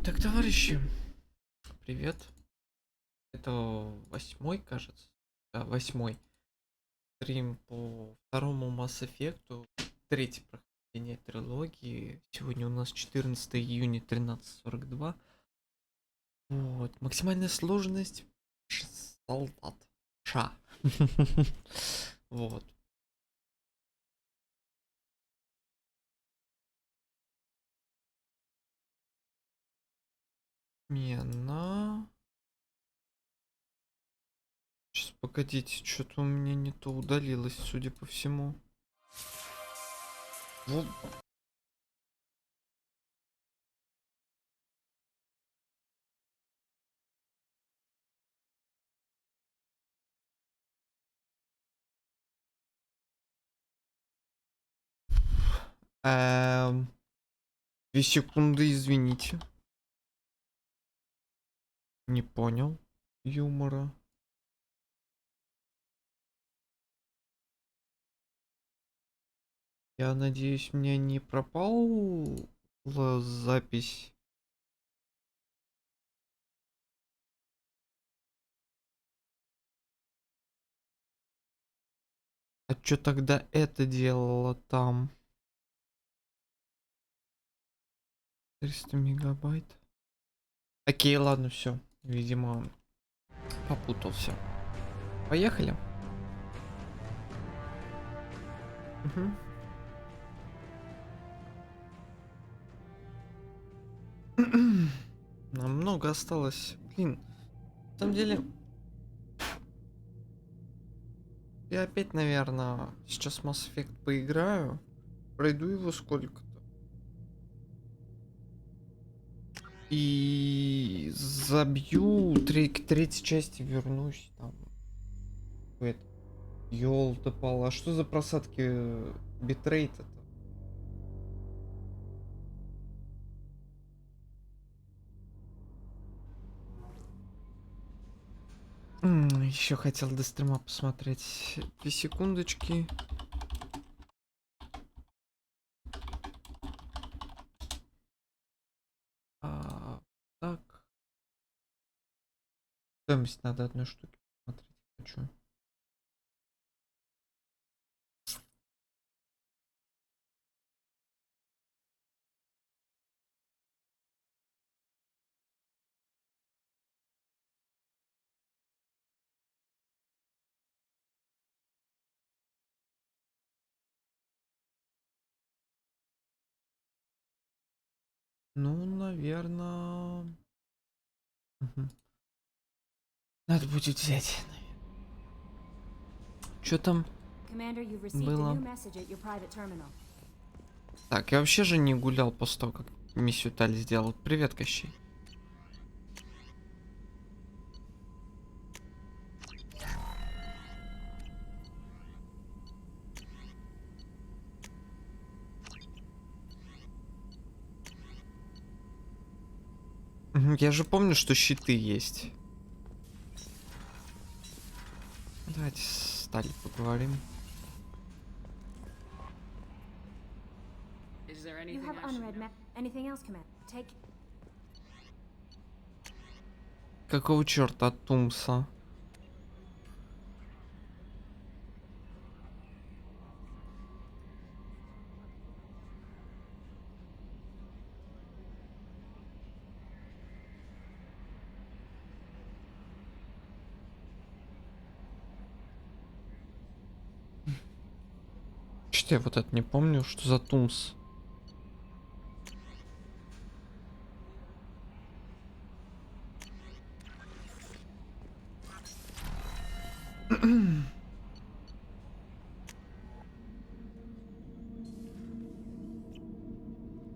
Так, товарищи, привет. Это 8-й, кажется. Да, 8-й стрим по второму Mass Effect. Третье прохождение трилогии. Сегодня у нас 14 июня 13:42. Вот. Максимальная сложность солдат. Ша. Вот. Мена. Сейчас, погодите, что-то у меня не то удалилось, судя по всему. Вот. Эм, 2 секунды, извините. Не понял юмора. Я надеюсь, мне не пропала запись. А чё тогда это делала там? 300 мегабайт. Окей, ладно, все. Видимо, попутался. Поехали. Мгм. Нам много осталось. Блин, на самом деле, я опять, наверное, сейчас Mass Effect поиграю. Пройду его сколько-то. И забью к третьей части, вернусь там. Ёлта-пала, а что за просадки битрейта-то? Еще хотел до стрима посмотреть. 2 секундочки. Так. Стоимость надо одной штуки посмотреть. Хочу. Ну, наверное. Надо будет взять. Что там было? Так, я вообще же не гулял после того, как миссию Тали сделал. Привет, Кощей. Я же помню, что щиты есть. Давайте с Тали поговорим. Какого черта от Тумса? Что я вот это не помню, что за Тумс?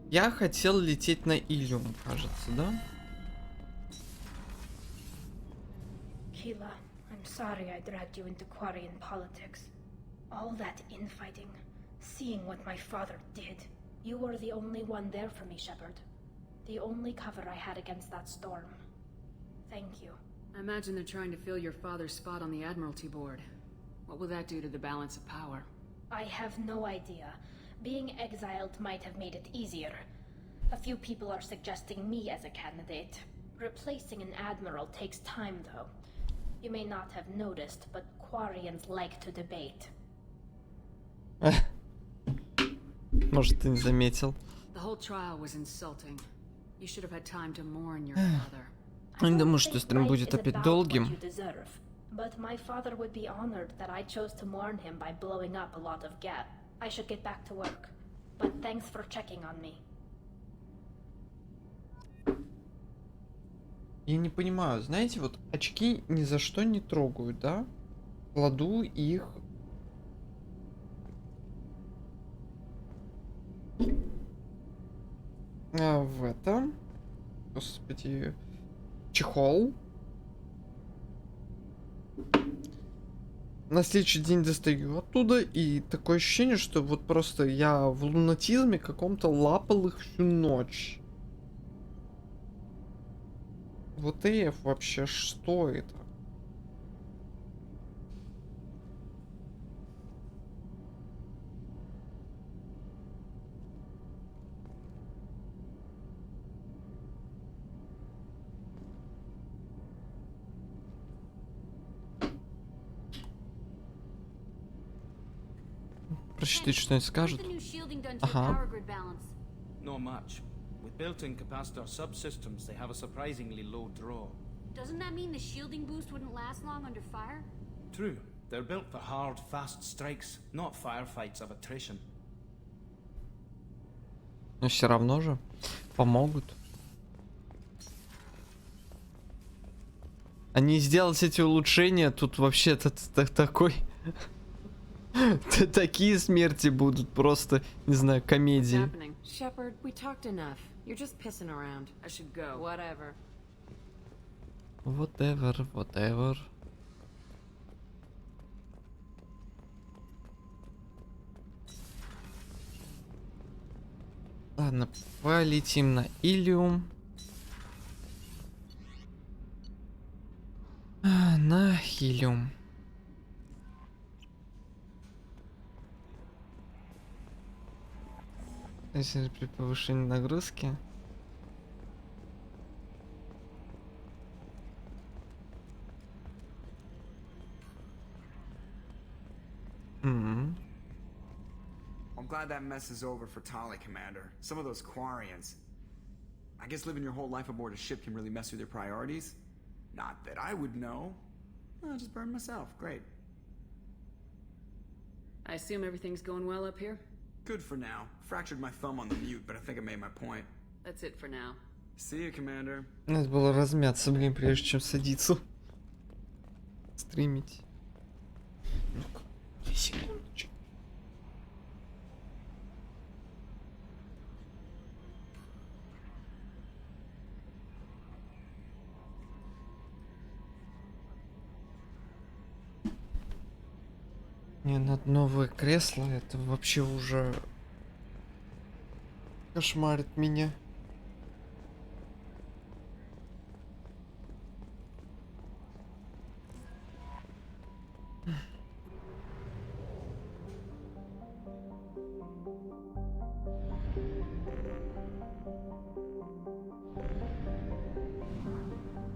Я хотел лететь на Ilium, кажется, да? Keela, I'm sorry I dragged you into Quarian politics. All that infighting, seeing what my father did. You were the only one there for me, Shepard. The only cover I had against that storm. Thank you. I imagine they're trying to fill your father's spot on the Admiralty Board. What will that do to the balance of power? I have no idea. Being exiled might have made it easier. A few people are suggesting me as a candidate. Replacing an admiral takes time, though. You may not have noticed, but Quarians like to debate. Может, ты не заметил. The whole trial was insulting. You should have had time to mourn your father. Не думаю, что стрим будет опять долгим. But my father would be honored that I chose to mourn him by blowing up a lot of gas. I should get back to work. But thanks for checking on me. Я не понимаю, знаете, вот очки ни за что не трогаю, да? Кладу их... в это... Господи... Чехол. На следующий день достаю оттуда, и такое ощущение, что вот просто я в лунатизме каком-то лапал их всю ночь. Вот Эф вообще что это? Прочитать что-нибудь скажут. Ага. Not much. With built-in capacitor subsystems, they have a surprisingly low draw. Doesn't that mean the shielding boost wouldn't last long under fire? True. They're built for hard, fast strikes, not firefights of attrition. Но все равно же помогут. Они сделать эти улучшения, тут вообще такой... Такие смерти будут, просто, не знаю, комедии. Shepard, we talked enough. You're just pissing around. I should go. Whatever. Whatever, whatever. Ладно, полетим на Илиум. На Илиум. Если при повышении нагрузки. I'm glad that mess is over for Tali, Commander. Some of those Quarians. I guess living your whole life aboard a ship can really mess with your priorities. Not that I would know. I'll just burn myself. Great. I assume everything's going well up here? Good for now. Fractured my thumb on the mute, but I think I made my point. That's it for now. See you, Commander. Надо было размяться, блин, прежде чем садиться. Стримить. Ну-ка, секундочку. Мне надо новое кресло, это вообще уже кошмарит меня.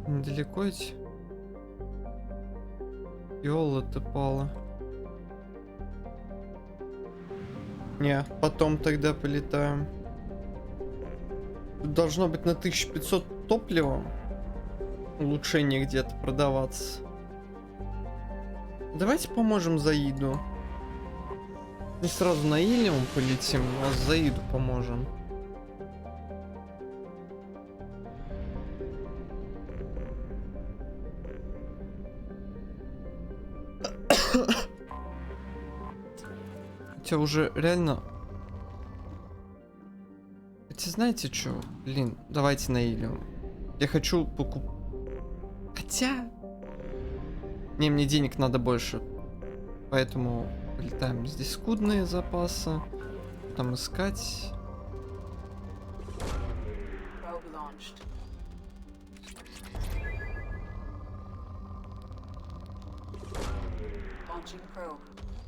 Недалеко идти? Йола-то пала. Не, потом тогда полетаем. Тут должно быть на 1500 топлива. Улучшение где-то продаваться. Давайте поможем Заиду. Не сразу на Илиум полетим, а Заиду поможем. Хотя уже реально... Хотя знаете что? Блин, давайте на Илиум. Я хочу Хотя... Не, мне денег надо больше. Поэтому полетаем. Здесь скудные запасы. Там искать.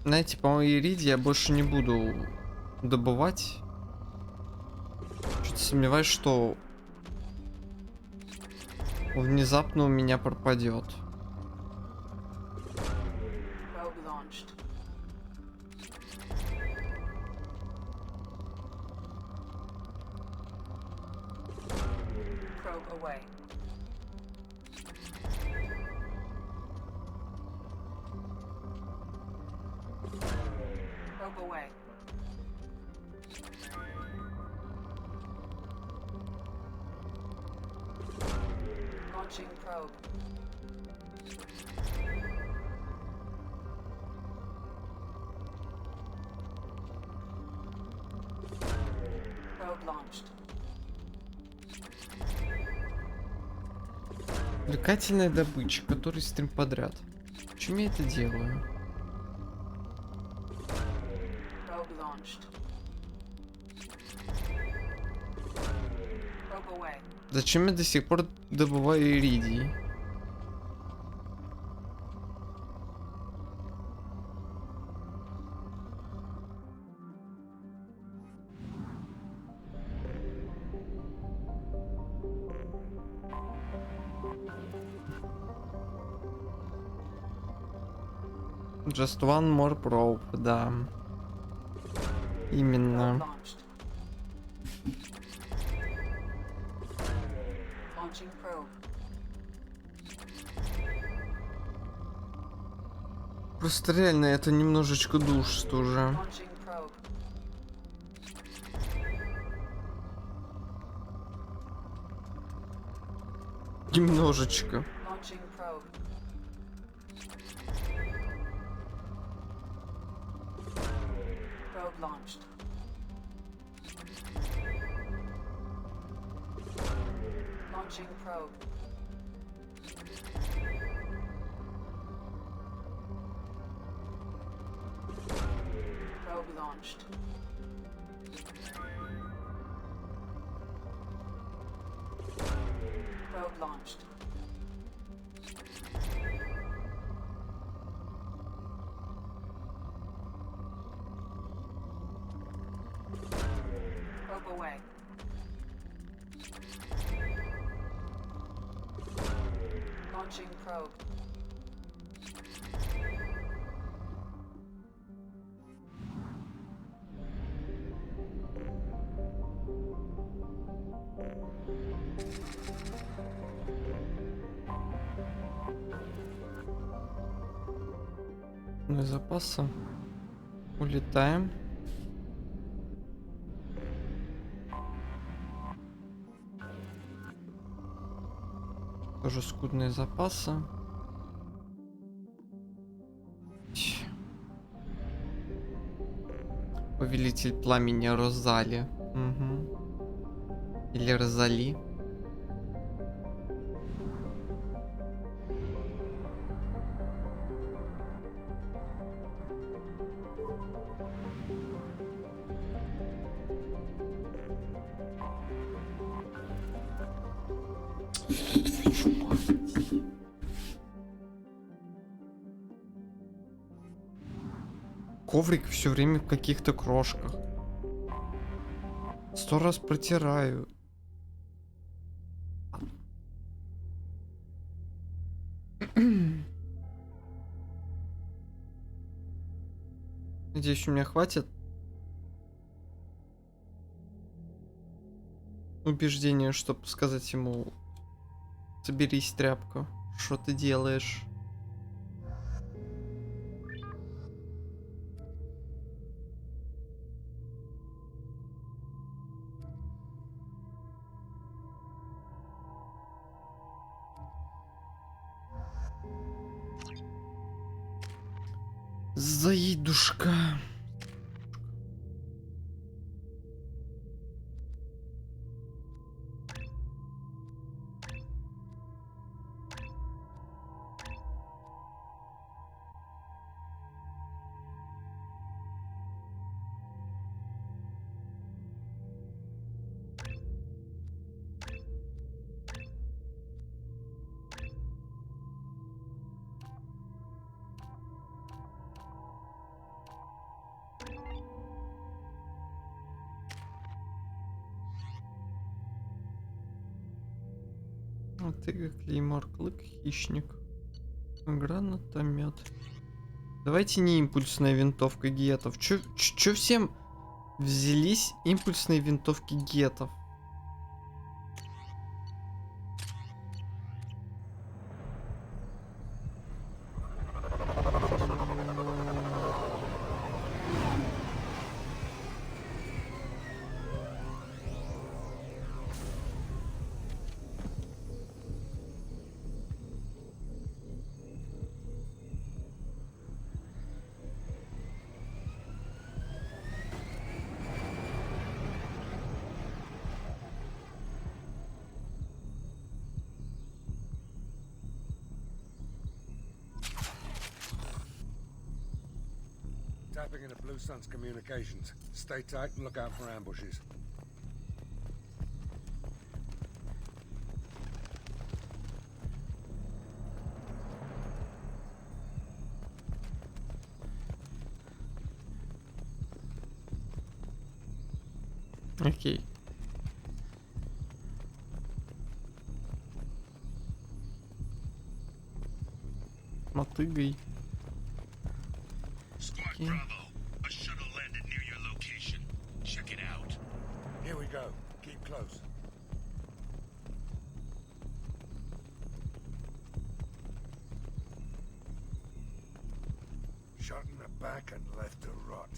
Знаете, по-моему, иридий я больше не буду добывать. Что-то сомневаюсь, что внезапно у меня пропадет. Probe launched. Probe away. Probe away. Launching probe. Probe launched. Увлекательная добыча, который стрим подряд. Почему я это делаю? Probe launched. Probe away. Зачем я до сих пор добываю иридий? Just one more probe, да. Probe Именно. launched. Launching probe. Просто реально это немножечко душит уже. Launching probe. Немножечко. Launching probe. Probe launched. Launching probe. Probe launched. Probe launched. Probe away. Launching probe. Ну и запаса. Улетаем. Тоже скудные запасы. Повелитель пламени Розали. Угу. Или Розали. Коврик все время в каких-то крошках. 100 раз протираю. Надеюсь, у меня хватит убеждения, чтобы сказать ему: соберись, тряпка, что ты делаешь? Заедушка. Ты клеймор, клык, хищник. Гранатомет. Давайте не импульсная винтовка гетов. Чё всем взялись импульсные винтовки гетов? Tapping into Blue Sun's communications. Stay tight and look out for ambushes. Окей. Мотыгой. Squad Okay. Bravo, a shuttle landed near your location. Check it out. Here we go. Keep close. Shot in the back and left to rot.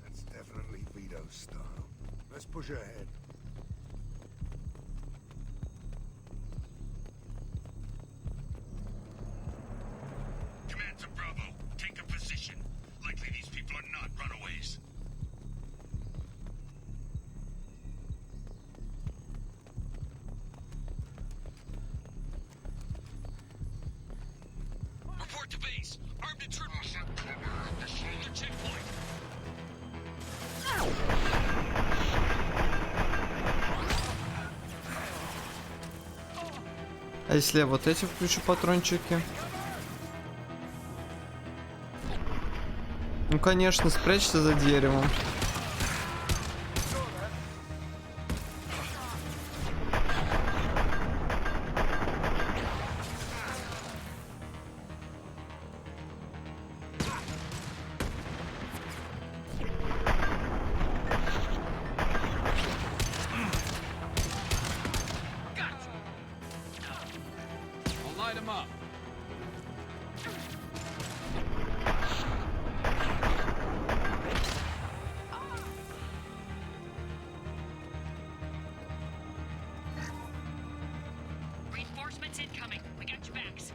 That's definitely Vito's style. Let's push ahead. Command to Bravo, take a position. Likely these people are not runaways. Report to base. Armed intruders. Hold their checkpoint. А если я вот эти включу патрончики? Ну, конечно, спрячься за деревом. I'll light him up. Reinforcements incoming. We got your backs.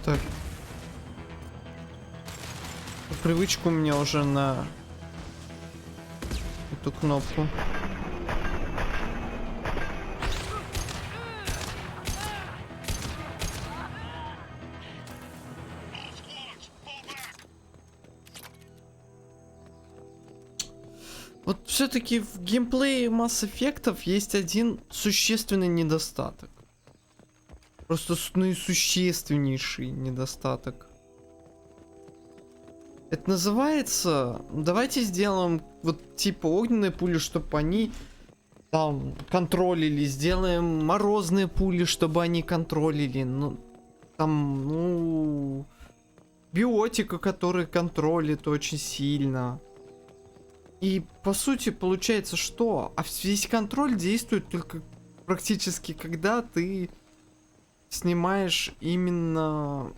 Так. Привычка у меня уже на эту кнопку. Вот все-таки в геймплее Mass Effect'ов есть один существенный недостаток. Просто наисущественнейший недостаток. Это называется... Давайте сделаем вот типа огненные пули, чтобы они там контролили. Сделаем морозные пули, чтобы они контролили. Ну, там, ну... Биотика, которая контролит очень сильно. И по сути получается что? А весь контроль действует только практически когда ты снимаешь именно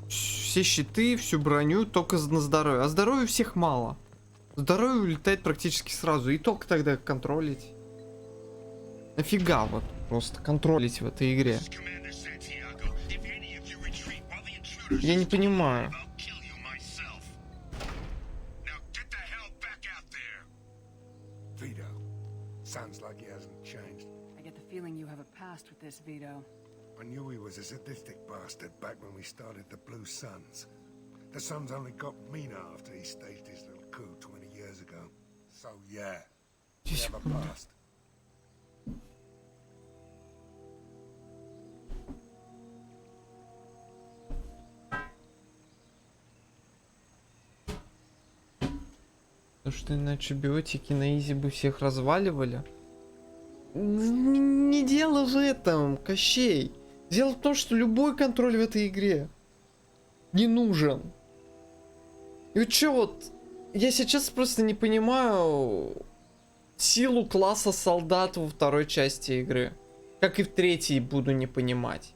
все щиты, всю броню только на здоровье. А здоровья у всех мало. Здоровье улетает практически сразу. И только тогда контролить. Нафига вот просто контролить в этой игре? Commander Santiago, if any of you retreat while the intruders Я не понимаю. I'll kill you past with this, Vito. I knew he was a sadistic bastard back when we started the Blue Suns. The Suns only got meaner after he staged his little coup 20 years ago. So yeah, we have a past. Потому что иначе биотики на изи бы всех разваливали. Не дело в этом, Кощей. Дело в том, что любой контроль в этой игре не нужен. И вот чё вот, я сейчас просто не понимаю силу класса солдат во второй части игры. Как и в третьей буду не понимать.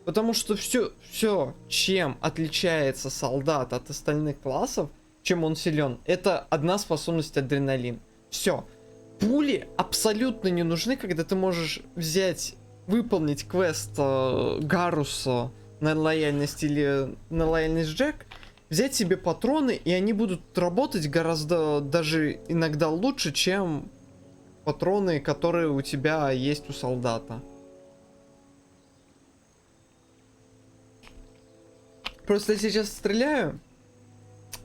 Потому что все, чем отличается солдат от остальных классов, чем он силен, это одна способность адреналин. Все. Пули абсолютно не нужны, когда ты можешь взять, выполнить квест Гаруса на лояльность или на лояльность Джек, взять себе патроны, и они будут работать гораздо даже иногда лучше, чем патроны, которые у тебя есть у солдата. Просто я сейчас стреляю.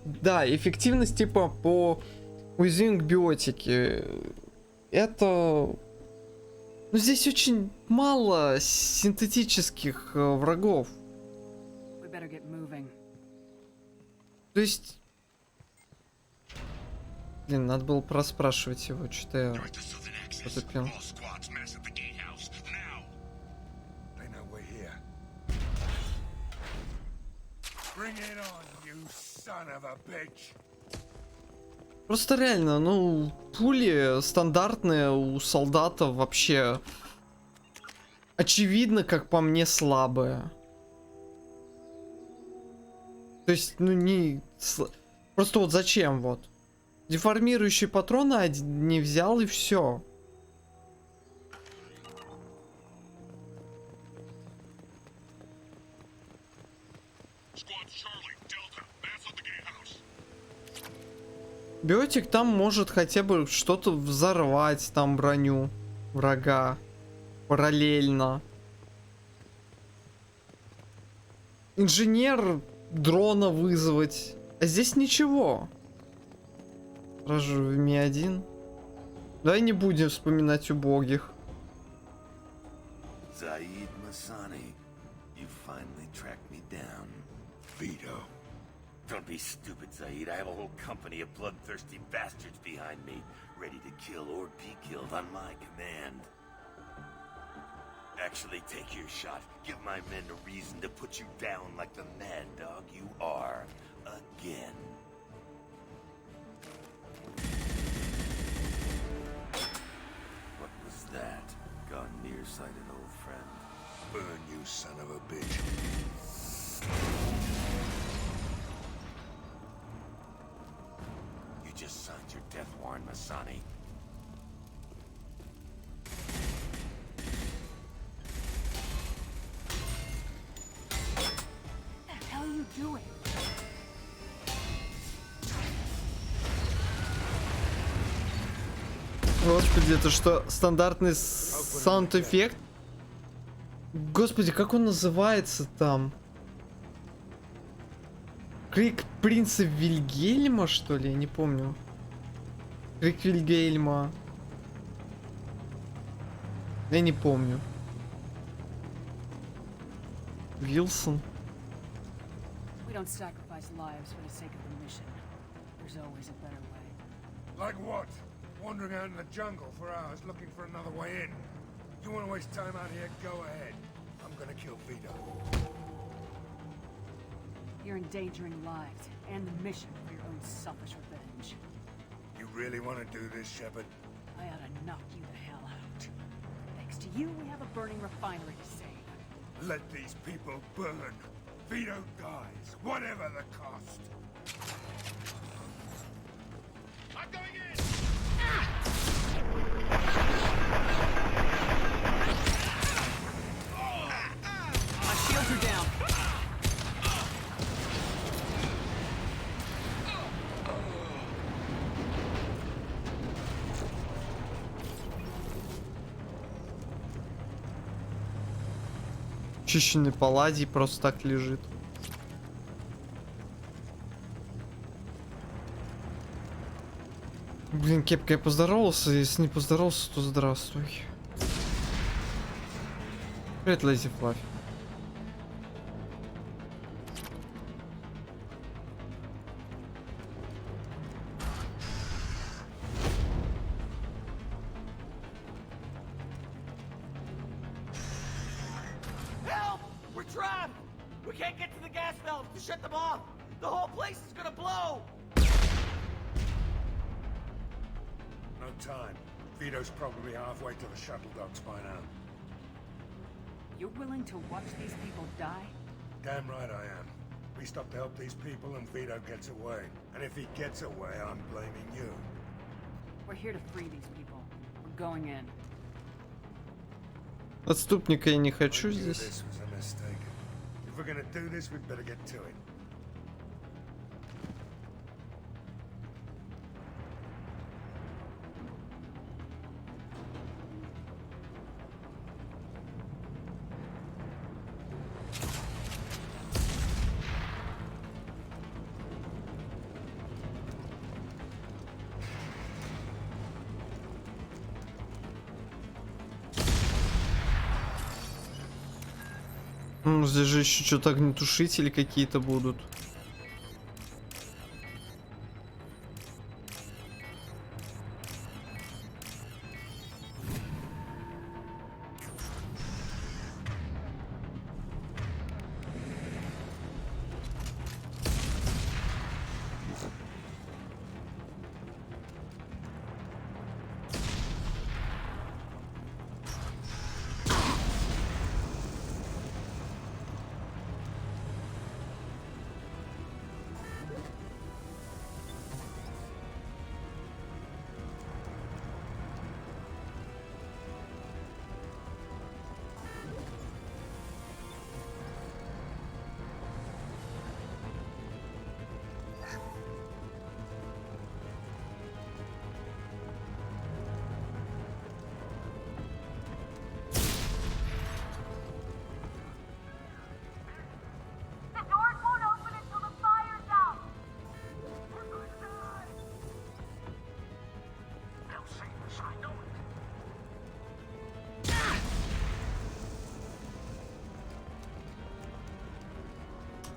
Да, эффективность типа по уязвимым к биотике. Это... Ну, здесь очень мало синтетических врагов. То есть... Блин, надо было проспрашивать его, что-то я потупил. Просто реально, ну, пули стандартные у солдата вообще очевидно, как по мне, слабые. То есть, ну, не... Просто вот зачем вот? Деформирующие патроны не взял и все. Биотик там может хотя бы что-то взорвать, там броню врага параллельно. Инженер дрона вызвать. А здесь ничего. Сразу в Ми-1. Давай не будем вспоминать убогих. Zaid Masani, you finally tracked me down. Vito. Don't be stupid, Zaid. I have a whole company of bloodthirsty bastards behind me, ready to kill or be killed on my command. Actually, take your shot. Give my men a reason to put you down like the mad dog you are. Again. What was that? Gone nearsighted, old friend. Burn, you son of a bitch. You just signed your death warrant, Masani. What the hell are you doing? Господи, это что, стандартный саунд-эффект? Господи, как он называется там? Крик принца Вильгельма, что ли? Я не помню. Крик Вильгельма. Я не помню. Вилсон. We don't sacrifice lives for the sake of the mission. There's always a better way. Like what? Wandering out in the jungle for hours looking for another way in. You want to waste time out here? Go ahead. I'm gonna kill Vito. You're endangering lives and the mission for your own selfish revenge. You really want to do this, Shepard? I ought to knock you the hell out. Thanks to you, we have a burning refinery to save. Let these people burn. Vito dies, whatever the cost. I'm going in! My shields are down. Очищенный палладий просто так лежит. Блин, кепка, я поздоровался, если не поздоровался, то здравствуй. Привет, Лэйзи Флаффи. Help! We're trapped! We can't get to the gas valves to shut them off! The whole place is gonna blow! No time. Vito's probably halfway to the shuttle docks by now. You're willing to watch these people die? Damn right I am. We stop to help these people and Vito gets away. And if he gets away, I'm blaming you. We're here to free these people. We're going in. Отступника я не хочу I knew здесь. this was a mistake. If we're gonna do this, we'd better get to it. Здесь же еще что-то огнетушители какие-то будут.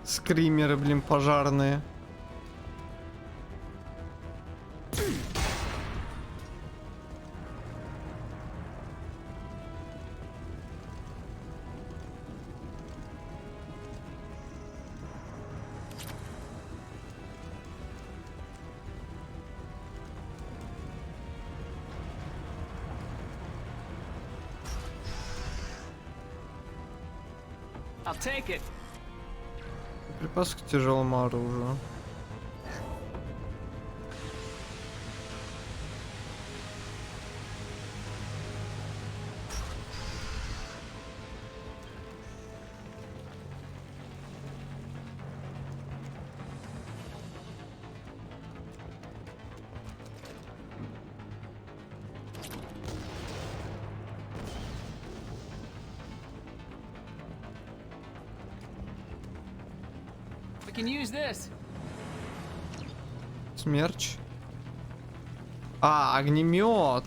Скримеры, блин, пожарные. I'll take it. Припас к тяжелому оружию. We can use this. Смерч. А, огнемет.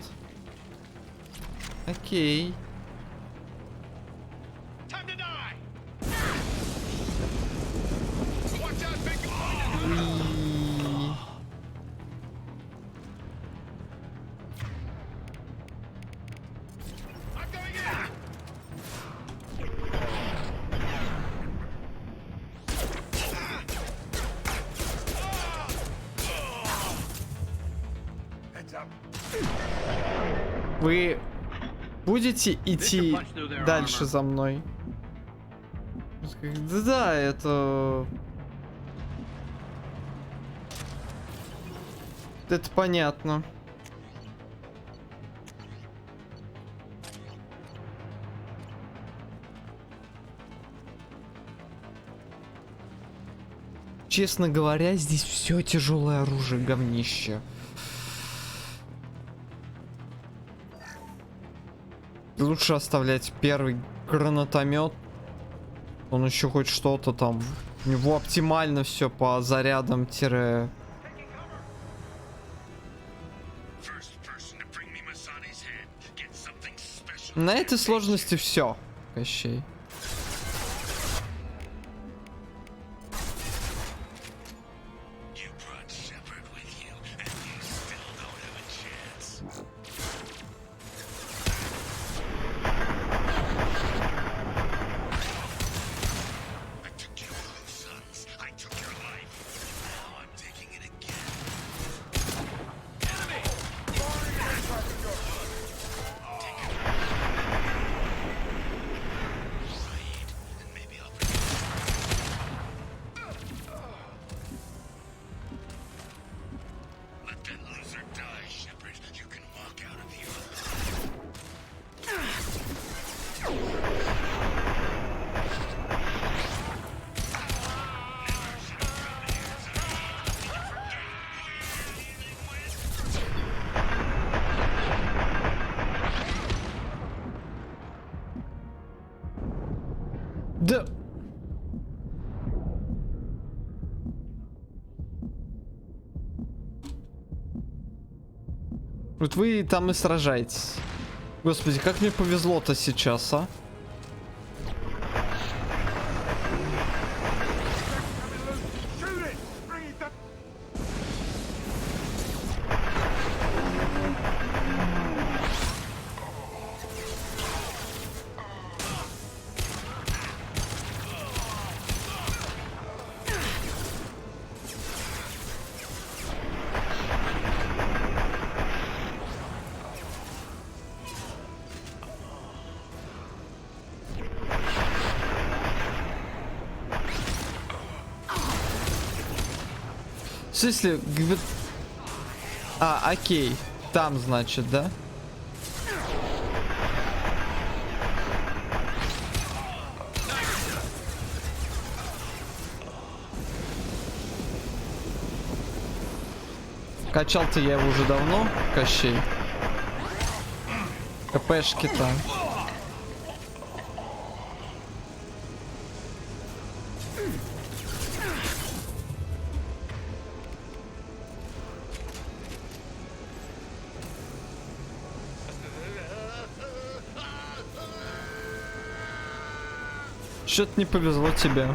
Окей. Уи. Вы будете идти дальше за мной? Да, это... Это понятно. Честно говоря, здесь все тяжелое оружие, говнище. Лучше оставлять первый гранатомет Он еще хоть что-то там. У него оптимально все по зарядам тире. На этой сложности все, Кощей. Да. Вот вы там и сражаетесь. Господи, как мне повезло-то сейчас, а? В смысле, а, окей. Там, значит, да? Качал-то я его уже давно, Кощей. КПшки-то. Что-то не повезло тебе.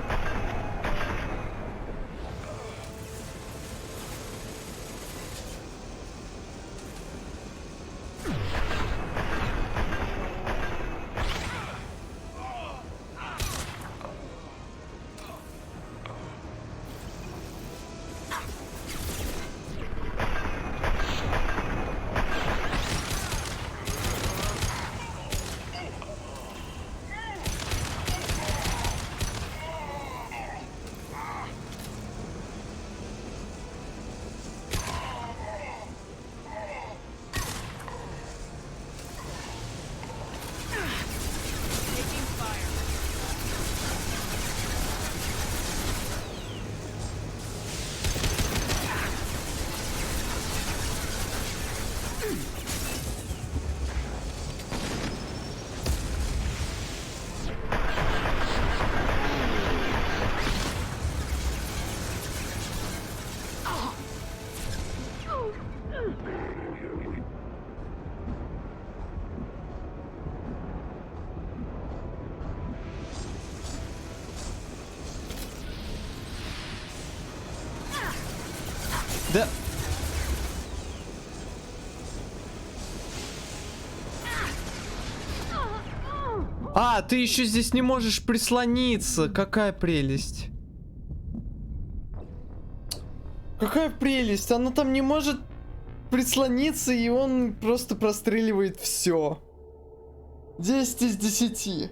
Да. А, ты еще здесь не можешь прислониться. Какая прелесть. Какая прелесть. Она там не может прислониться, и он просто простреливает все. 10 из 10.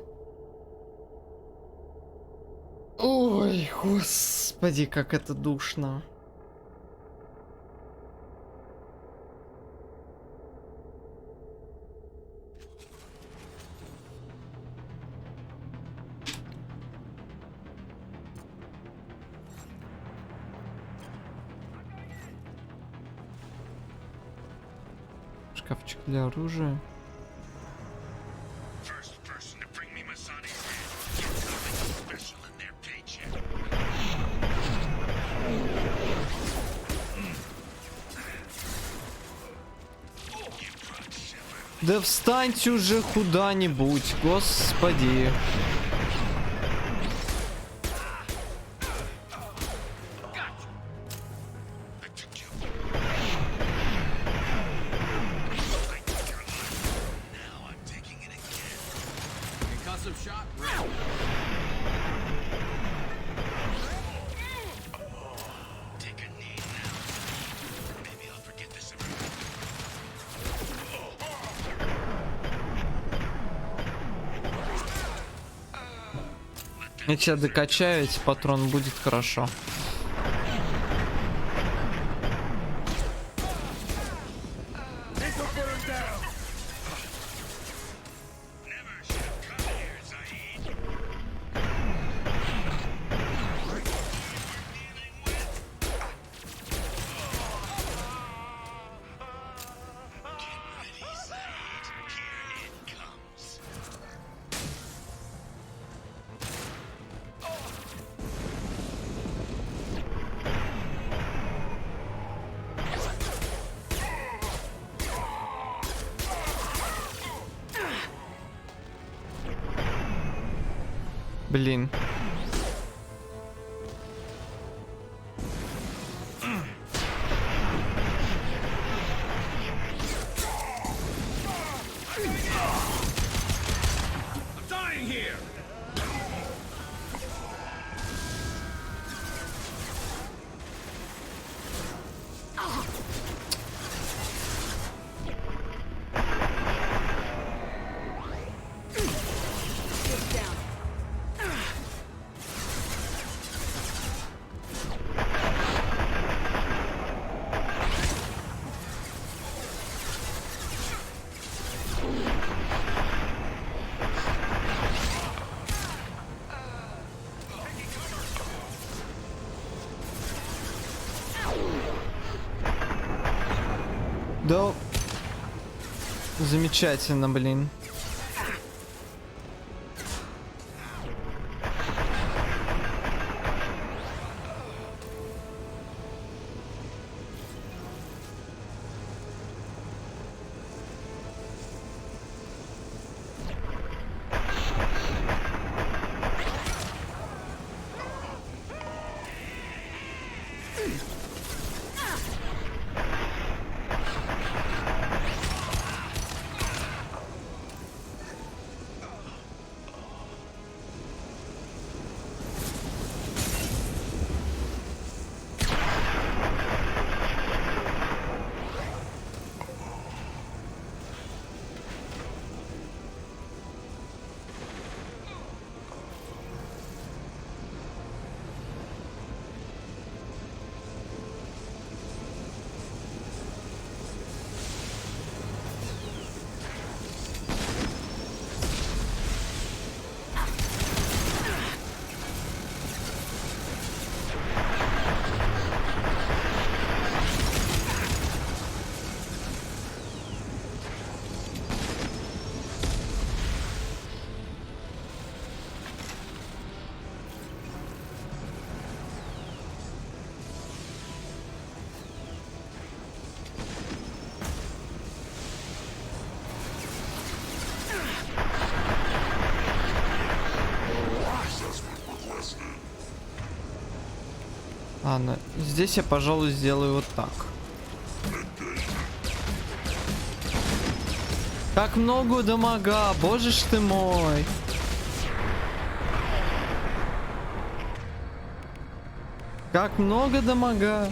Ой, господи, как это душно. Шкафчик для оружия. Да встаньте уже куда-нибудь, господи. Concussive shot ready. Take a knee now. Maybe I'll forget this. Если я докачаю эти патроны, будет хорошо. Блин. I'm dying here. Да. Замечательно, блин. Ладно, здесь я, пожалуй, сделаю вот так. Как много дамага, боже ж ты мой. Как много дамага.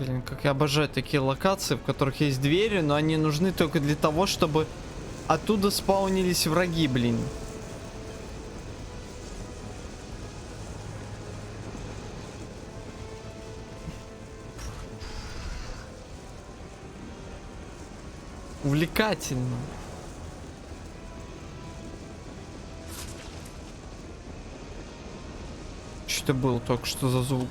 Блин, как я обожаю такие локации, в которых есть двери, но они нужны только для того, чтобы оттуда спаунились враги, блин. Увлекательно. Что это было только что за звук?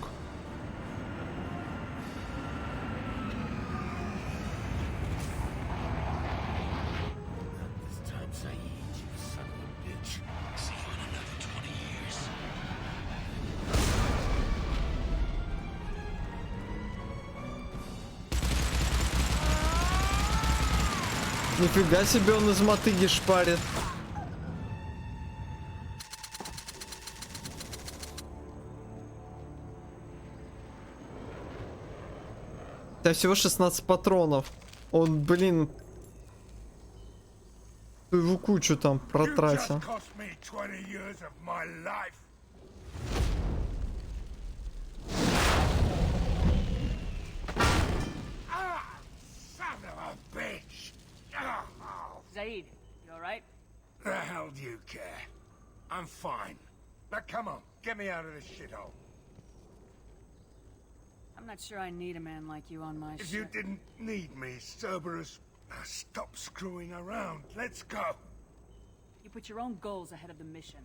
This time, Saeed, you son of a bitch. See you in another 20 years. Нифига себе, он из мотыги шпарит. Да всего 16 патронов. Он, блин, его кучу там протратил. Zaid, you alright? The hell do you care? I'm fine. Now come on, get me out of this shithole. I'm not sure I need a man like you on my If ship. you didn't need me, Cerberus, stop screwing around. Let's go. You put your own goals ahead of the mission.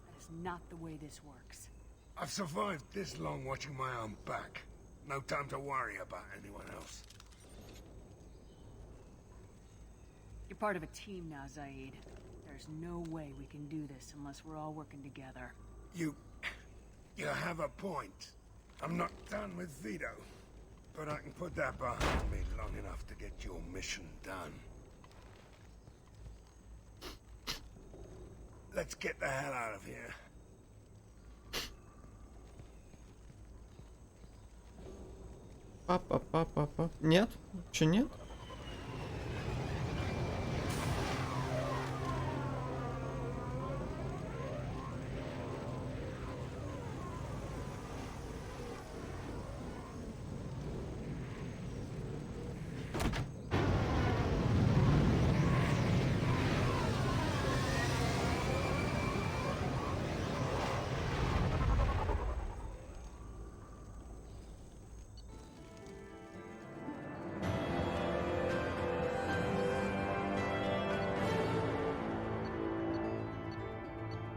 That is not the way this works. I've survived this long watching my own back. No time to worry about anyone else. You're part of a team now, Zaid. There's no way we can do this unless we're all working together. You have a point. I'm not done with Vito, but I can put that behind me long enough to get your mission done. Let's get the hell out of here. Папа. Нет? Че нет?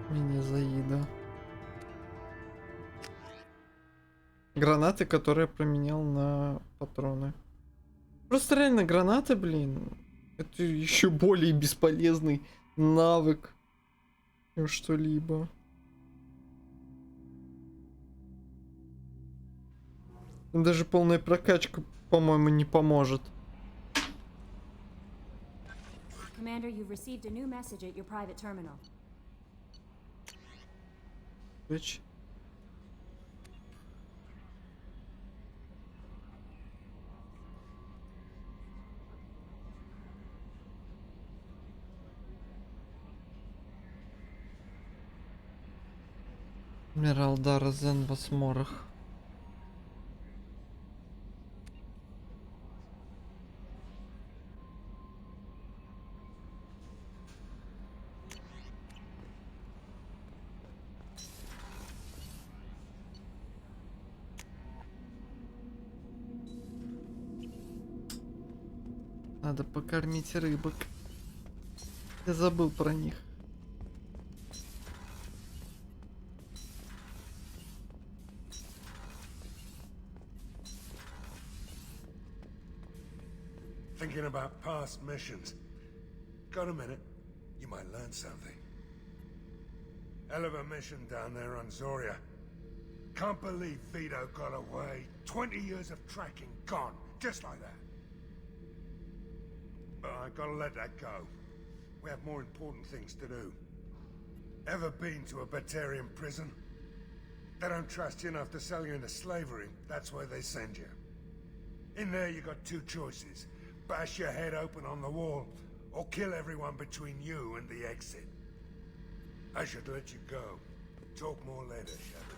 Мини-заида. Гранаты, которые я променял на патроны. Просто реально гранаты, блин. Это еще более бесполезный навык, чем что-либо. Даже полная прокачка, по-моему, не поможет. Commander, you've received a new message at your private terminal. Which? Миралдар Зен Восморах. Надо покормить рыбок. Я забыл про них. Thinking about past missions. Got a minute? You might learn something. Hell of a mission down there on Zoria. Can't believe Vito got away. 20 years of tracking gone, just like that. But I gotta let that go. We have more important things to do. Ever been to a Batarian prison? They don't trust you enough to sell you into slavery. That's where they send you. In there you got two choices. Bash your head open on the wall, or kill everyone between you and the exit. I should let you go. Talk more later, Shepard.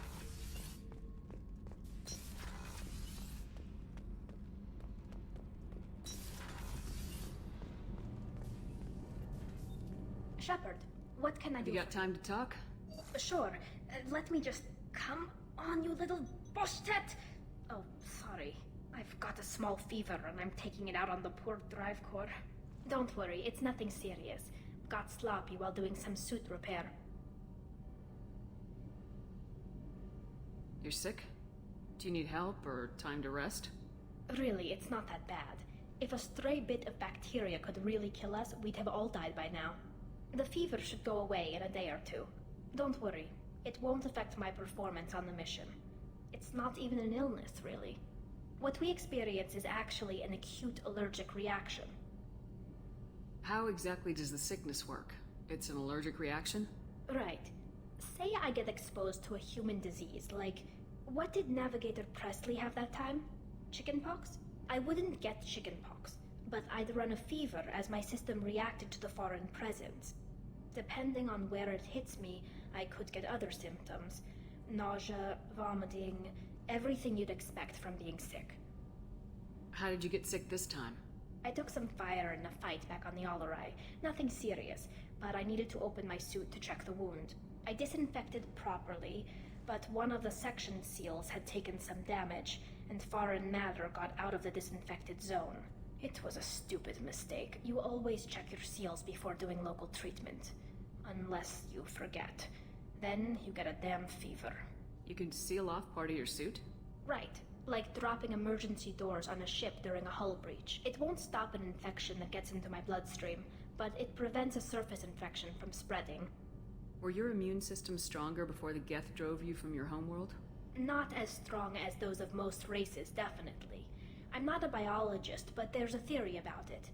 Shepard, what can I do? You got time to talk? Sure. Let me just... Come on, you little boshtet! Oh, sorry. I've got a small fever and I'm taking it out on the poor drive core. Don't worry, it's nothing serious. Got sloppy while doing some suit repair. You're sick? Do you need help or time to rest? Really, it's not that bad. If a stray bit of bacteria could really kill us, we'd have all died by now. The fever should go away in a day or two. Don't worry. It won't affect my performance on the mission. It's not even an illness, really. What we experience is actually an acute allergic reaction. How exactly does the sickness work? It's an allergic reaction? Right. Say I get exposed to a human disease, like... What did Navigator Presley have that time? Chickenpox? I wouldn't get chickenpox, but I'd run a fever as my system reacted to the foreign presence. Depending on where it hits me, I could get other symptoms. Nausea, vomiting, everything you'd expect from being sick. How did you get sick this time? I took some fire in a fight back on the Allerai. Nothing serious, but I needed to open my suit to check the wound. I disinfected properly, but one of the section seals had taken some damage, and foreign matter got out of the disinfected zone. It was a stupid mistake. You always check your seals before doing local treatment. Unless you forget. Then you get a damn fever. You can seal off part of your suit? Right. Like dropping emergency doors on a ship during a hull breach. It won't stop an infection that gets into my bloodstream, but it prevents a surface infection from spreading. Were your immune systems stronger before the Geth drove you from your homeworld? Not as strong as those of most races, definitely. I'm not a biologist, but there's a theory about it.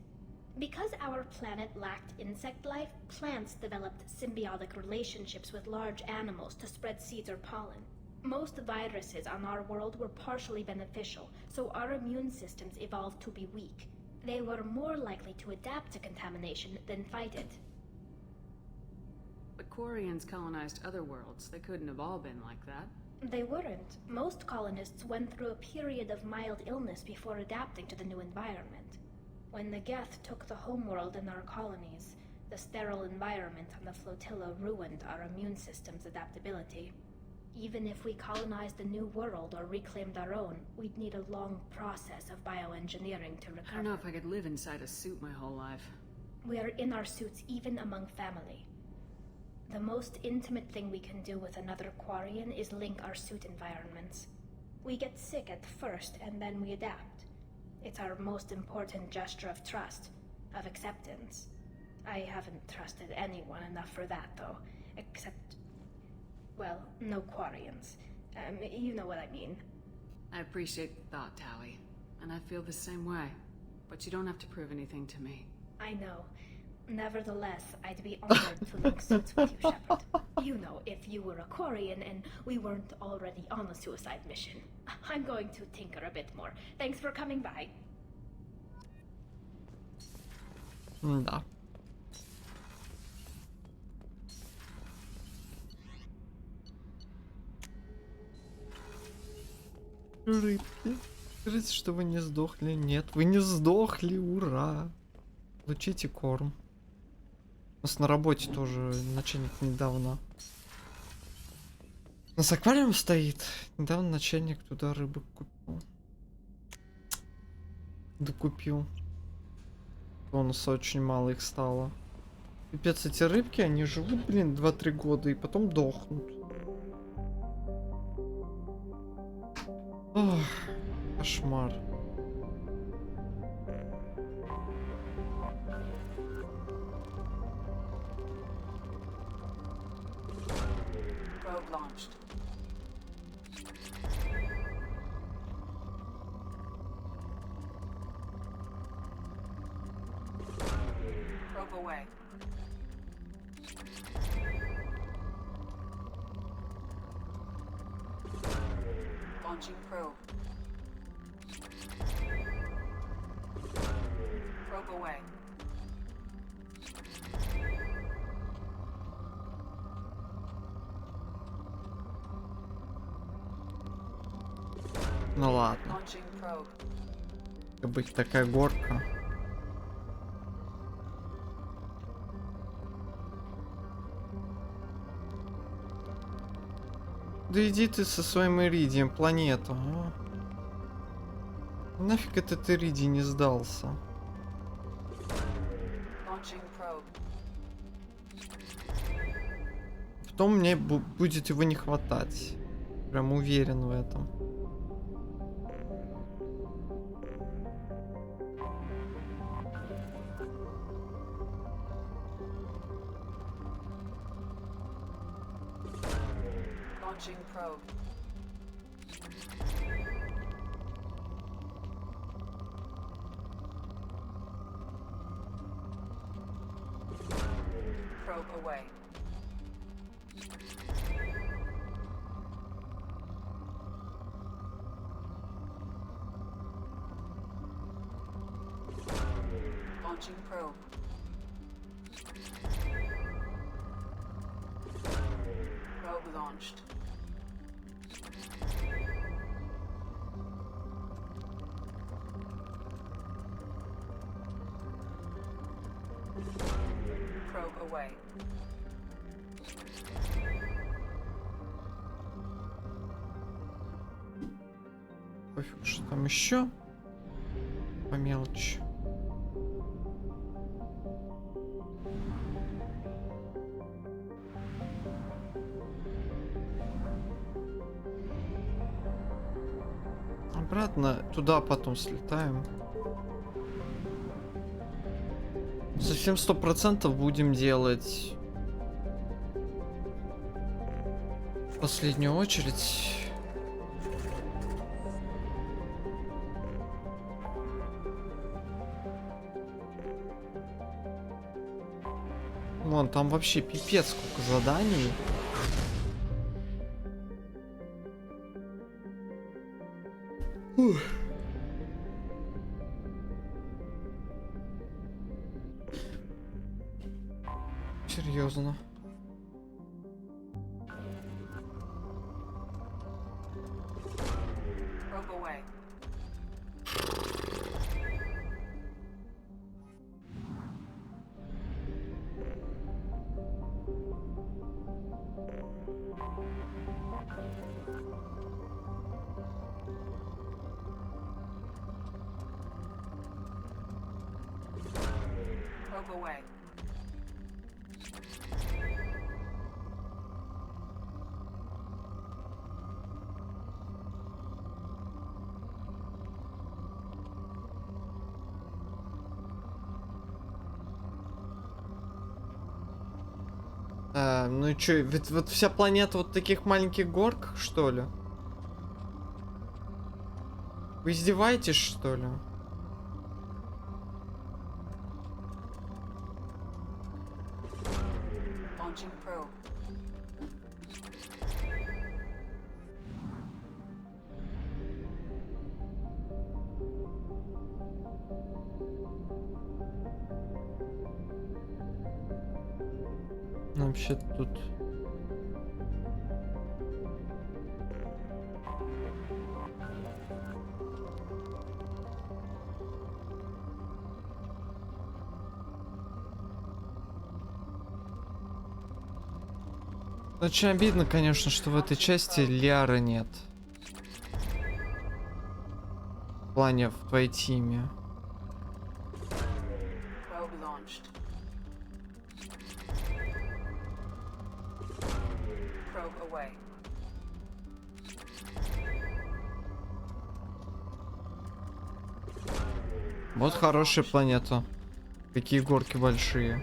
Because our planet lacked insect life, plants developed symbiotic relationships with large animals to spread seeds or pollen. Most viruses on our world were partially beneficial, so our immune systems evolved to be weak. They were more likely to adapt to contamination than fight it. But Quarians colonized other worlds. They couldn't have all been like that. They weren't. Most colonists went through a period of mild illness before adapting to the new environment. When the Geth took the homeworld and our colonies, the sterile environment on the flotilla ruined our immune system's adaptability. Even if we colonized a new world or reclaimed our own, we'd need a long process of bioengineering to recover. I don't know if I could live inside a suit my whole life. We are in our suits even among family. The most intimate thing we can do with another Quarian is link our suit environments. We get sick at first, and then we adapt. It's our most important gesture of trust, of acceptance. I haven't trusted anyone enough for that, though, except... well, no Quarians. You know what I mean. I appreciate the thought, Tally, and I feel the same way. But you don't have to prove anything to me. I know. Nevertheless, I'd be honored to link suits with you, Shepard. You know, if you were a Quarian and we weren't already on a suicide mission. I'm going to tinker a bit more. Thanks for coming by. Да. Рыбки. Скажите, что вы не сдохли. Нет, вы не сдохли, ура. Получите корм. У нас на работе тоже начальник недавно. У нас аквариум стоит. Недавно начальник туда рыбы купил. Докупил. У нас очень мало их стало. Пипец, эти рыбки, они живут, блин, 2-3 года и потом дохнут. Ох, кошмар. Probe launched. Probe away. Launching probe. Probe away. Ну ладно. Launching probe. Как бы их такая горка. Да иди ты со своим Иридием, планету. А? Нафиг этот Иридий не сдался? Launching probe. Потом мне будет его не хватать. Прям уверен в этом. Launching probe. Probe away. Launching probe. Probe launched. Probe away. Пофиг, что там еще. По мелочи. Обратно туда потом слетаем. Совсем 100% будем делать в последнюю очередь. Вон, там вообще пипец сколько заданий. Ух. Серьезно. Probe away. Probe away. Ну и чё, ведь вот вся планета вот таких маленьких горках, что ли? Вы издеваетесь, что ли? Launching probe. Ну, вообще тут... Очень обидно, конечно, что в этой части Лиары нет. В плане в твоей тиме. Probe launched. Probe away. Вот хорошая планета. Какие горки большие.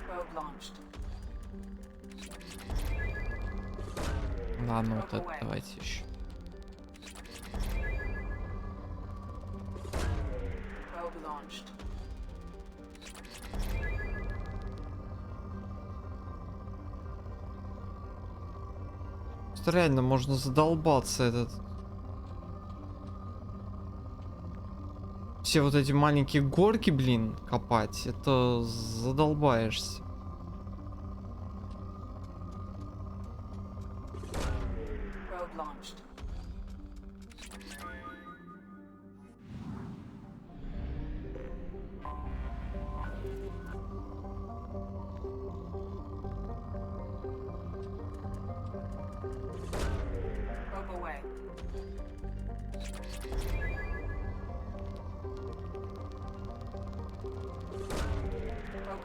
Probe launched. Ладно, вот это давайте еще. Probe launched. Просто реально можно задолбаться этот. Все вот эти маленькие горки, блин, копать, это задолбаешься. Probe launched.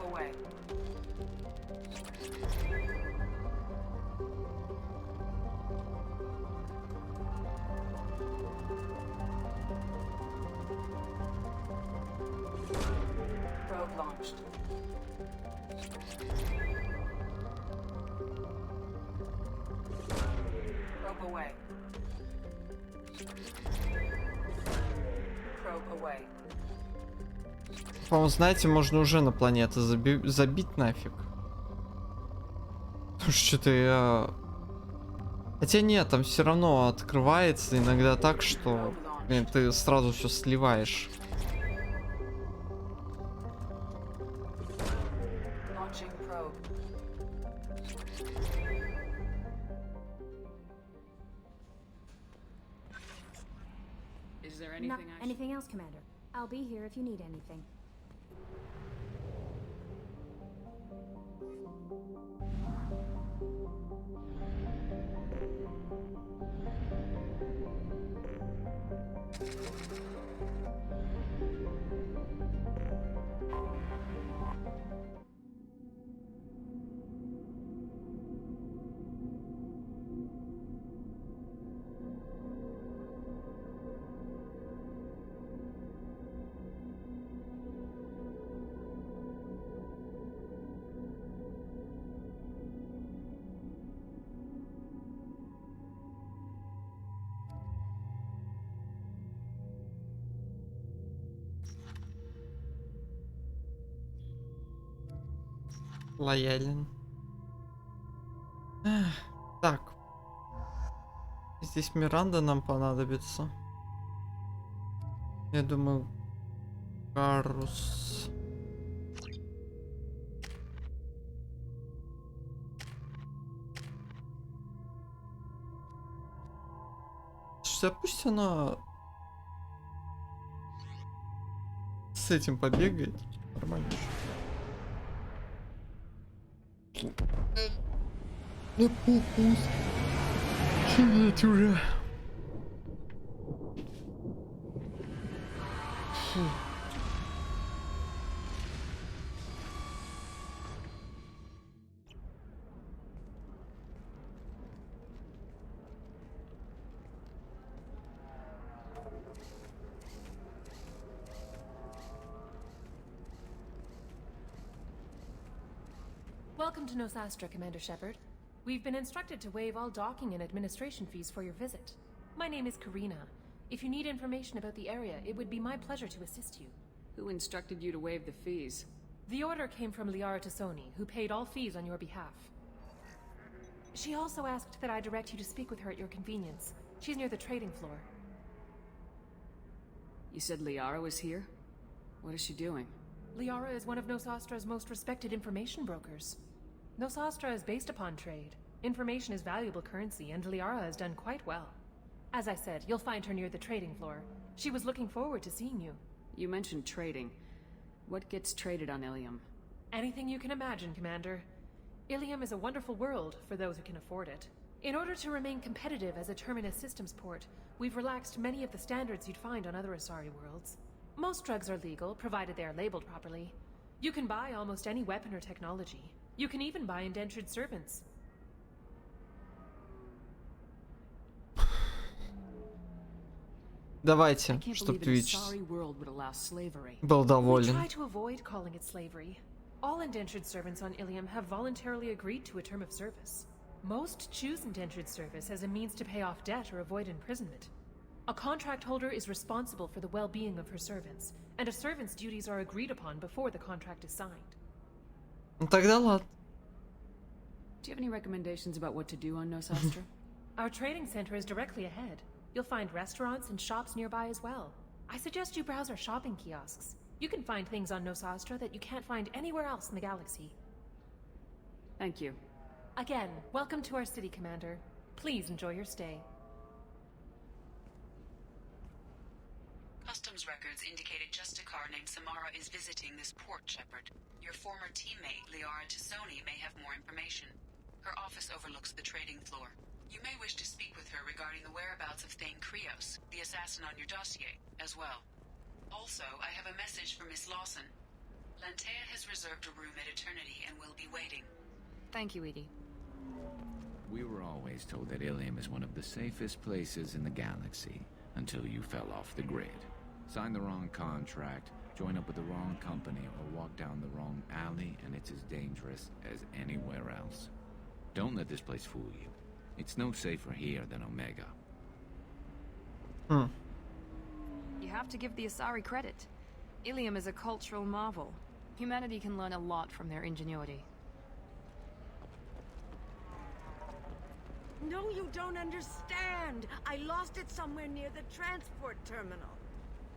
Probe away. Probe launched. Probe away. Probe away. По-моему, знаете, можно уже на планеты забить нафиг. Что-то я... Хотя нет, там все равно открывается иногда так, что, блин, ты сразу все сливаешь. Launching probe. Is there Not anything I anything else, Commander. I'll be here if you need anything. Лоялен. Эх, так. Здесь Миранда нам понадобится. Я думаю, Карус. Слушай, а пусть она с этим побегает. Нормально. Ну пусть. Чуть уже. Фу. Welcome to Nosastra, Commander Shepard. We've been instructed to waive all docking and administration fees for your visit. My name is Karina. If you need information about the area, it would be my pleasure to assist you. Who instructed you to waive the fees? The order came from Liara Tassoni, who paid all fees on your behalf. She also asked that I direct you to speak with her at your convenience. She's near the trading floor. You said Liara was here? What is she doing? Liara is one of Nosastra's most respected information brokers. Nosastra is based upon trade. Information is valuable currency, and Liara has done quite well. As I said, you'll find her near the trading floor. She was looking forward to seeing you. You mentioned trading. What gets traded on Ilium? Anything you can imagine, Commander. Ilium is a wonderful world for those who can afford it. In order to remain competitive as a Terminus systems port, we've relaxed many of the standards you'd find on other Asari worlds. Most drugs are legal, provided they are labeled properly. You can buy almost any weapon or technology. You can even buy indentured servants. Давайте, чтобы Twitch был доволен. We try to avoid calling it slavery. All indentured servants on Ilium have voluntarily agreed to a term of service. Most choose indentured service as a means to pay off debt or avoid imprisonment. A contract holder is responsible for the well-being of her servants, and a servant's duties are agreed upon before the contract is signed. Ну тогда ладно. Do you have any recommendations about what to do on Nosastra? Our trading center is directly ahead. You'll find restaurants and shops nearby as well. I suggest you browse our shopping kiosks. You can find things on Nosastra that you can't find anywhere else in the galaxy. Thank you. Again, welcome to our city, Commander. Please enjoy your stay. Customs records indicated just a car named Samara is visiting this port, Shepard. Your former teammate, Liara Tassoni, may have more information. Her office overlooks the trading floor. You may wish to speak with her regarding the whereabouts of Thane Krios, the assassin on your dossier, as well. Also, I have a message for Miss Lawson. Lantea has reserved a room at Eternity and will be waiting. Thank you, Edie. We were always told that Ilium is one of the safest places in the galaxy until you fell off the grid. Sign the wrong contract, join up with the wrong company, or walk down the wrong alley, and it's as dangerous as anywhere else. Don't let this place fool you. It's no safer here than Omega. You have to give the Asari credit. Ilium is a cultural marvel. Humanity can learn a lot from their ingenuity. No, you don't understand. I lost it somewhere near the transport terminal.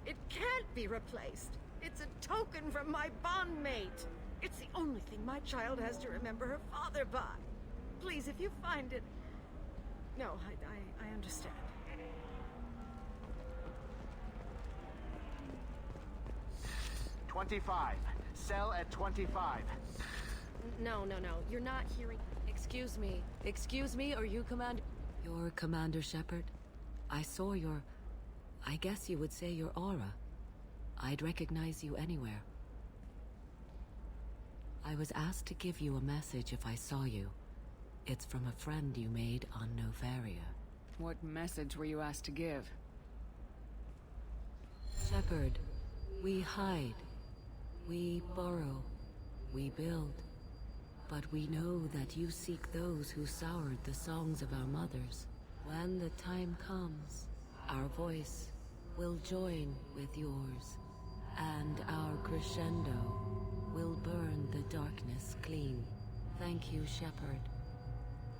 It can't be replaced. It's a token from my bondmate. It's the only thing my child has to remember her father by. Please, if you find it... No, I understand. $25. Sell at $25. No. You're not hearing... Excuse me, are you Commander... You're Commander Shepard? I saw your... I guess you would say your aura. I'd recognize you anywhere. I was asked to give you a message if I saw you. It's from a friend you made on Novaria. What message were you asked to give? Shepard, we hide. We borrow. We build. But we know that you seek those who soured the songs of our mothers. When the time comes, our voice will join with yours, and our crescendo will burn the darkness clean. Thank you, Shepard.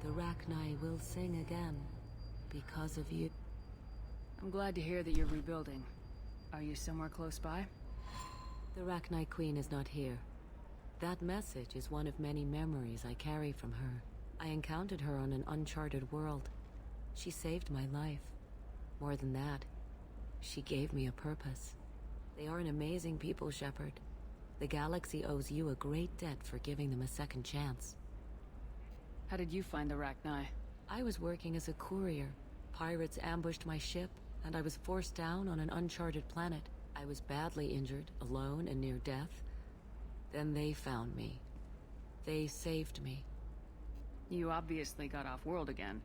The Rachni will sing again because of you. I'm glad to hear that you're rebuilding. Are you somewhere close by? The Rachni Queen is not here. That message is one of many memories I carry from her. I encountered her on an uncharted world. She saved my life. More than that, she gave me a purpose. They are an amazing people, Shepard. The galaxy owes you a great debt for giving them a second chance. How did you find the Rachni? I was working as a courier. Pirates ambushed my ship, and I was forced down on an uncharted planet. I was badly injured, alone and near death. Then they found me. They saved me. You obviously got off-world again.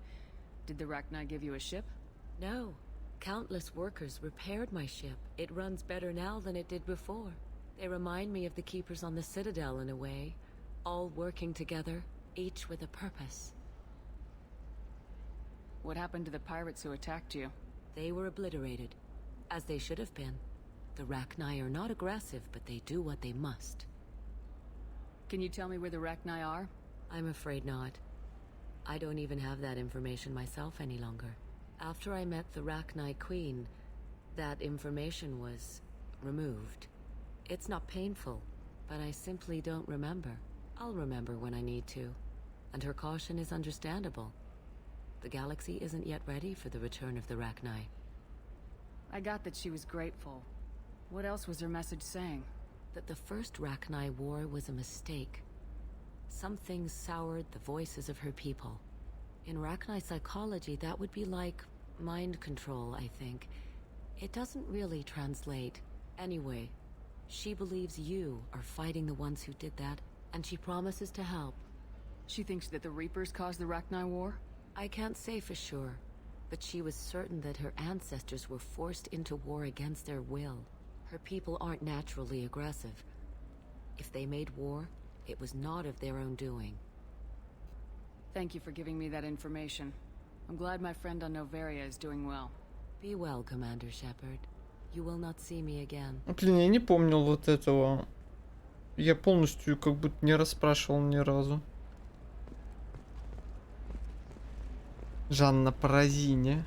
Did the Rachni give you a ship? No. Countless workers repaired my ship. It runs better now than it did before. They remind me of the Keepers on the Citadel in a way. All working together, each with a purpose. What happened to the pirates who attacked you? They were obliterated, as they should have been. The Rachni are not aggressive, but they do what they must. Can you tell me where the Rachni are? I'm afraid not. I don't even have that information myself any longer. After I met the Rachni Queen, that information was removed. It's not painful, but I simply don't remember. I'll remember when I need to. And her caution is understandable. The galaxy isn't yet ready for the return of the Rachni. I got that she was grateful. What else was her message saying? That the first Rachni war was a mistake. Some things soured the voices of her people. In Rachni psychology, that would be like mind control, I think. It doesn't really translate. Anyway, she believes you are fighting the ones who did that, and she promises to help. She thinks that the Reapers caused the Rachni war? I can't say for sure, but she was certain that her ancestors were forced into war against their will. Her people aren't naturally aggressive. If they made war, it was not of their own doing. Thank you for giving me that information. I'm glad my friend on Novaria is doing well. Be well, Commander Shepard. You will not see me again. Блин, я не помнил вот этого. Я полностью как будто не расспрашивал ни разу. Жанна Паразине.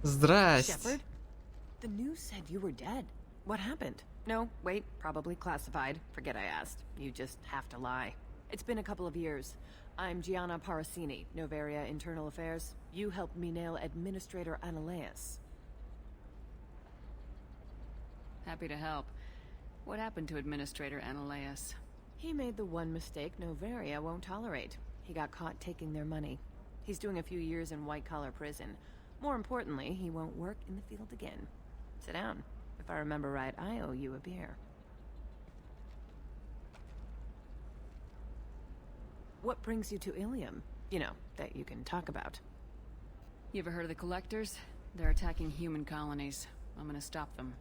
Здрасте. Shepard? The news said you were dead. What happened? No, wait, probably classified. Forget I asked. You just have to lie. It's been a couple of years. I'm Gianna Parasini, Novaria Internal Affairs. You helped me nail Administrator Analeas. Happy to help. What happened to Administrator Analeas? He made the one mistake Novaria won't tolerate. He got caught taking their money. He's doing a few years in white-collar prison. More importantly, he won't work in the field again. Sit down. If I remember right, I owe you a beer. What brings you to Ilium? You know, that you can talk about. You ever heard of the Collectors? They're attacking human colonies. I'm gonna stop them.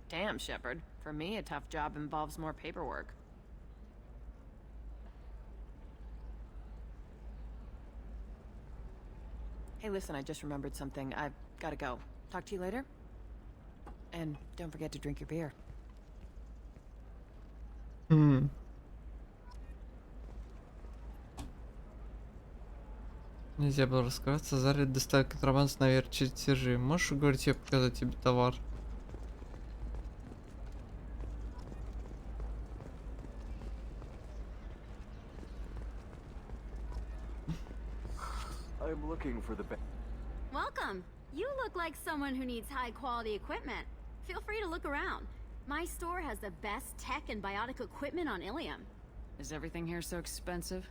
Damn, Shepard. For me, a tough job involves more paperwork. Hey, listen, I just remembered something. I've gotta go. Talk to you later? And don't forget to drink your beer. Нельзя было раскрываться. Заряд доставки контрабанды наверх чертежи. Можешь говорить, я показать тебе товар? I'm looking for the Welcome. You look like someone who needs high-quality equipment. Feel free to look around. My store has the best tech and biotic equipment on Ilium. Is everything here so expensive?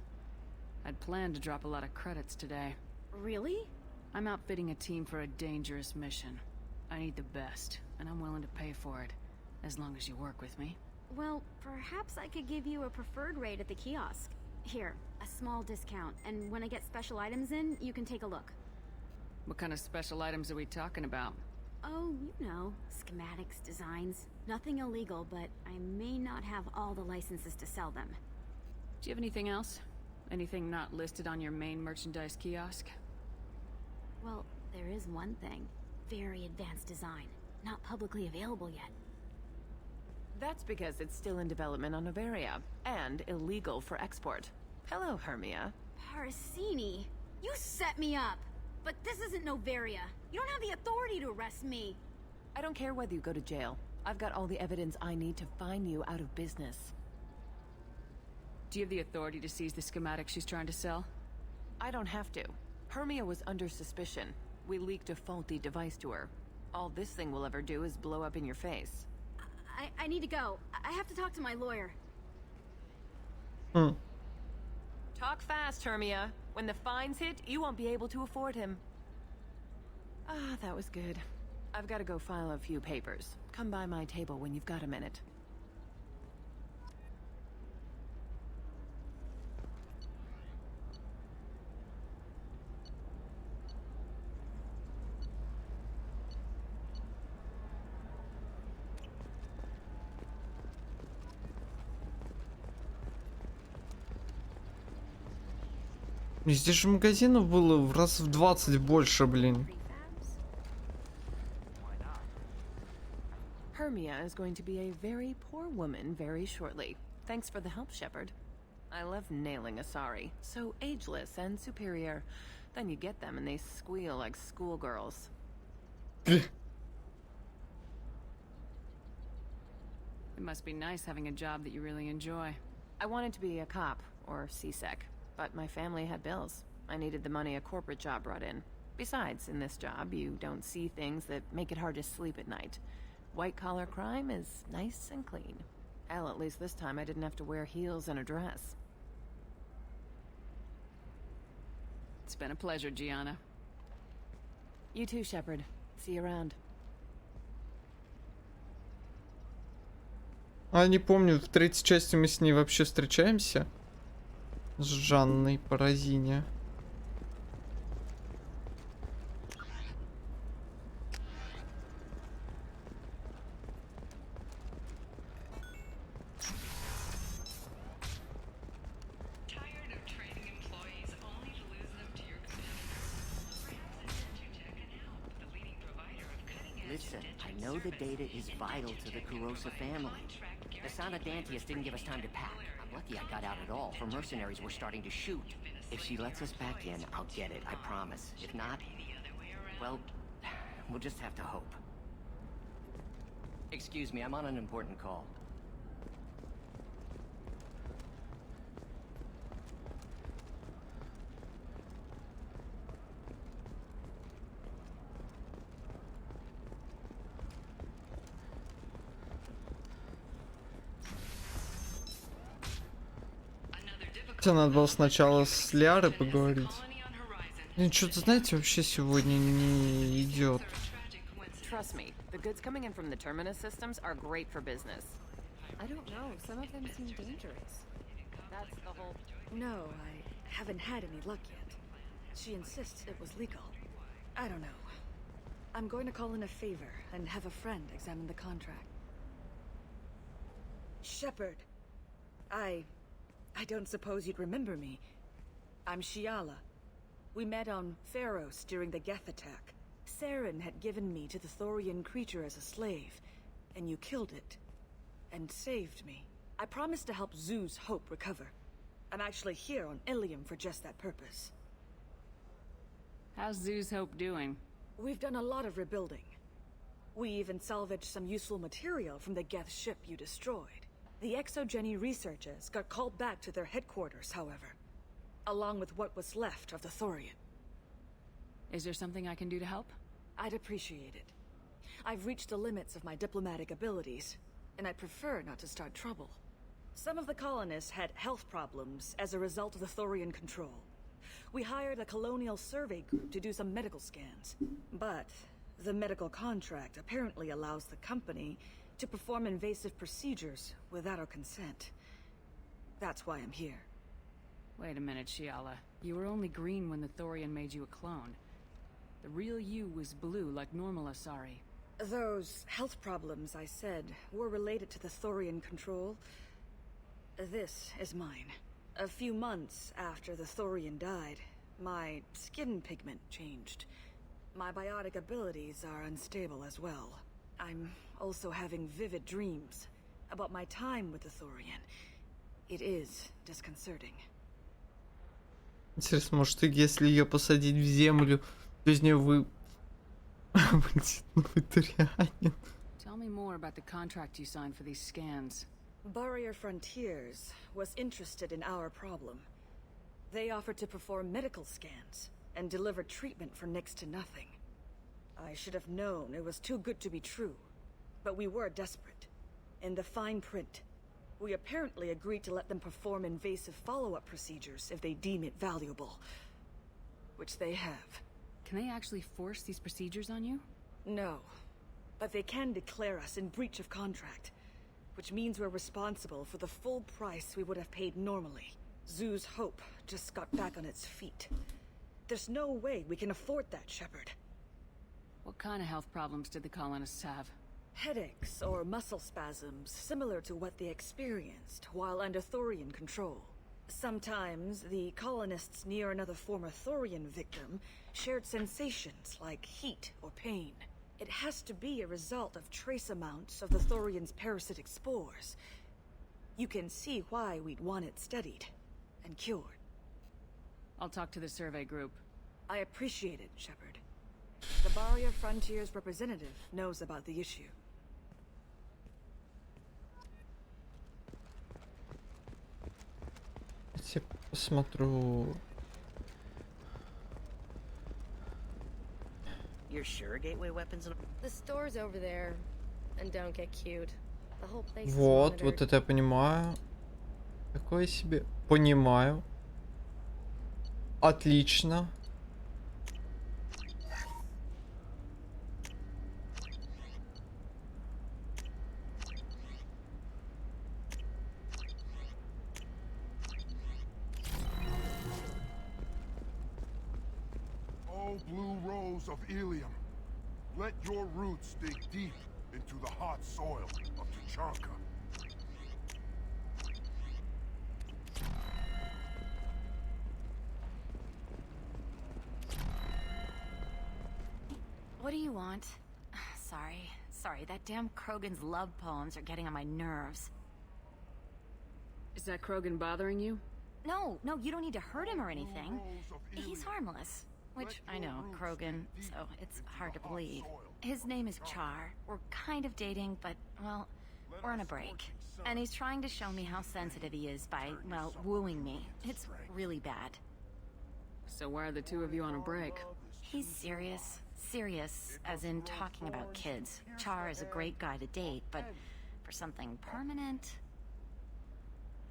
I'd planned to drop a lot of credits today. Really? I'm outfitting a team for a dangerous mission. I need the best, and I'm willing to pay for it, as long as you work with me. Well, perhaps I could give you a preferred rate at the kiosk. Here, a small discount, and when I get special items in, you can take a look. What kind of special items are we talking about? Oh, you know, schematics, designs. Nothing illegal, but I may not have all the licenses to sell them. Do you have anything else? Anything not listed on your main merchandise kiosk? Well, there is one thing. Very advanced design. Not publicly available yet. That's because it's still in development on Novaria, and illegal for export. Hello, Hermia. Parasini, you set me up! But this isn't Novaria. You don't have the authority to arrest me. I don't care whether you go to jail. I've got all the evidence I need to find you out of business. Do you have the authority to seize the schematics she's trying to sell? I don't have to. Hermia was under suspicion. We leaked a faulty device to her. All this thing will ever do is blow up in your face. I need to go. I have to talk to my lawyer. Talk fast, Hermia. When the fines hit, you won't be able to afford him. Ah, that was good. I've got to go file a few papers. Come by my table when you've got a minute. Здесь же магазинов было в раз в 20 больше, блин. Hermia is going to be a very poor woman very shortly. Thanks for the help, Shepard. I love nailing Asari. So ageless and superior. Then you get them and they squeal like schoolgirls. It must be nice having a job that you really enjoy. I wanted to be a cop, or CSEC, but my family had bills. I needed the money a corporate job brought in. Besides, in this job, you don't see things that make it hard to sleep at night. White-collar crime is nice and clean. Hell, at least this time I didn't have to wear heels and a dress. It's been a pleasure, Gianna. You too, Shepard. See you around. А не помню, в третьей части мы с ней вообще встречаемся? С Жанной Паразине. Listen, I know the data is vital to the Kurosa family. The Sana Dantius didn't give us time to pack. I'm lucky I got out at all, for mercenaries were starting to shoot. If she lets us back in, I'll get it, I promise. If not, well, we'll just have to hope. Excuse me, I'm on an important call. Надо было сначала с Лиарой поговорить. Блин, что-то, знаете, вообще сегодня не идет. Trust me, the goods coming in from the Terminus systems are great for business. I don't know, some of them seem dangerous. That's the whole No, I haven't had any luck yet. She insists it was legal. I don't know. I'm going to call in a favor and have a friend examine the contract. Shepard. I don't suppose you'd remember me. I'm Shiala. We met on Pharos during the Geth attack. Saren had given me to the Thorian creature as a slave, and you killed it. And saved me. I promised to help Zeus Hope recover. I'm actually here on Ilium for just that purpose. How's Zeus Hope doing? We've done a lot of rebuilding. We even salvaged some useful material from the Geth ship you destroyed. The Exogeny researchers got called back to their headquarters, however, along with what was left of the Thorian. Is there something I can do to help? I'd appreciate it. I've reached the limits of my diplomatic abilities, and I prefer not to start trouble. Some of the colonists had health problems as a result of the Thorian control. We hired a colonial survey group to do some medical scans, but the medical contract apparently allows the company to perform invasive procedures without our consent. That's why I'm here. Wait a minute, Shiala. You were only green when the Thorian made you a clone. The real you was blue like normal Asari. Those health problems I said were related to the Thorian control. This is mine. A few months after the Thorian died, my skin pigment changed. My biotic abilities are unstable as well. I'm also having vivid dreams about my time with the Thorian. It is disconcerting. Интересно, может, если ее посадить в землю, то из нее вылетит новый Торианин. Tell me more about the contract you signed for these scans. Barrier Frontiers was interested in our problem. They offered to perform medical scans and deliver treatment for next to nothing. I should have known it was too good to be true, but we were desperate. In the fine print, we apparently agreed to let them perform invasive follow-up procedures if they deem it valuable. Which they have. Can they actually force these procedures on you? No, but they can declare us in breach of contract, which means we're responsible for the full price we would have paid normally. Zeus Hope just got back on its feet. There's no way we can afford that, Shepard. What kind of health problems did the colonists have? Headaches or muscle spasms similar to what they experienced while under Thorian control. Sometimes the colonists near another former Thorian victim shared sensations like heat or pain. It has to be a result of trace amounts of the Thorian's parasitic spores. You can see why we'd want it studied and cured. I'll talk to the survey group. I appreciate it, Shepard. The Barrier Frontiers representative knows about the issue. Я посмотрю. You're sure Gateway Weapons and... The store's over there. And don't get cute. The whole place is Вот, monitored. вот это я понимаю. Такое себе. Понимаю. Отлично. Oh, blue rose of Ilium, let your roots dig deep into the hot soil of Tuchanka. What do you want? Sorry, that damn Krogan's love poems are getting on my nerves. Is that Krogan bothering you? No, you don't need to hurt him or anything. He's harmless. Which, I know, Krogan, so it's hard to believe. His name is Char. We're kind of dating, but, well, we're on a break. And he's trying to show me how sensitive he is by, well, wooing me. It's really bad. So why are the two of you on a break? He's serious. Serious, as in talking about kids. Char is a great guy to date, but for something permanent...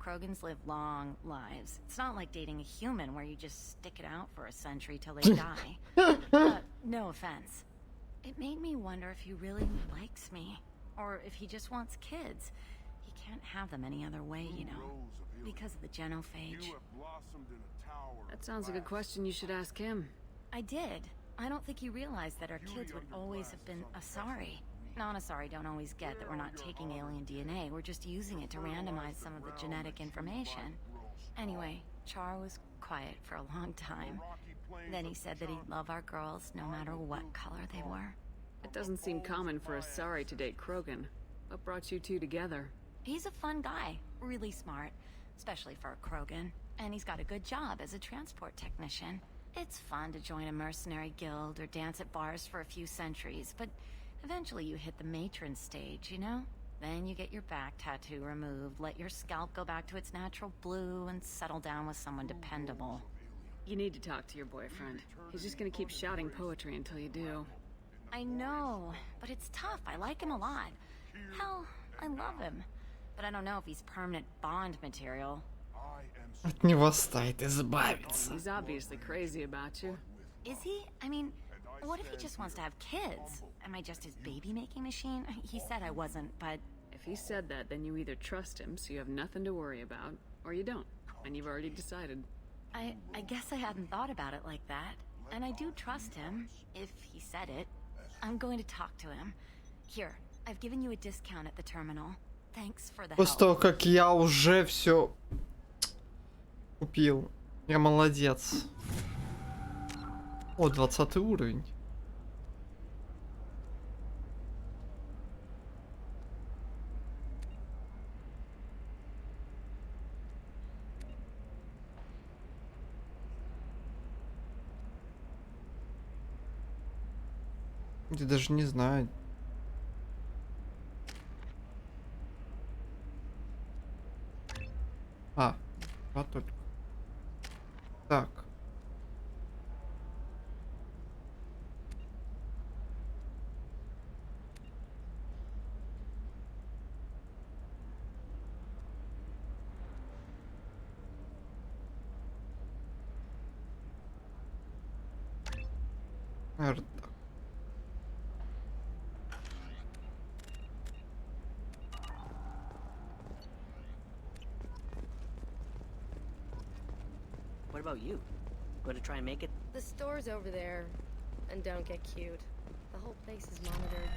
Krogans live long lives. It's not like dating a human where you just stick it out for a century till they die. No offense. It made me wonder if he really likes me, or if he just wants kids. He can't have them any other way, you know, because of the genophage. That sounds like a question you should ask him. I did. I don't think he realized that our kids would always have been Asari. Non-Asari don't always get that we're not taking alien DNA, we're just using it to randomize some of the genetic information. Anyway, Char was quiet for a long time. Then he said that he'd love our girls no matter what color they were. It doesn't seem common for Asari to date Krogan. What brought you two together? He's a fun guy, really smart, especially for a Krogan. And he's got a good job as a transport technician. It's fun to join a mercenary guild or dance at bars for a few centuries, but eventually you hit the matron stage, you know? Then you get your back tattoo removed, let your scalp go back to its natural blue, and settle down with someone dependable. You need to talk to your boyfriend. He's just gonna keep shouting poetry until you do. I know, but it's tough. I like him a lot. Hell, I love him. But I don't know if he's permanent Bond material. От него стоит избавиться. He's obviously crazy about you. Is he? I mean, what if he just wants to have kids? Am I just his baby-making machine? He said I wasn't, but... If he said that, then you either trust him, so you have nothing to worry about, or you don't, and you've already decided. I guess I hadn't thought about it like that. And I do trust him, if he said it. I'm going to talk to him. Here, I've given you a discount at the terminal. Thanks for the После того, как я уже все купил. Я молодец. О, 20 уровень. Я даже не знаю. А, два только. Так. Наверное, так. What about you? Going to try and make it? The store's over there. And don't get cute. The whole place is monitored.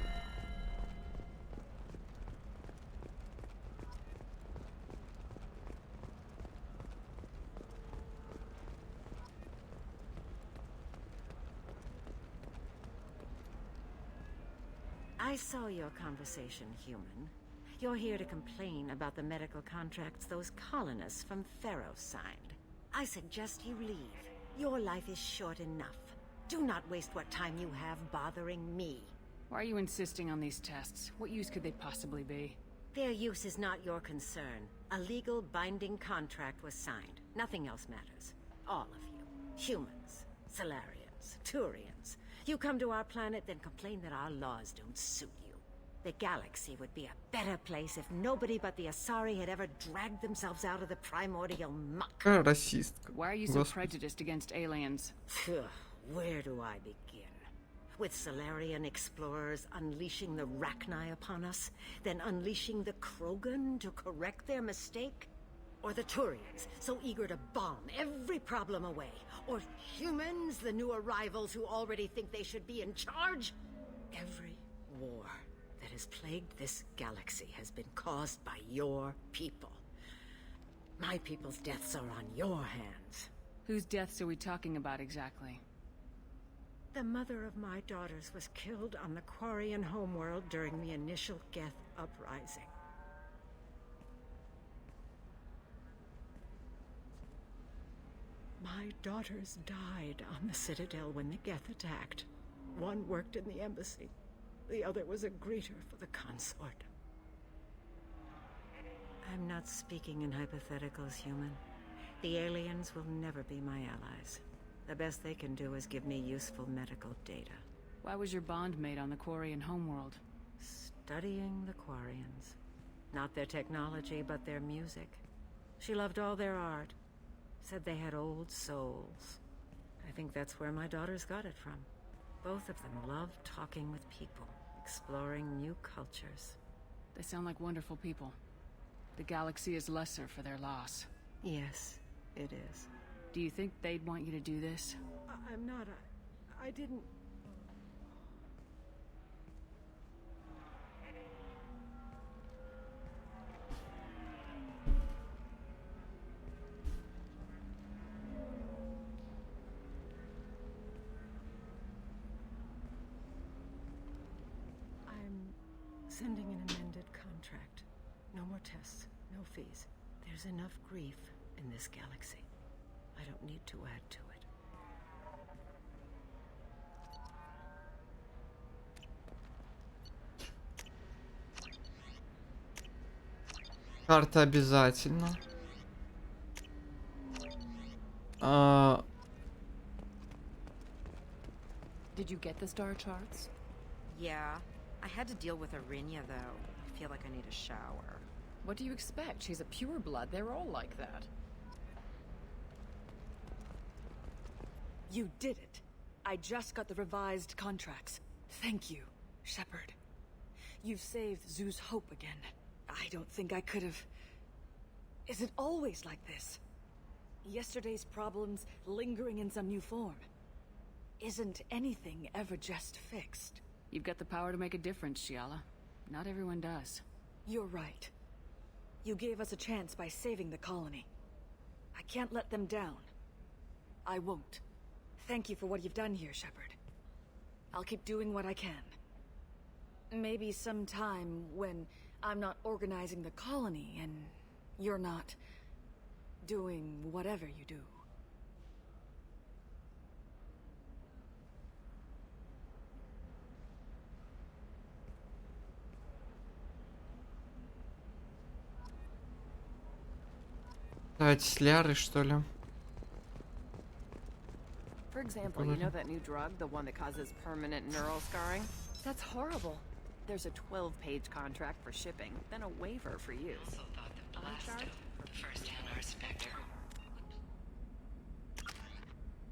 I saw your conversation, human. You're here to complain about the medical contracts those colonists from Pharaoh signed. I suggest you leave. Your life is short enough. Do not waste what time you have bothering me. Why are you insisting on these tests? What use could they possibly be? Their use is not your concern. A legal binding contract was signed. Nothing else matters. All of you. Humans, Solarians, Turians. You come to our planet, then complain that our laws don't suit you. The galaxy would be a better place if nobody but the Asari had ever dragged themselves out of the primordial muck. Расистка. Why are you so prejudiced against aliens? Where do I begin? With Solarian explorers unleashing the Rachni upon us, then unleashing the Krogan to correct their mistake? Or the Turians, so eager to bomb every problem away? Or humans, the new arrivals who already think they should be in charge? Every war that has plagued this galaxy has been caused by your people. My people's deaths are on your hands. Whose deaths are we talking about exactly? The mother of my daughters was killed on the Quarian homeworld during the initial Geth uprising. My daughters died on the Citadel when the Geth attacked. One worked in the embassy. The other was a greeter for the consort. I'm not speaking in hypotheticals, human. The aliens will never be my allies. The best they can do is give me useful medical data. Why was your bond made on the Quarian homeworld? Studying the Quarians. Not their technology, but their music. She loved all their art. Said they had old souls. I think that's where my daughters got it from. Both of them love talking with people, exploring new cultures. They sound like wonderful people. The galaxy is lesser for their loss. Yes, it is. Do you think they'd want you to do this? I'm not. I didn't. I'm sending an amended contract. No more tests, no fees. There's enough grief in this galaxy. I don't need to add to it. Карта обязательно. Did you get the star charts? Yeah. I had to deal with Arinya, though. I feel like I need a shower. What do you expect? She's a pureblood. They're all like that. You did it. I just got the revised contracts. Thank you, Shepard. You've saved Zoo's hope again. I don't think I could have... Is it always like this? Yesterday's problems lingering in some new form. Isn't anything ever just fixed? You've got the power to make a difference, Shiala. Not everyone does. You're right. You gave us a chance by saving the colony. I can't let them down. I won't. Thank you for what you've done here, Shepard. I'll keep doing what I can. Maybe sometime when I'm not organizing the colony and you're not doing whatever you do. Давайте с Лярой, что ли? For example, you know that new drug, the one that causes permanent neural scarring? That's horrible. There's a 12-page contract for shipping, then a waiver for use.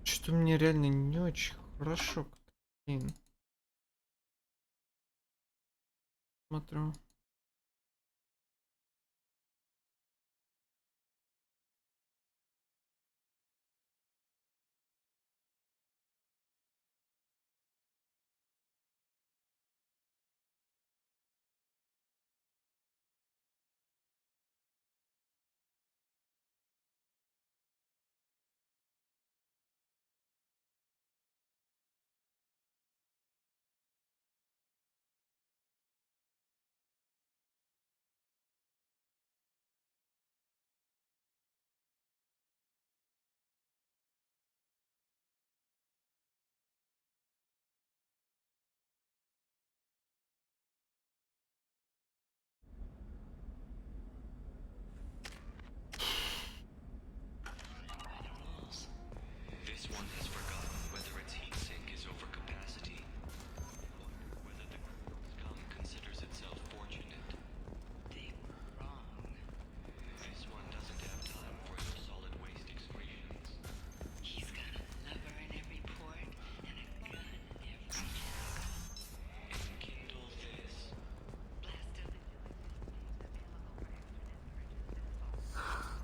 Что мне реально не очень хорошо. Блин. Смотрю.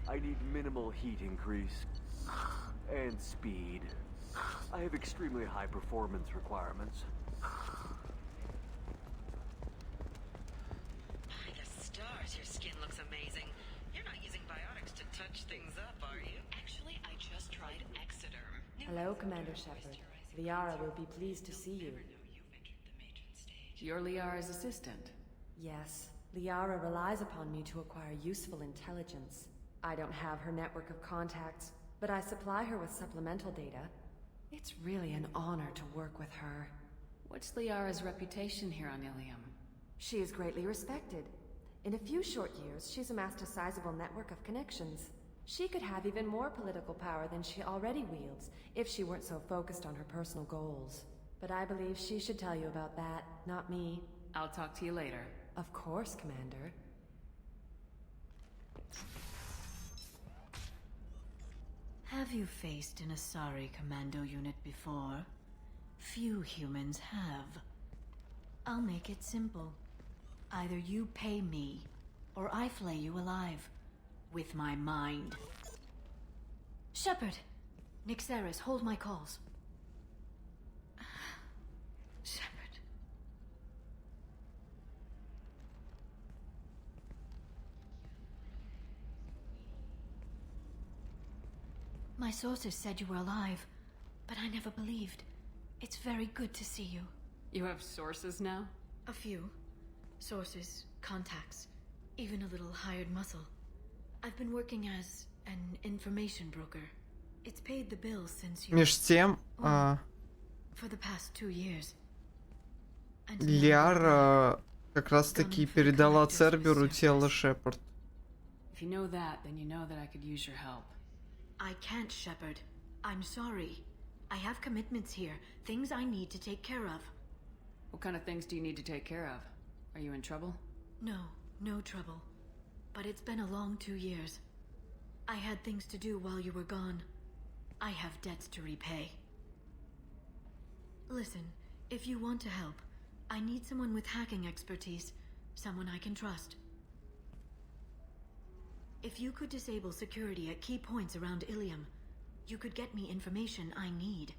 I need minimal heat increase and speed. I have extremely high performance requirements. By the stars, your skin looks amazing. You're not using biotics to touch things up, are you? Actually, I just tried Exoderm. Hello, Commander Shepard. Liara will be pleased to see you. You're Liara's assistant. Yes, Liara relies upon me to acquire useful intelligence. I don't have her network of contacts, but I supply her with supplemental data. It's really an honor to work with her. What's Liara's reputation here on Ilium? She is greatly respected. In a few short years, she's amassed a sizable network of connections. She could have even more political power than she already wields if she weren't so focused on her personal goals. But I believe she should tell you about that, not me. I'll talk to you later. Of course, Commander. Have you faced an Asari commando unit before? Few humans have. I'll make it simple. Either you pay me, or I flay you alive. With my mind. Shepard! Nixeris, hold my calls. Shepard. My sources said you were alive, but I never believed. It's very good to see you. You have sources now? A few. Sources, contacts, even a little hired muscle. I've been working as an information broker. It's paid the bills since you... Меж тем, For the past 2 years. Лиара как раз таки передала Церберу тело Шепард. If you know that, then you know that I could use your help. I can't, Shepard. I'm sorry. I have commitments here, things I need to take care of. What kind of things do you need to take care of? Are you in trouble? No, no trouble. But it's been a long 2 years. I had things to do while you were gone. I have debts to repay. Listen, if you want to help, I need someone with hacking expertise, someone I can trust. If you could disable security at key points around Ilium, you could get me information I need.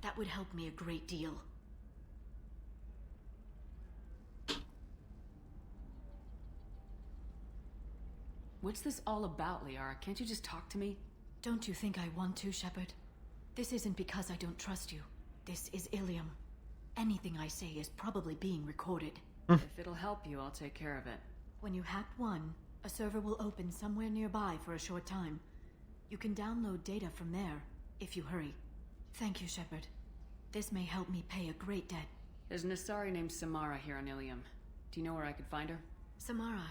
That would help me a great deal. What's this all about, Liara? Can't you just talk to me? Don't you think I want to, Shepard? This isn't because I don't trust you. This is Ilium. Anything I say is probably being recorded. If it'll help you, I'll take care of it. When you hack one, a server will open somewhere nearby for a short time. You can download data from there, if you hurry. Thank you, Shepard. This may help me pay a great debt. There's an Asari named Samara here on Ilium. Do you know where I could find her? Samara?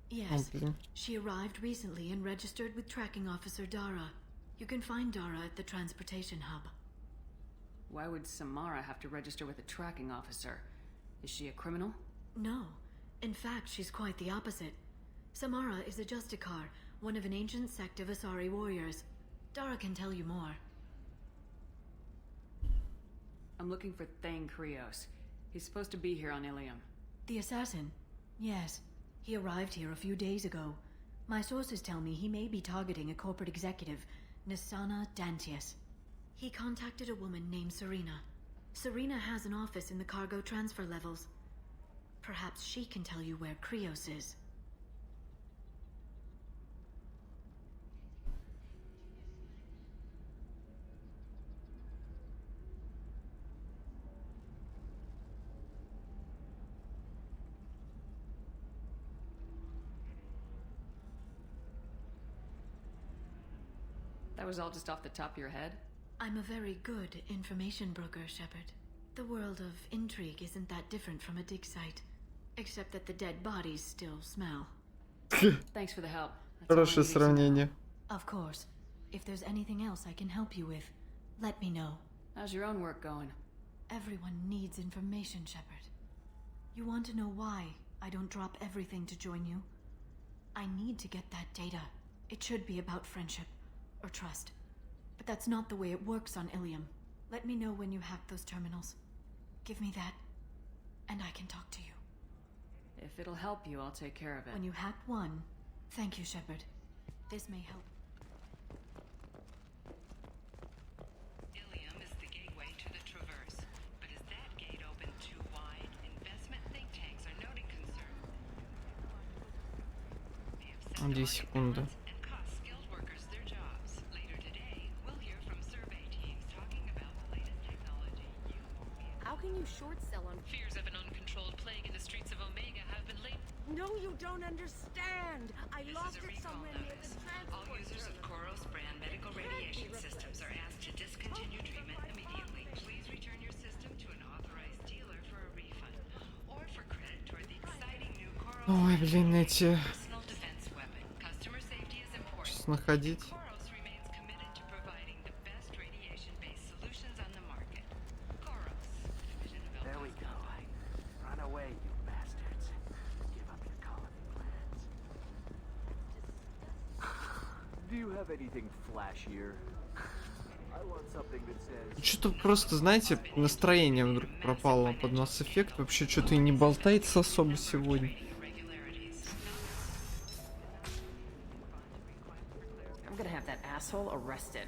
Yes. She arrived recently and registered with Tracking Officer Dara. You can find Dara at the transportation hub. Why would Samara have to register with a tracking officer? Is she a criminal? No. In fact, she's quite the opposite. Samara is a Justicar, one of an ancient sect of Asari warriors. Dara can tell you more. I'm looking for Thane Krios. He's supposed to be here on Ilium. The assassin? Yes. He arrived here a few days ago. My sources tell me he may be targeting a corporate executive, Nisana Dantius. He contacted a woman named Serena. Serena has an office in the cargo transfer levels. Perhaps she can tell you where Krios is. That was all just off the top of your head? I'm a very good information broker, Shepard. The world of intrigue isn't that different from a dig site. Except that the dead bodies still smell. Thanks for the help. Хорошее сравнение. Of course. If there's anything else I can help you with, let me know. How's your own work going? Everyone needs information, Shepard. You want to know why I don't drop everything to join you? I need to get that data. It should be about friendship or trust. But that's not the way it works on Ilium. Let me know when you hack those terminals. Give me that, and I can talk to you. If it'll help you, I'll take care of it. When you hack one, thank you, Shepard. This may help. Ilium is the gateway to the Traverse, but is that gate open too wide? Investment think tanks are noting concern. 2 секунды. And cost skilled workers their jobs. Later today, we'll hear from survey teams talking about the latest technology. How can you short sell on Fears of an uncontrolled plague in the streets of Omega have been laid. No, you don't understand. I lost it somewhere near the transport. All users of Koros brand medical radiation systems are asked to discontinue treatment immediately. Please return your system to an authorized dealer for a refund or for credit toward the exciting new Koros Ой, блин, эти... personal defense weapon. Customer safety is important. Сейчас находить. Koros remains committed to providing the best radiation-based solutions on the market. Koros, division of There we go. Run away, you bastards. Give up your colony plans. Do you have anything flashier? I want something that says... Что-то просто, знаете, настроение вдруг пропало под Mass Effect. Вообще что-то и не болтается особо сегодня. gonna have that asshole arrested.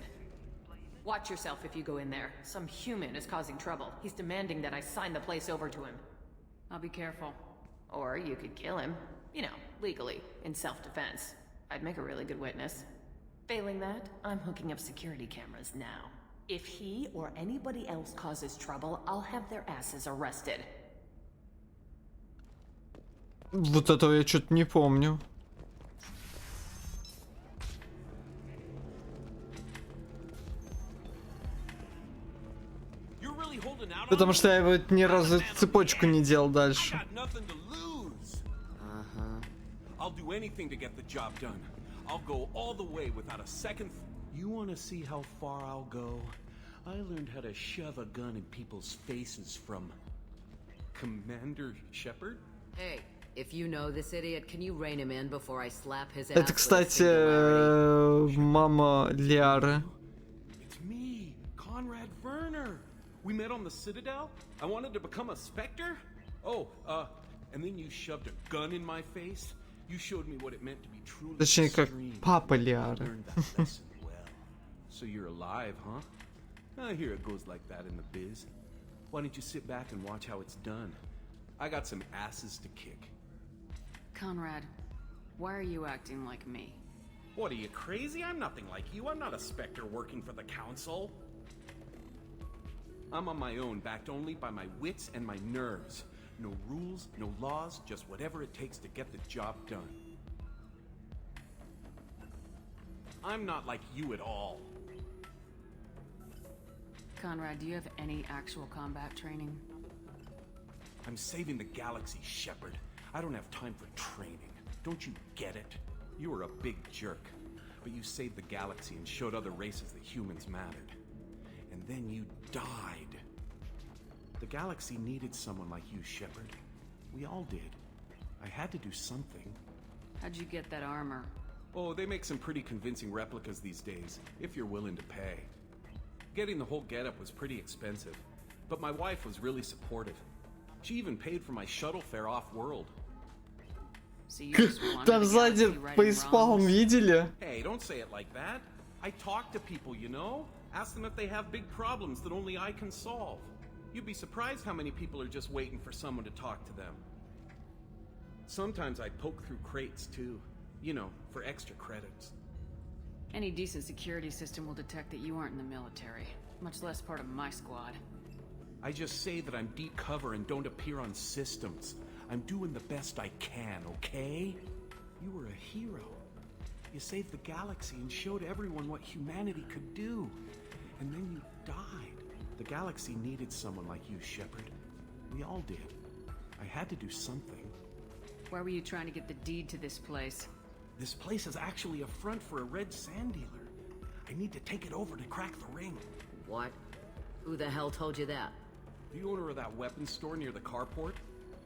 Watch yourself if you go in there. Some human is causing trouble. He's demanding that I sign the place over to him. I'll be careful. Or you could kill him. You know, legally, in self-defense. I'd make a really good witness. Failing that, I'm hooking up security cameras now. If he or anybody else causes trouble, I'll have their asses arrested. Вот этого я что-то не помню. Потому что я его ни разу цепочку не делал дальше. I'll do anything to get the job done. I'll go all the way without a second. You want to see how far I'll go? I learned how to shove a gun in people's faces from Commander Shepard. Hey, if you know this idiot, can you rein him in before I slap his ass? Это, кстати, мама Лиары. It's me, Conrad Werner. We met on the Citadel. I wanted to become a Spectre. Oh, and then you shoved a gun in my face. You showed me what it meant to be truly Точнее, как папа Лиары. So you're alive, huh? I hear it goes like that in the biz. Why don't you sit back and watch how it's done? I got some asses to kick. Conrad, why are you acting like me? What, are you crazy? I'm nothing like you. I'm not a Spectre working for the Council. I'm on my own, backed only by my wits and my nerves. No rules, no laws, just whatever it takes to get the job done. I'm not like you at all. Conrad, do you have any actual combat training? I'm saving the galaxy, Shepard. I don't have time for training. Don't you get it? You were a big jerk, but you saved the galaxy and showed other races that humans mattered. And then you died. The galaxy needed someone like you, Shepard. We all did. I had to do something. How'd you get that armor? Oh, they make some pretty convincing replicas these days, if you're willing to pay. Getting the whole getup was pretty expensive, but my wife was really supportive. She even paid for my shuttle fare off-world. Там сзади фейспалм видели? Hey, don't say it like that. I talk to people, you know? Ask them if they have big problems that only I can solve. You'd be surprised how many people are just waiting for someone to talk to them. Sometimes I poke through crates, too. You know, for extra credits. Any decent security system will detect that you aren't in the military, much less part of my squad. I just say that I'm deep cover and don't appear on systems. I'm doing the best I can, okay? You were a hero. You saved the galaxy and showed everyone what humanity could do. And then you died. The galaxy needed someone like you, Shepard. We all did. I had to do something. Why were you trying to get the deed to this place? This place is actually a front for a red sand dealer. I need to take it over to crack the ring. What? Who the hell told you that? The owner of that weapons store near the carport.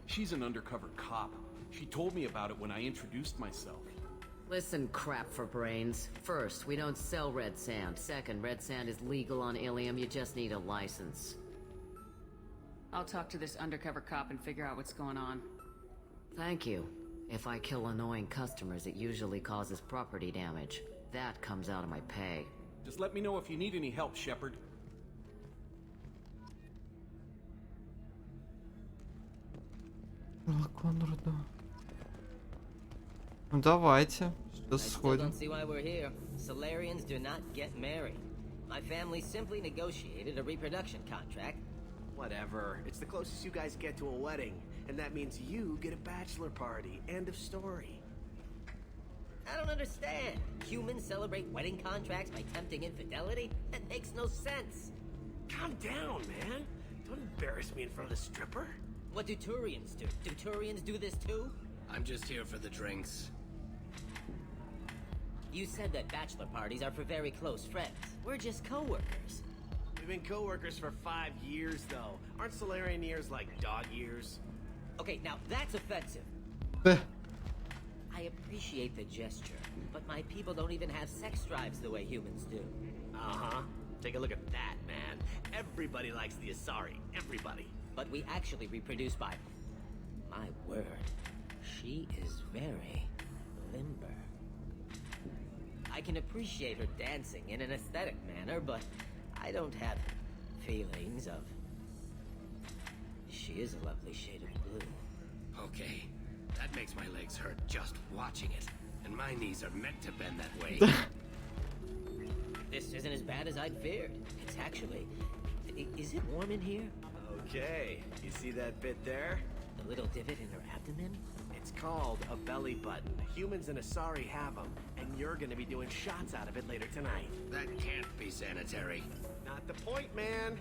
She's an undercover cop. She told me about it when I introduced myself. Listen, crap for brains. First, we don't sell red sand. Second, red sand is legal on Ilium. You just need a license. I'll talk to this undercover cop and figure out what's going on. Thank you. If I kill annoying customers, it usually causes property damage. That comes out of my pay. Just let me know if you need any help, Shepard. Конраду. Ну давайте, сейчас сходим. Don't see why we're here. Solarians do not get married. My family simply negotiated a reproduction contract. Whatever. It's the closest you guys get to a wedding, and that means you get a bachelor party. End of story. I don't understand. Humans celebrate wedding contracts by tempting infidelity? That makes no sense. Calm down, man. Don't embarrass me in front of the stripper. What do Turians do? Do Turians do this too? I'm just here for the drinks. You said that bachelor parties are for very close friends. We're just co-workers. We've been co-workers for 5 years, though. Aren't Solarian years like dog years? Okay, now that's offensive. I appreciate the gesture, but my people don't even have sex drives the way humans do. Uh-huh. Take a look at that, man. Everybody likes the Asari. Everybody. But we actually reproduce by... My word. She is very limber. I can appreciate her dancing in an aesthetic manner, but I don't have feelings of... She is a lovely shade of blue. Okay, that makes my legs hurt just watching it. And my knees are meant to bend that way. This isn't as bad as I'd feared. It's actually... Is it warm in here? Okay, you see that bit there? The little divot in her abdomen? It's called a belly button. Humans in Asari have them, and you're gonna be doing shots out of it later tonight. That can't be sanitary. Not the point, man.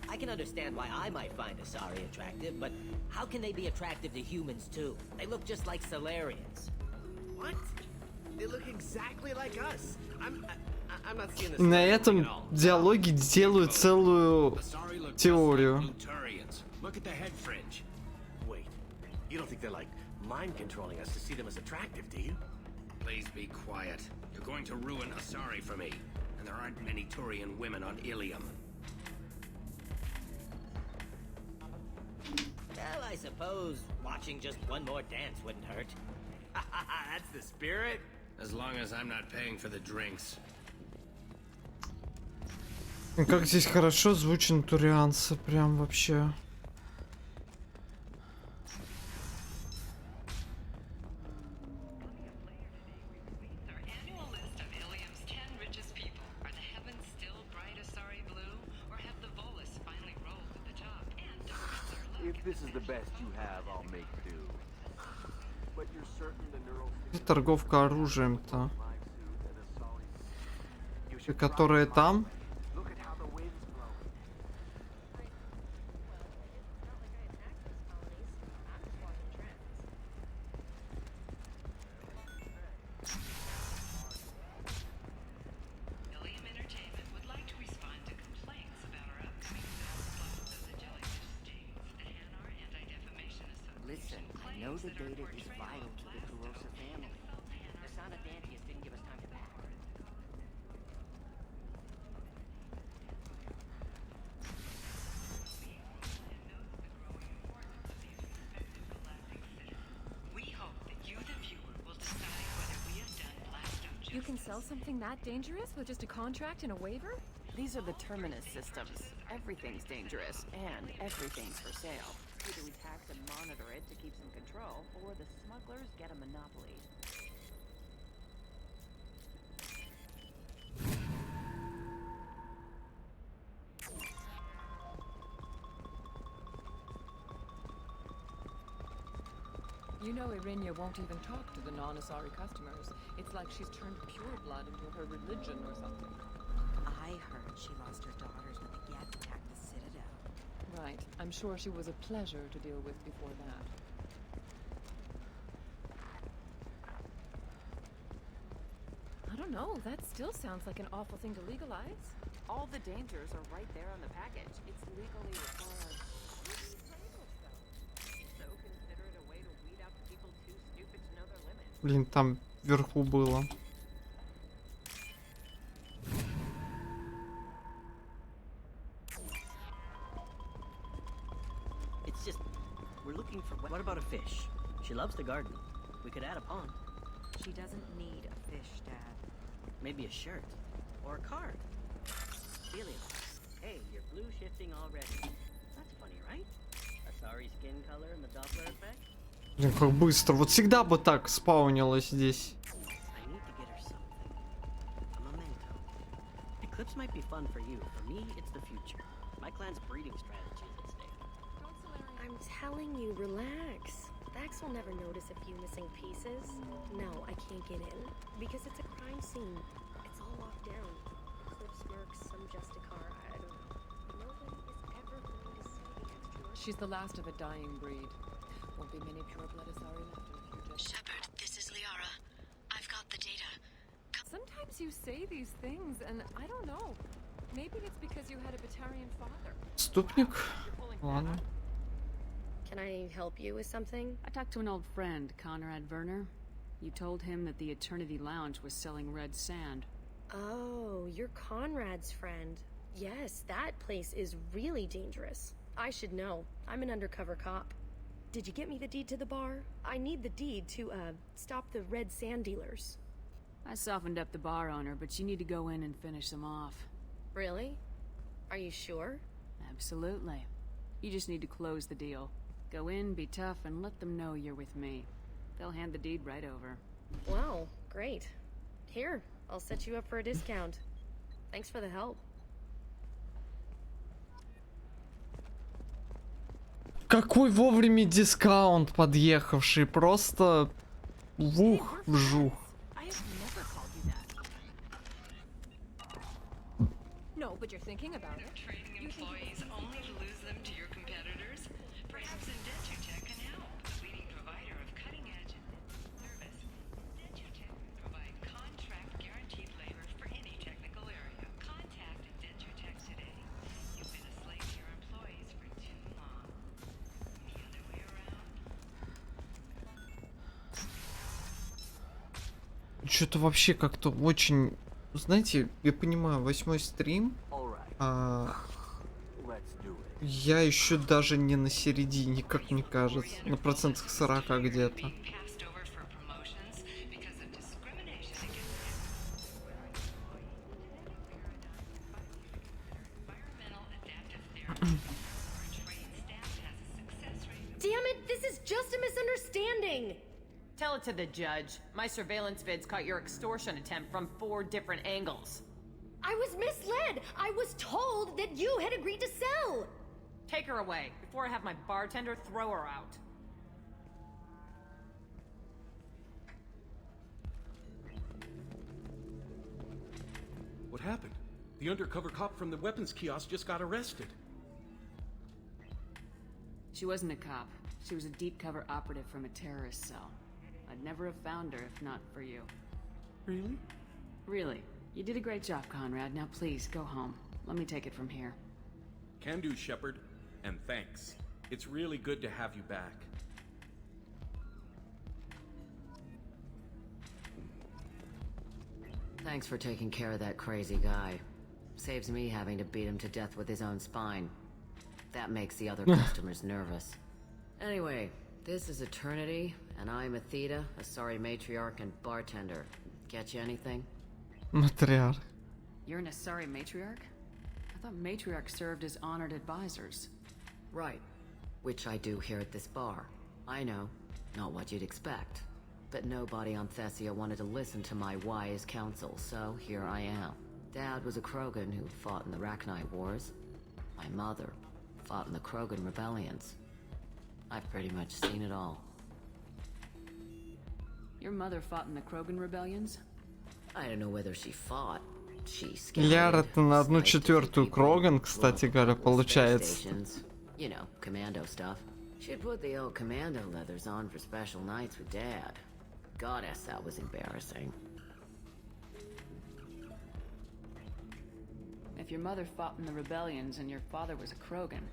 I can understand why I might find Asari attractive, but how can they be attractive to humans too? They look just like Solarians. What? They look exactly like us. I'm not seeing this. И на этом диалоги делают целую теорию. Look at the head fringe. Wait, you don't think they're like mind controlling us to see them as attractive, do you? Please be quiet. You're going to ruin Asari for me. And there aren't many Turian women on Ilium. Well, I suppose watching just one more dance wouldn't hurt. That's the spirit. As long as I'm not paying for the drinks. И как здесь хорошо звучат турианцы, прям вообще. If this is the best you have, I'll make do. But you're certain the neural... Торговка оружием-то. Которые там? Listen, I know the data is vital to the Kurosa family. Asana Dantius didn't give us time to pack. We hope that you, the viewer, will decide whether we have done Blasto justice. You can sell something that dangerous with just a contract and a waiver? These are the Terminus systems. Everything's dangerous, and everything's for sale. Either we tax and monitor it to keep some control, or the smugglers get a monopoly. You know Irinia won't even talk to the non-Asari customers. It's like she's turned pureblood into her religion or something. I heard she lost her daughters when the Geth attacked the Citadel. Right. I'm sure she was a pleasure to deal with before that. I don't know. That still sounds like an awful thing to legalize. All the dangers are right there on the package. It's legally required. So consider it a way to weed out the people too stupid to know their limits. Блин, там вверху было. It's just, we're looking for... What about a fish? She loves the garden. We could add a pond. She doesn't need a fish, Dad. Maybe a shirt. Or a card. Helium. Hey, you're blue shifting already. That's funny, right? Asari skin color and the Doppler effect? Блин, как быстро. Вот всегда бы так спаунилось здесь. I need to get her something. A memento. Eclipse might be fun for you. For me, it's the future. My clan's breeding strategy is at stake. I'm telling you, relax. Vax will never notice a few missing pieces. No, I can't get in. Because it's a crime scene. It's all locked down. Eclipse Mercs, some Justicar, I don't know. Nobody is ever going to see the extra... She's the last of a dying breed. Won't be many pure-blood Asari left in the future. Shepard, this is Liara. I've got the data. Sometimes you say these things, and I don't know. Maybe it's because you had a Batarian father. Ступник? Ладно. Can I help you with something? I talked to an old friend, Conrad Werner. You told him that the Eternity Lounge was selling red sand. Oh, you're Conrad's friend. Yes, that place is really dangerous. I should know. I'm an undercover cop. Did you get me the deed to the bar? I need the deed to, stop the red sand dealers. I softened up the bar owner, but you need to go in and finish them off. Really? Are you sure? Absolutely. You just need to close the deal. Go in, be tough, and let them know you're with me. They'll hand the deed right over. Wow, great. Here, I'll set you up for a discount. Thanks for the help. Какой вовремя дискаунт подъехавший, просто вух вжух. No, but you're thinking about it. Trading employees only to lose them to your competitors? Perhaps IndentureTech can help. Leading provider of cutting-edge service. IndentureTech can provide contract guaranteed labor for any technical area. Contact IndentureTech today. You've been a slave to your employees for too long. Any other way around? Что-то вообще как-то очень... Знаете, я понимаю, 8-й стрим, я еще даже не на середине, как мне кажется, на процентах 40 где-то. Damn it, this is just a misunderstanding! Tell it to the judge. My surveillance vids caught your extortion attempt from 4 different angles. I was misled! I was told that you had agreed to sell! Take her away, before I have my bartender throw her out. What happened? The undercover cop from the weapons kiosk just got arrested. She wasn't a cop. She was a deep-cover operative from a terrorist cell. I'd never have found her if not for you. Really? Really. You did a great job, Conrad. Now please, go home. Let me take it from here. Can do, Shepard. And thanks. It's really good to have you back. Thanks for taking care of that crazy guy. Saves me having to beat him to death with his own spine. That makes the other customers nervous. Anyway, this is Eternity, and I'm Athena, a sorry matriarch and bartender. Get you anything? Matriarch. You're an Asari matriarch? I thought matriarchs served as honored advisors. Right. Which I do here at this bar. I know. Not what you'd expect. But nobody on Thessia wanted to listen to my wise counsel, so here I am. Dad was a Krogan who fought in the Rachni Wars. My mother fought in the Krogan rebellions. I've pretty much seen it all. Your mother fought in the Krogan rebellions? I don't know whether she fought. She Ляр это на 1/4 Кроган, кстати говоря, получается. You know, commando stuff. She'd put the old commando leathers on for special nights with Dad. Goddess, that was embarrassing. If your mother fought in the rebellions and your father was a Krogan,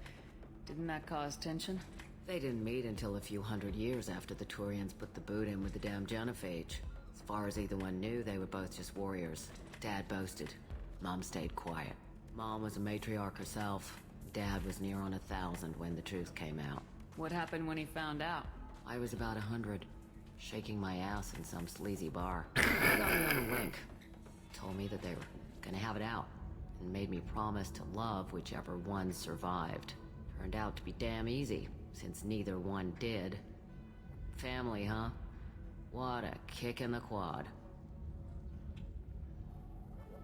didn't that cause tension? They didn't meet until a few hundred years after the Turians put the boot in with the damn Genophage. As far as either one knew, they were both just warriors. Dad boasted. Mom stayed quiet. Mom was a matriarch herself. Dad was near on 1,000 when the truth came out. What happened when he found out? I was about 100, shaking my ass in some sleazy bar. He got me on a link. Told me that they were gonna have it out, and made me promise to love whichever one survived. Turned out to be damn easy, since neither one did. Family, huh? What a kick in the quad.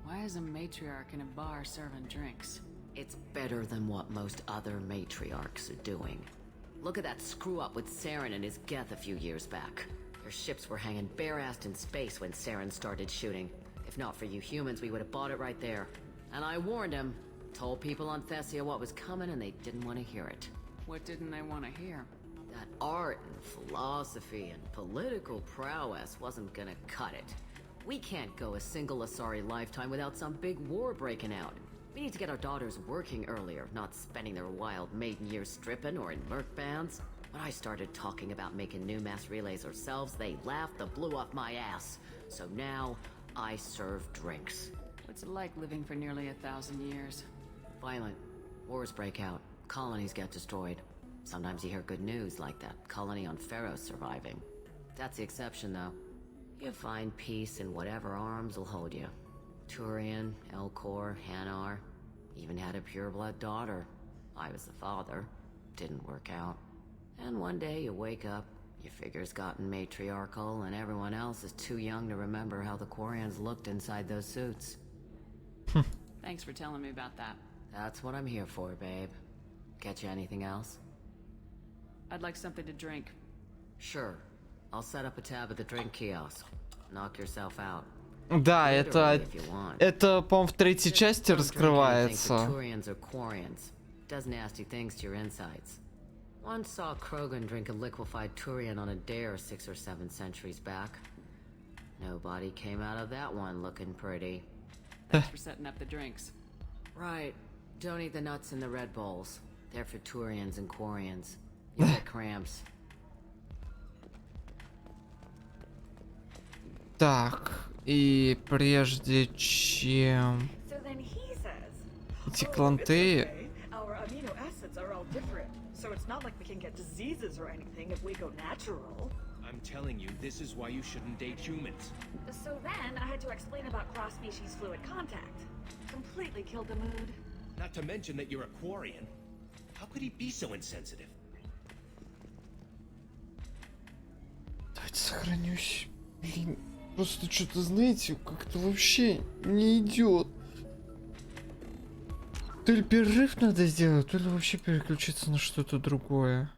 Why is a matriarch in a bar serving drinks? It's better than what most other matriarchs are doing. Look at that screw-up with Saren and his Geth a few years back. Their ships were hanging bare-assed in space when Saren started shooting. If not for you humans, we would have bought it right there. And I warned him. Told people on Thessia what was coming and they didn't want to hear it. What didn't they want to hear? That art and philosophy and political prowess wasn't gonna cut it. We can't go a single Asari lifetime without some big war breaking out. We need to get our daughters working earlier, not spending their wild maiden years stripping or in merc bands. When I started talking about making new mass relays ourselves, they laughed the blue off my ass. So now, I serve drinks. What's it like living for nearly 1,000 years? Violent. Wars break out. Colonies get destroyed. Sometimes you hear good news, like that colony on Pharaoh surviving. That's the exception, though. You find peace in whatever arms will hold you. Turian, Elcor, Hanar, even had a pureblood daughter. I was the father. Didn't work out. And one day you wake up, your figure's gotten matriarchal, and everyone else is too young to remember how the Quarians looked inside those suits. Thanks for telling me about that. That's what I'm here for, babe. Get you anything else? I'd like something to drink. Sure. I'll set up a tab at the drink kiosk. Knock yourself out. Да, Literally, это... if you want. Это, по-моему, в третьей части Don't drink anything for раскрывается. Turians or Quarians. Does nasty things to your insides. Once saw Krogan drink a liquefied Turian on a dare 6 or 7 centuries back. Nobody came out of that one looking pretty. Thanks for setting up the drinks. Right. Don't eat the nuts in the Red Bowls. They're for Turians and Quarians. You get cramps. Так, и прежде чем... So then he says, Эти "Oh, кланты... it's okay. Our amino acids are all different, so it's not like we can get diseases or anything if we go natural." I'm telling you, this is why you shouldn't date humans. So then I had to explain about cross-species fluid contact. Completely killed the mood. Not to mention that you're a Quarian. How could he be so insensitive? Давайте сохранюсь. Блин, просто что-то, знаете, как-то вообще не идет. То ли перерыв надо сделать, то ли вообще переключиться на что-то другое.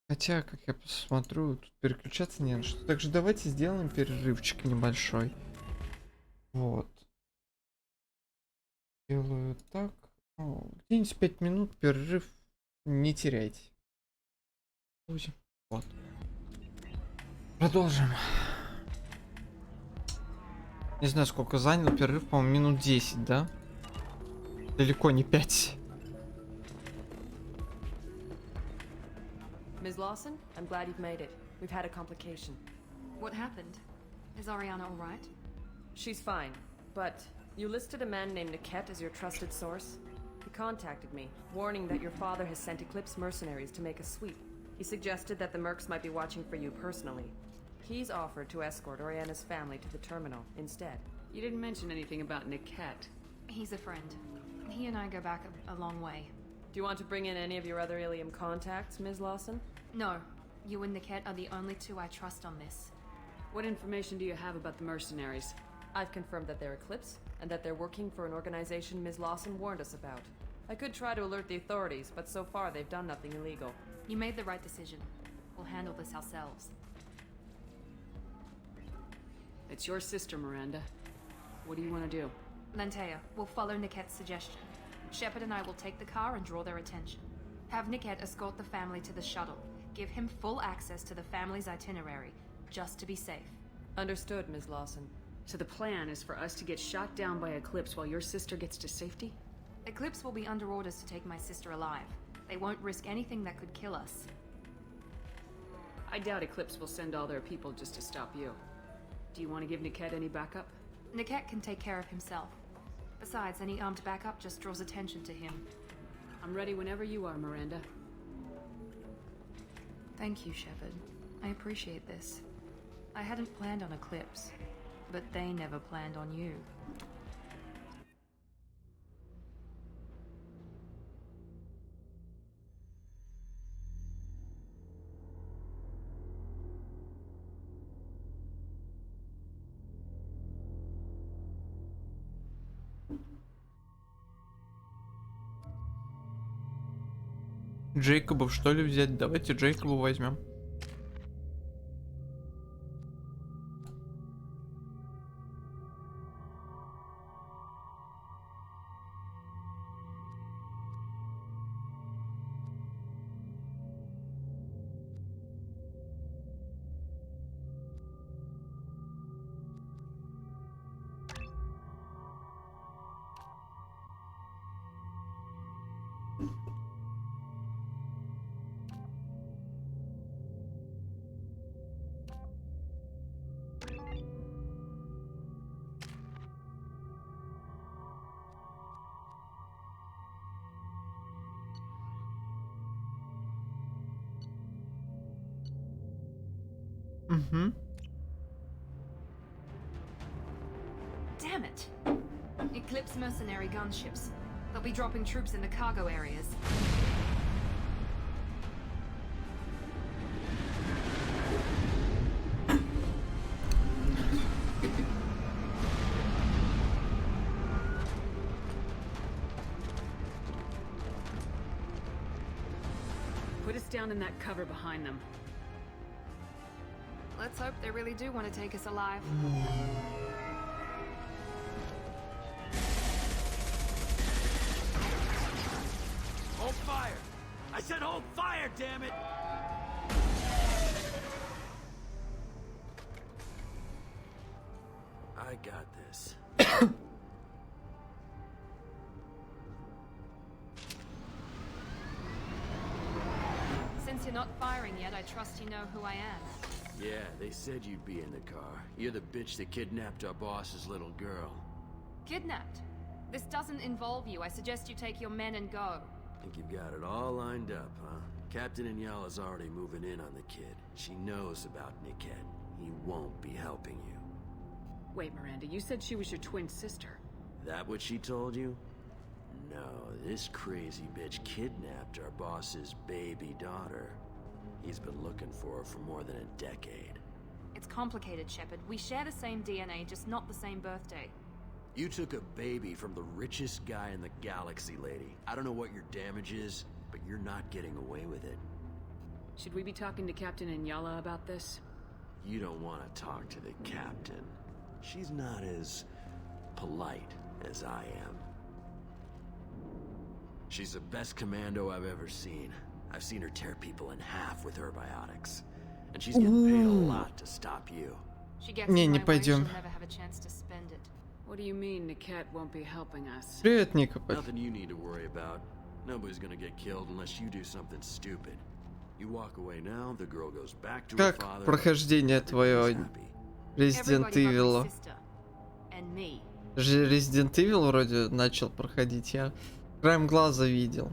Хотя, как я посмотрю, тут переключаться не на что. Так что давайте сделаем перерывчик небольшой. Вот. Делаю так. Ну, где-нибудь 5 минут перерыв не теряйте. Вот. Продолжим. Не знаю, сколько занял перерыв, по-моему, минут 10, да? Далеко не 5. Ms. Lawson, I'm glad you've made it. We've had a complication. What happened? Is Ariana all right? She's fine, but you listed a man named Niket as your trusted source. He contacted me, warning that your father has sent Eclipse mercenaries to make a sweep. He suggested that the Mercs might be watching for you personally. He's offered to escort Oriana's family to the terminal instead. You didn't mention anything about Niket. He's a friend. He and I go back a long way. Do you want to bring in any of your other Ilium contacts, Ms. Lawson? No. You and Niket are the only two I trust on this. What information do you have about the mercenaries? I've confirmed that they're Eclipse, and that they're working for an organization Ms. Lawson warned us about. I could try to alert the authorities, but so far they've done nothing illegal. You made the right decision. We'll handle this ourselves. It's your sister, Miranda. What do you want to do? Lantea, we'll follow Niket's suggestion. Shepard and I will take the car and draw their attention. Have Niket escort the family to the shuttle. Give him full access to the family's itinerary, just to be safe. Understood, Ms. Lawson. So the plan is for us to get shot down by Eclipse while your sister gets to safety? Eclipse will be under orders to take my sister alive. They won't risk anything that could kill us. I doubt Eclipse will send all their people just to stop you. Do you want to give Niket any backup? Niket can take care of himself. Besides, any armed backup just draws attention to him. I'm ready whenever you are, Miranda. Thank you, Shepard. I appreciate this. I hadn't planned on Eclipse, but they never planned on you. Джейкобов что ли взять? Давайте Джейкоба возьмем. Угу. Damn it! Eclipse mercenary gunships. They'll be dropping troops in the cargo areas. Put us down in that cover behind them. Let's hope they really do want to take us alive. Hold fire! I said hold fire, damn it! I got this. Since you're not firing yet, I trust you know who I am. Yeah, they said you'd be in the car. You're the bitch that kidnapped our boss's little girl. Kidnapped? This doesn't involve you. I suggest you take your men and go. Think you've got it all lined up, huh? Captain Inyala's already moving in on the kid. She knows about Niket. He won't be helping you. Wait, Miranda, you said she was your twin sister. That what she told you? No, this crazy bitch kidnapped our boss's baby daughter. He's been looking for her for more than a decade. It's complicated, Shepard. We share the same DNA, just not the same birthday. You took a baby from the richest guy in the galaxy, lady. I don't know what your damage is, but you're not getting away with it. Should we be talking to Captain Inyala about this? You don't want to talk to the captain. She's not as polite as I am. She's the best commando I've ever seen. I've seen her tear people in half with her biotics. And she's getting paid a lot to stop you. She gets Не, in не my way, пойдем. she'll never have a chance to spend it. What do you mean Niket won't be helping us? Привет, Ника. Nothing you need to worry about. Nobody's gonna get killed unless you do something stupid. You walk away now, the girl goes back to her Как father. прохождение твое Resident Evil? Resident Evil вроде начал проходить, я краем глаза видел.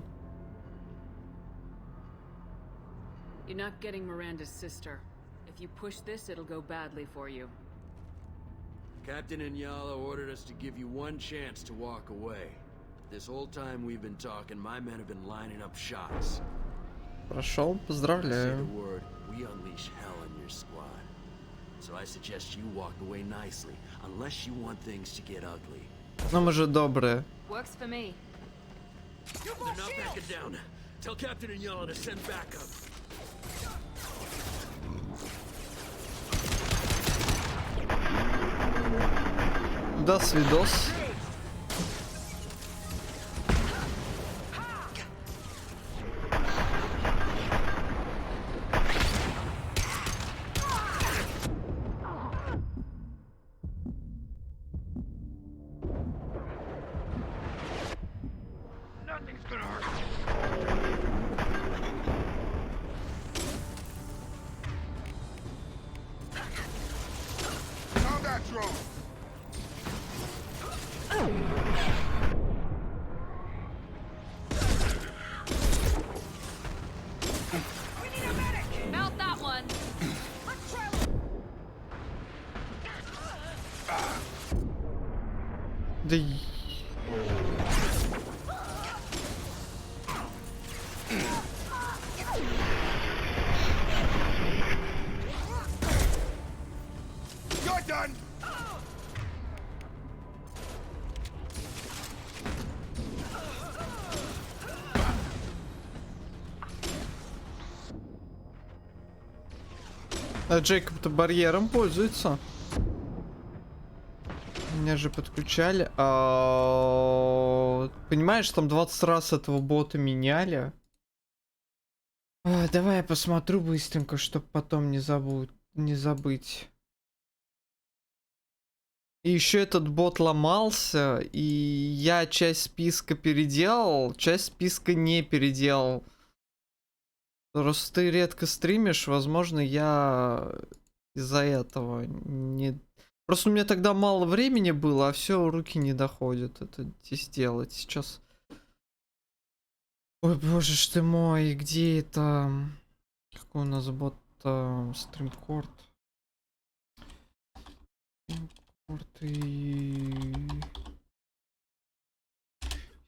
You're not getting Miranda's sister. If you push this, it'll go badly for you. Captain Inyala ordered us to give you one chance to walk away. This whole time we've been talking, my men have been lining up shots. Прошел, Say the поздравляю. word, we unleash hell in your squad. So I suggest you walk away nicely, unless you want things to get ugly. Но мы же добрые. Works for me. They're not backing down. Tell Captain Inyala to send backup. До свидос. Nothing's gonna hurt. Combat drone. Mount that one. Да You're done. А Джейкоб-то барьером пользуется. Меня же подключали. Понимаешь, там 20 раз этого бота меняли. Давай я посмотрю быстренько, чтобы потом не забыть. И еще этот бот ломался, и я часть списка переделал, часть списка не переделал. Просто ты редко стримишь, возможно, я из-за этого не... Просто у меня тогда мало времени было, а все, руки не доходят это сделать сейчас. Ой, боже ж ты мой, где это? Какой у нас бот? Стримкорд. И...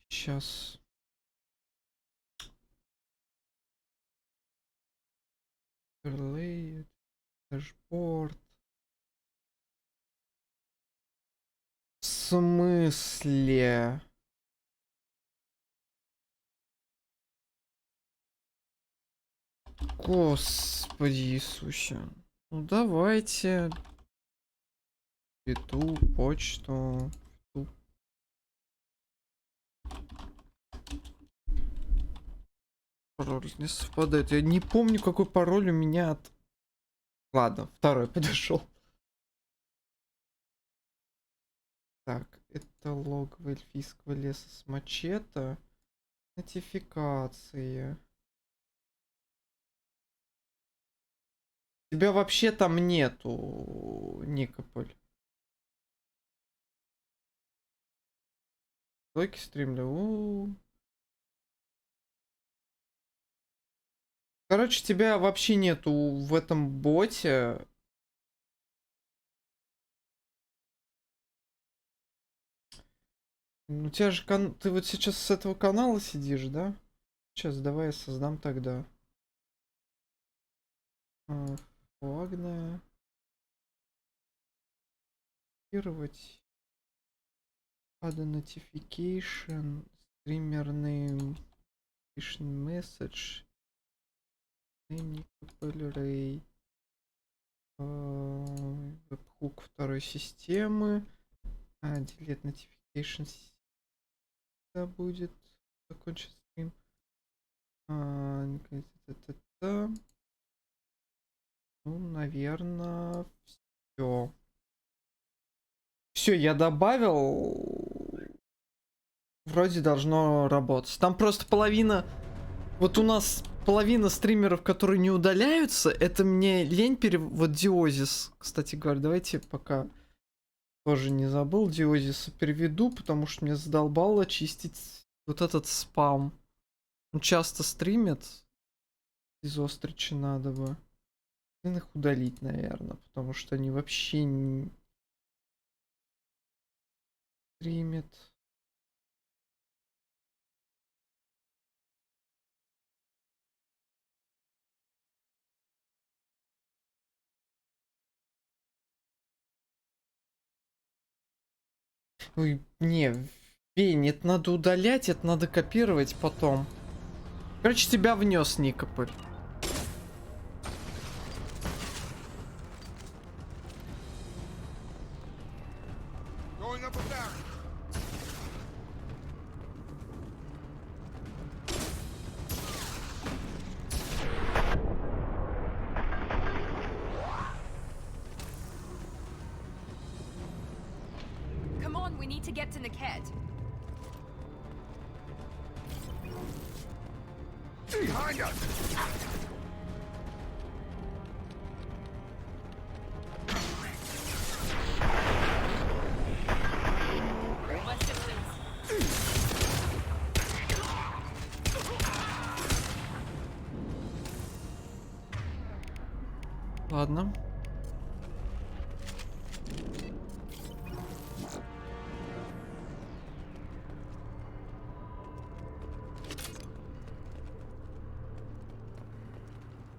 Сейчас. Дашборд. В смысле? Господи Иисусе. Ну давайте. Веду почту. Пароль не совпадает. Я не помню, какой пароль у меня от... Ладно, второй подошел. Так, это логово эльфийского леса с мачете. Нотификации. Тебя вообще там нету, Никополь. Лойки стримлю. Короче, тебя вообще нету в этом боте. У тебя же ты вот сейчас с этого канала сидишь, да? Сейчас давай я создам тогда. Флагная. Аdd notification. Streamer name. Message. Name Ray. Webhook второй системы. Delete notification. Будет закончить стрим. Ну, наверное, все. Все, я добавил. Вроде должно работать. Там просто половина... Вот у нас половина стримеров, которые не удаляются, это мне лень Вот Диозис, кстати говоря, давайте пока тоже не забыл, Диозиса переведу, потому что мне задолбало чистить вот этот спам. Он часто стримит. Из Острича надо бы. Их удалить, наверное, потому что они вообще не стримят. Ой, не, Вень, это надо удалять, это надо копировать потом. Короче, тебя внес, Никополь. Behind us! Ладно.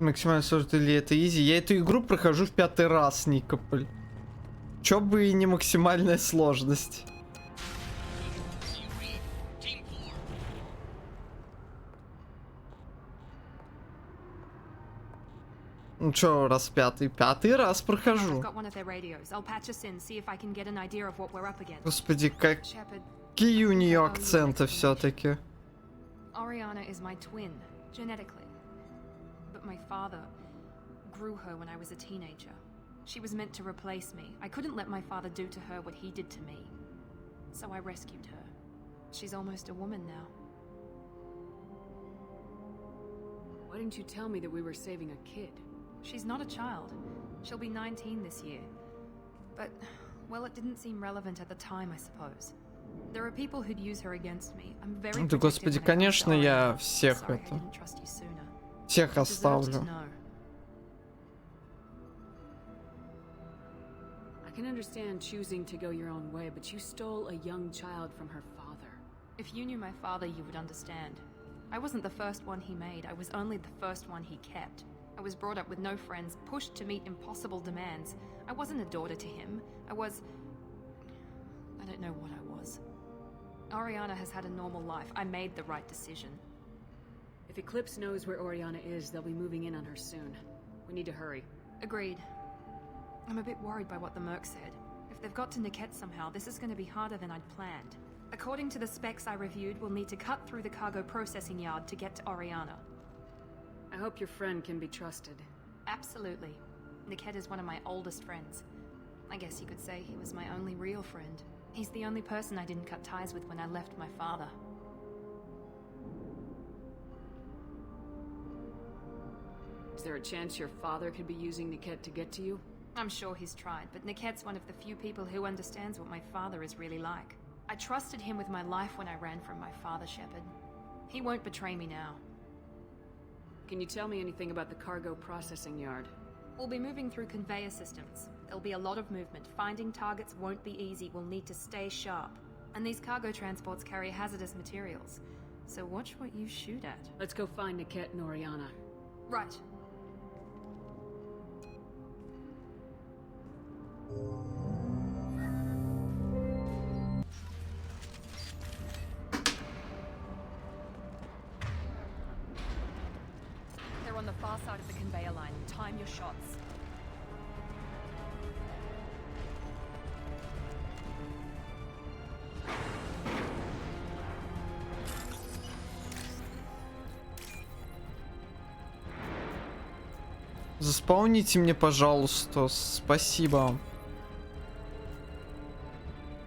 Максимально сложно ли это изи? Я эту игру прохожу в 5-й раз, Никополь. Чё бы и не максимальная сложность. Ну чё, раз пятый? 5-й раз прохожу. Господи, какие у нее акценты все-таки. My father grew her when I was a teenager. She was meant to replace me. I couldn't let my father do to her what he did to me. So I rescued her. She's almost a woman now. Why didn't you tell me that we were saving a kid? She's not a child. She'll be 19 this year. But, well, it didn't seem relevant at the time, I suppose. There are people who'd use her against me. I'm very Да, господи, конечно, я всех это... Всех оставлю. can understand choosing to go your own way, but you stole a young child from her father. If you knew my father, you would understand. I wasn't the first one he made, I was only the first one he kept. I was brought up with no friends, pushed to meet impossible demands. I wasn't a daughter to him. I don't know what I was. Oriana has had a normal life. I made the right decision. If Eclipse knows where Oriana is, they'll be moving in on her soon. We need to hurry. Agreed. I'm a bit worried by what the Merc said. If they've got to Niket somehow, this is going to be harder than I'd planned. According to the specs I reviewed, we'll need to cut through the cargo processing yard to get to Oriana. I hope your friend can be trusted. Absolutely. Niket is one of my oldest friends. I guess you could say he was my only real friend. He's the only person I didn't cut ties with when I left my father. Is there a chance your father could be using Niket to get to you? I'm sure he's tried, but Niket's one of the few people who understands what my father is really like. I trusted him with my life when I ran from my father, Shepard. He won't betray me now. Can you tell me anything about the cargo processing yard? We'll be moving through conveyor systems. There'll be a lot of movement. Finding targets won't be easy. We'll need to stay sharp. And these cargo transports carry hazardous materials. So watch what you shoot at. Let's go find Niket and Oriana. Right. They're on the far side of the conveyor line. Time your shots. Заспауните мне, пожалуйста. Спасибо.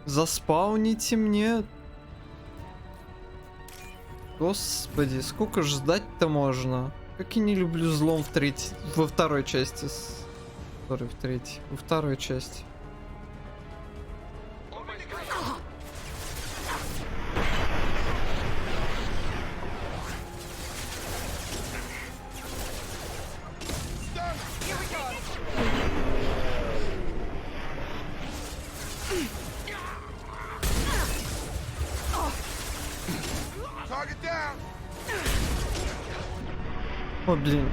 Заспауните мне. Господи, сколько ж ждать-то можно? Как я не люблю взлом во второй части. Во второй части. Ой, блин.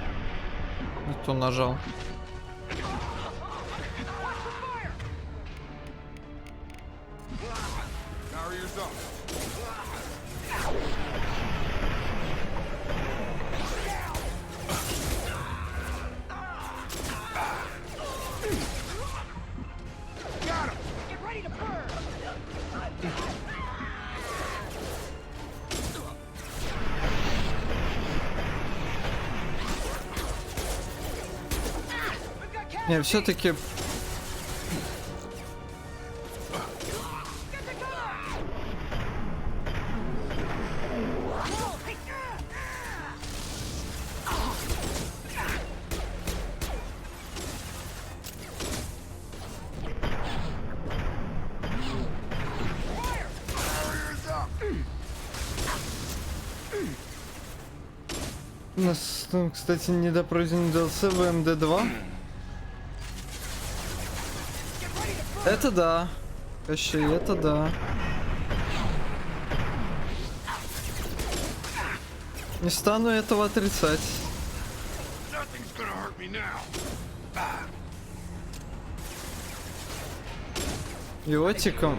Не то нажал. Не, все-таки. У нас, кстати, недопройденный DLC ВМД-2. Это да. Кощей, это да. Не стану этого отрицать. Иотиком.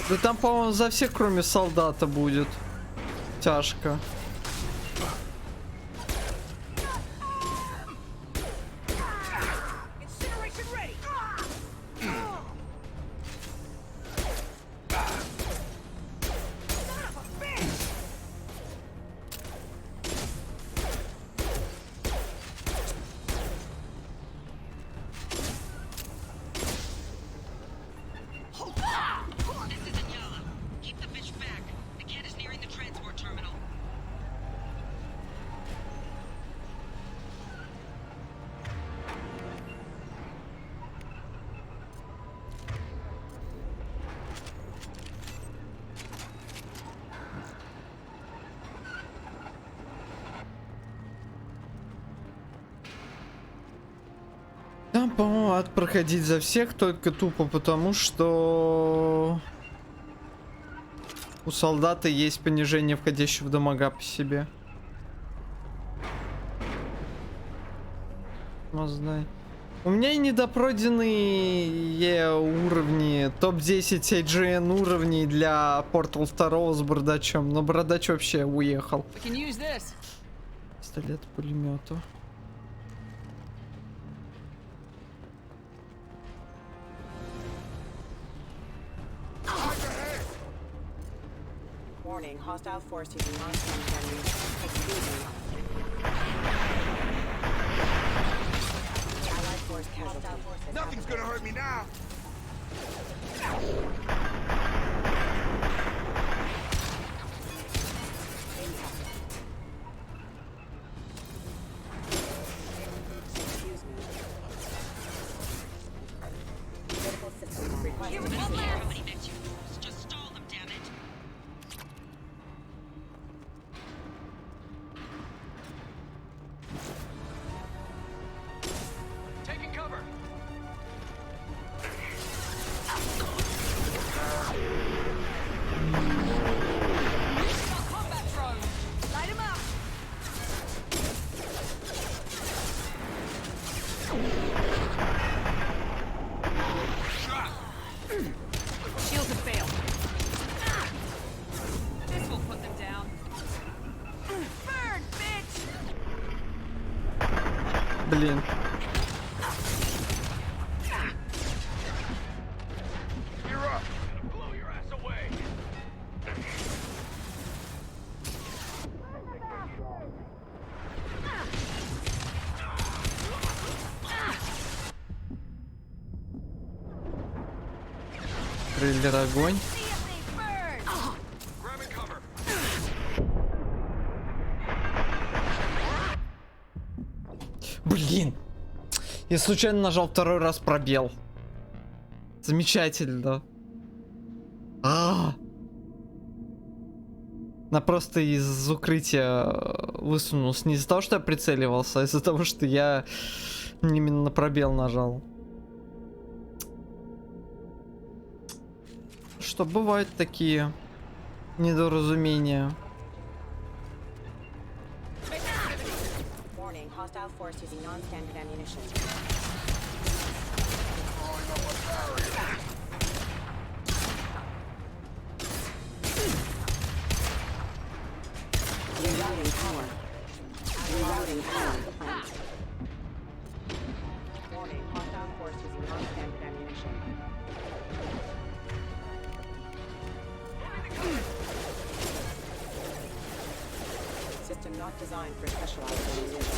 Да там, по-моему, за всех, кроме солдата, будет тяжко. Проходить за всех только тупо потому, что у солдата есть понижение входящего дамага по себе. Знай. У меня и недопройденные уровни, топ-10 AGN уровней для Portal 2 с бардачом, но бардач вообще уехал. Пистолет пулемету. Warning, hostile force using non-standard. Excuse me. Allied force casualty. Nothing's gonna hurt me now. Excuse me. Critical system required. You don't care how many mechs you lose. Just stall them, damn it. Taking cover. Combat drone. Light him up. Shields have failed. This will put them down. Burn, bitch. Блин. You're up. Gonna blow your ass away. Трейлер огонь. Grabbing cover. Блин. Я случайно нажал второй раз пробел. Замечательно. На просто из укрытия высунулся. Не из-за того, что я прицеливался, а из-за того, что я именно на пробел нажал. Что бывают такие недоразумения. Warning, hostile force using non-standard ammunition. Rerouting power. Rerouting power plant. Warning, hostile force using non-standard ammunition. System not designed for specialized ammunition.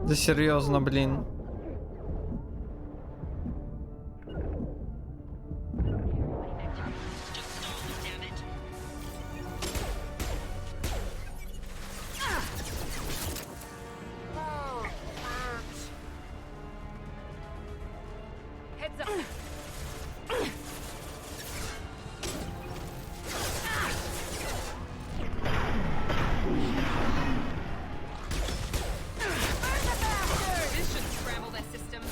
Да серьезно, блин. Heads up. This should scramble their systems.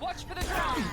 Watch for the drone.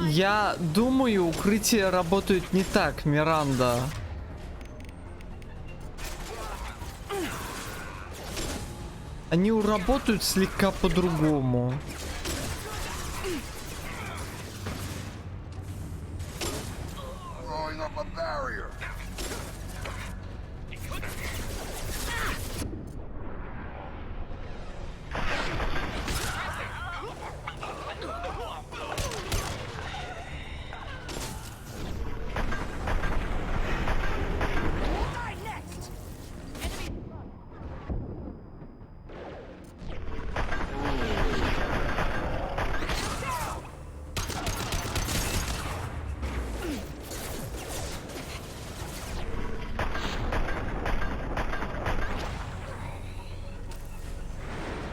Я думаю, укрытия работают не так, Миранда. Они работают слегка по-другому. Throwing up a barrier.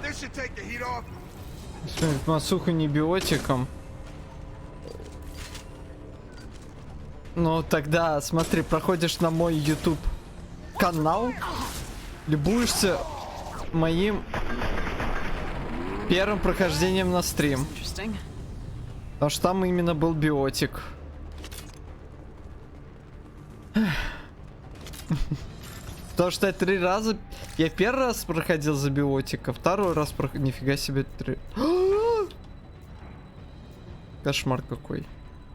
This should take the heat off. Масуху не биотиком. Ну тогда смотри, проходишь на мой YouTube канал, любуешься моим первым прохождением на стрим. Потому что там именно был биотик. Потому что я 3 раза... Я первый раз проходил за биотика, второй раз проходил... Нифига себе, 3... Кошмар какой.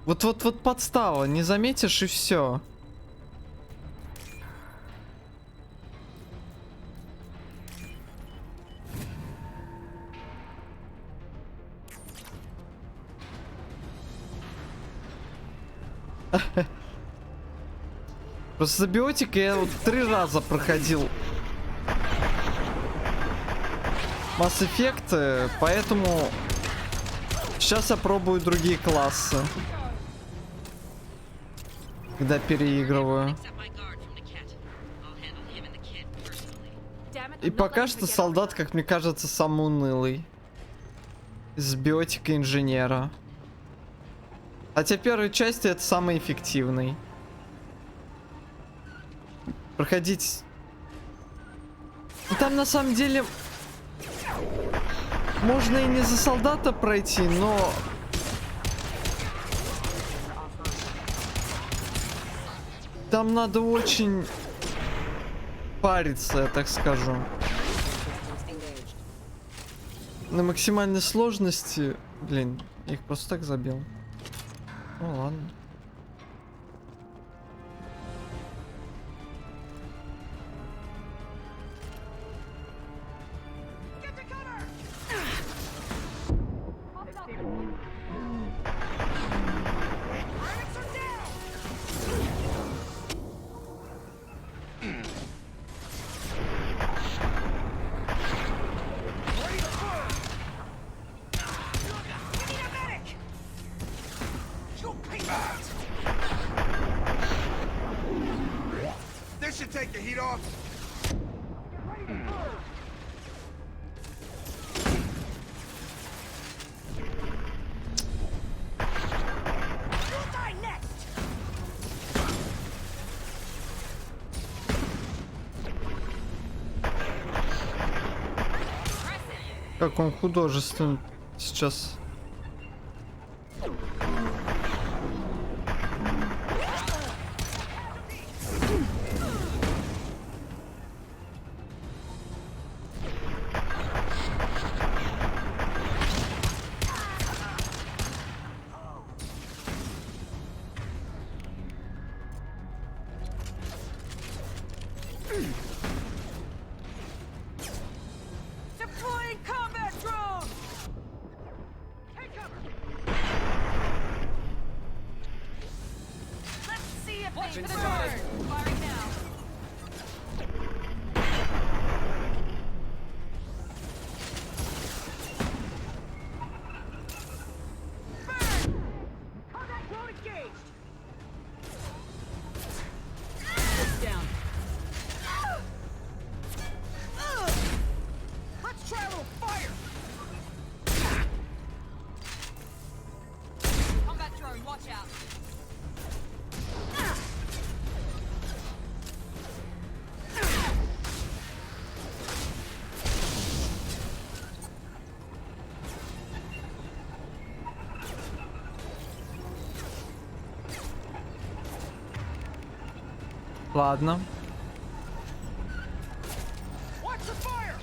Вот подстава, не заметишь и все. Просто за биотика я вот 3 раза проходил Mass Effect, поэтому сейчас я пробую другие классы, когда переигрываю. И пока что солдат, как мне кажется, самый унылый из биотика инженера. Хотя первой части это самый эффективный. Проходить... Там на самом деле... Можно и не за солдата пройти, но... Там надо очень париться, я так скажу. На максимальной сложности... Блин, я их просто так забил. Ну ладно. This should take the heat off. Как он художественный сейчас. Deploying combat drone! Take cover! Let's see if they burn! Firing now. Burn! Combat drone engaged! It's down. Let's try a little fire! Combat drone, watch out! Ладно. Watch the fire!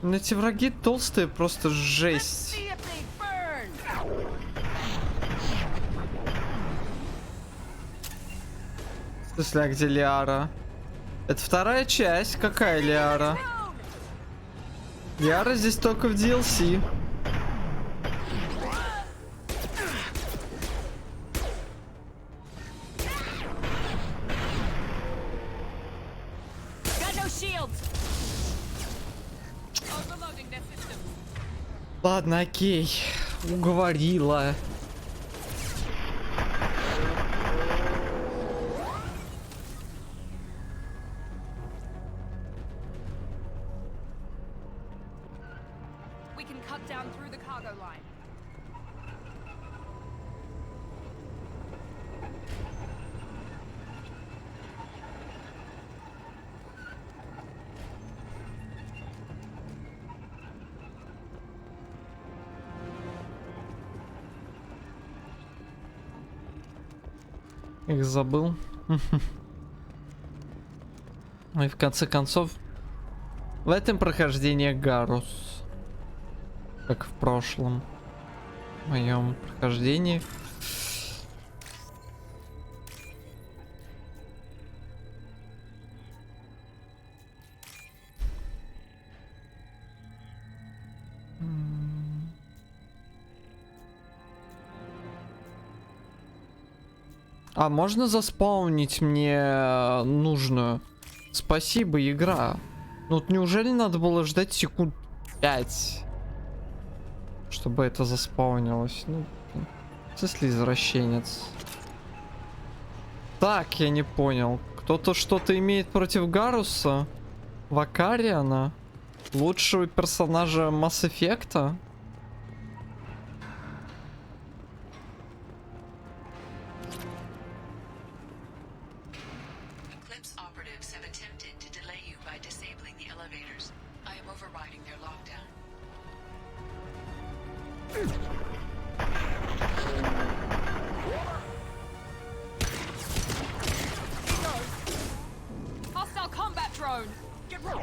Ну, эти враги толстые, просто жесть. В смысле, а где Лиара? Это вторая часть. Какая Лиара? Лиара здесь только в DLC. Ладно, окей. Уговорила. We can cut down through the cargo line. Их забыл. Ну и в конце концов, в этом прохождении Гарус. Как в прошлом моем прохождении. А можно заспаунить мне нужную? Спасибо, игра. Ну вот неужели надо было ждать секунд 5, чтобы это заспаунилось? Ну, в смысле, извращенец. Так, я не понял. Кто-то что-то имеет против Гаруса? Вакариана? Лучшего персонажа Mass Effect'а? Hostile combat drone. Get ready.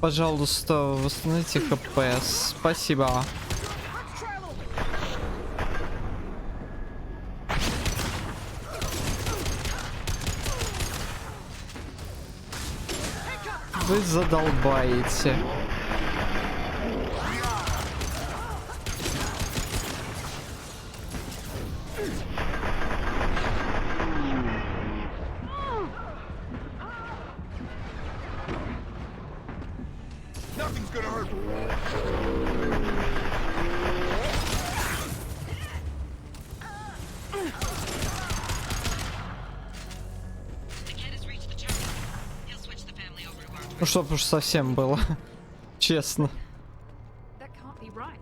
Пожалуйста, восстановите ХП. Спасибо. Вы задолбаете. Nothing's gonna hurt. Ну чтоб уж совсем было. Честно. That can't be right.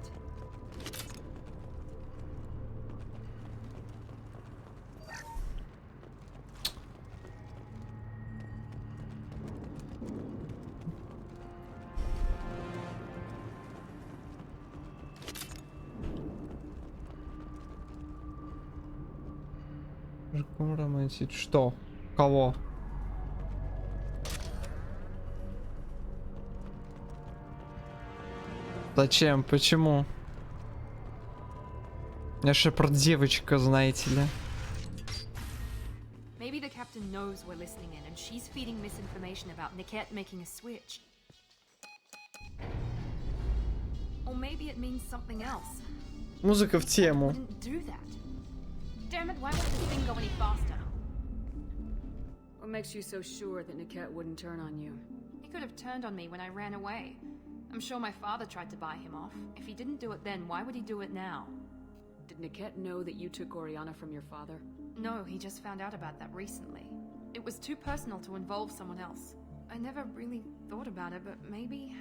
Романтить. Что? Кого? Зачем? Почему? Я Шепард девочка, знаете ли. Maybe the captain knows we're listening in and she's feeding misinformation about Niket making a switch. Or maybe it means something else. Музыка в тему. Wouldn't do that. Damn it, why won't this thing go any faster? What makes you so sure that Niket wouldn't turn on you? He could have turned on me when I ran away. I'm sure my father tried to buy him off. If he didn't do it then, why would he do it now? Did Niket know that you took Oriana from your father? No, he just found out about that recently. It was too personal to involve someone else. I never really thought about it, but maybe...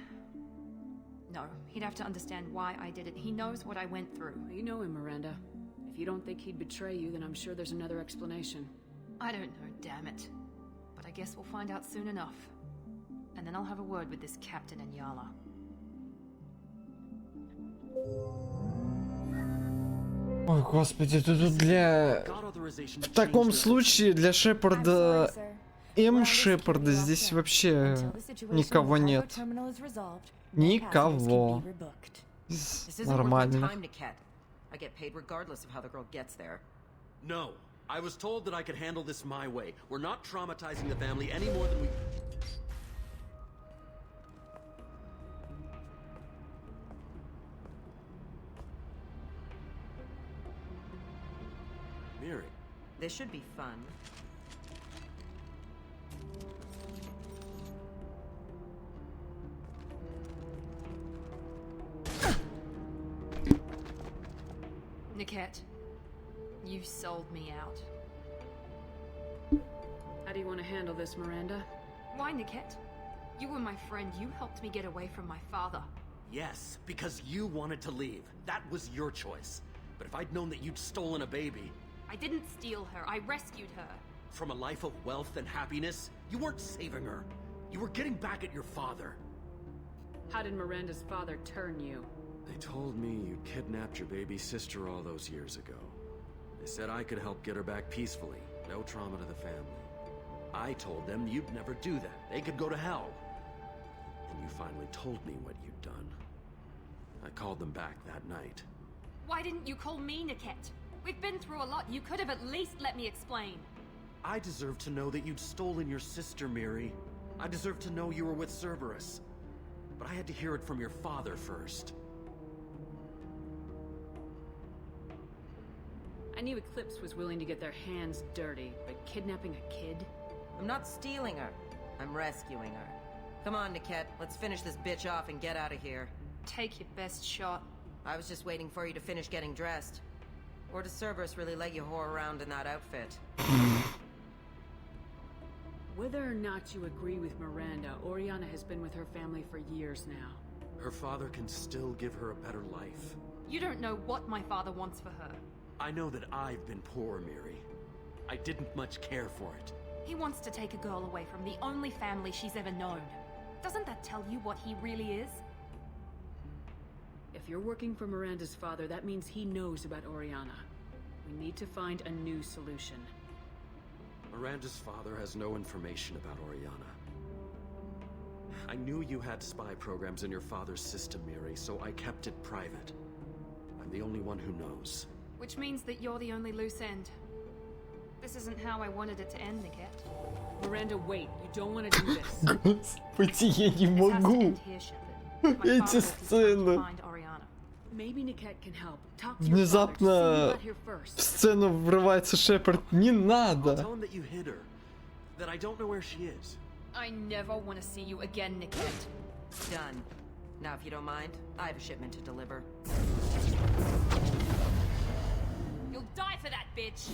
No, he'd have to understand why I did it. He knows what I went through. You know him, Miranda. If you don't think he'd betray you, then I'm sure there's another explanation. I don't know, damn it. But I guess we'll find out soon enough. And then I'll have a word with this captain and Yala. Ой, господи, тут для... В таком случае для Шепарда... Шепарда здесь вообще никого нет. Никого. Нормально. I get paid regardless of how the girl gets there. No. I was told that I could handle this my way. We're not traumatizing the family any more than we... Miri. This should be fun. Niket, you sold me out. How do you want to handle this, Miranda? Why, Niket? You were my friend. You helped me get away from my father. Yes, because you wanted to leave. That was your choice. But if I'd known that you'd stolen a baby... I didn't steal her. I rescued her. From a life of wealth and happiness, you weren't saving her. You were getting back at your father. How did Miranda's father turn you? They told me you'd kidnapped your baby sister all those years ago. They said I could help get her back peacefully. No trauma to the family. I told them you'd never do that. They could go to hell. And you finally told me what you'd done. I called them back that night. Why didn't you call me, Niket? We've been through a lot. You could have at least let me explain. I deserve to know that you'd stolen your sister, Miri. I deserve to know you were with Cerberus. But I had to hear it from your father first. I knew Eclipse was willing to get their hands dirty, but kidnapping a kid? I'm not stealing her. I'm rescuing her. Come on, Niket. Let's finish this bitch off and get out of here. Take your best shot. I was just waiting for you to finish getting dressed. Or does Cerberus really let you whore around in that outfit? Whether or not you agree with Miranda, Oriana has been with her family for years now. Her father can still give her a better life. You don't know what my father wants for her. I know that I've been poor, Miri. I didn't much care for it. He wants to take a girl away from the only family she's ever known. Doesn't that tell you what he really is? If you're working for Miranda's father, that means he knows about Oriana. We need to find a new solution. Miranda's father has no information about Oriana. I knew you had spy programs in your father's system, Miri, so I kept it private. I'm the only one who knows. Which means that you're the only loose end. This isn't how I wanted it to end, Niket. Miranda, wait. You don't want to do this. Господи, я не могу. Эти сцены. Maybe Niket can help. Talk to your Внезапно father. See you got here в first. сцену врывается Шепард. Не I'll надо. tell him that you hid her. That I don't know where she is. I never want to see you again, Niket. Done. Now, if you don't mind, I have a shipment to deliver. You'll die for that, bitch!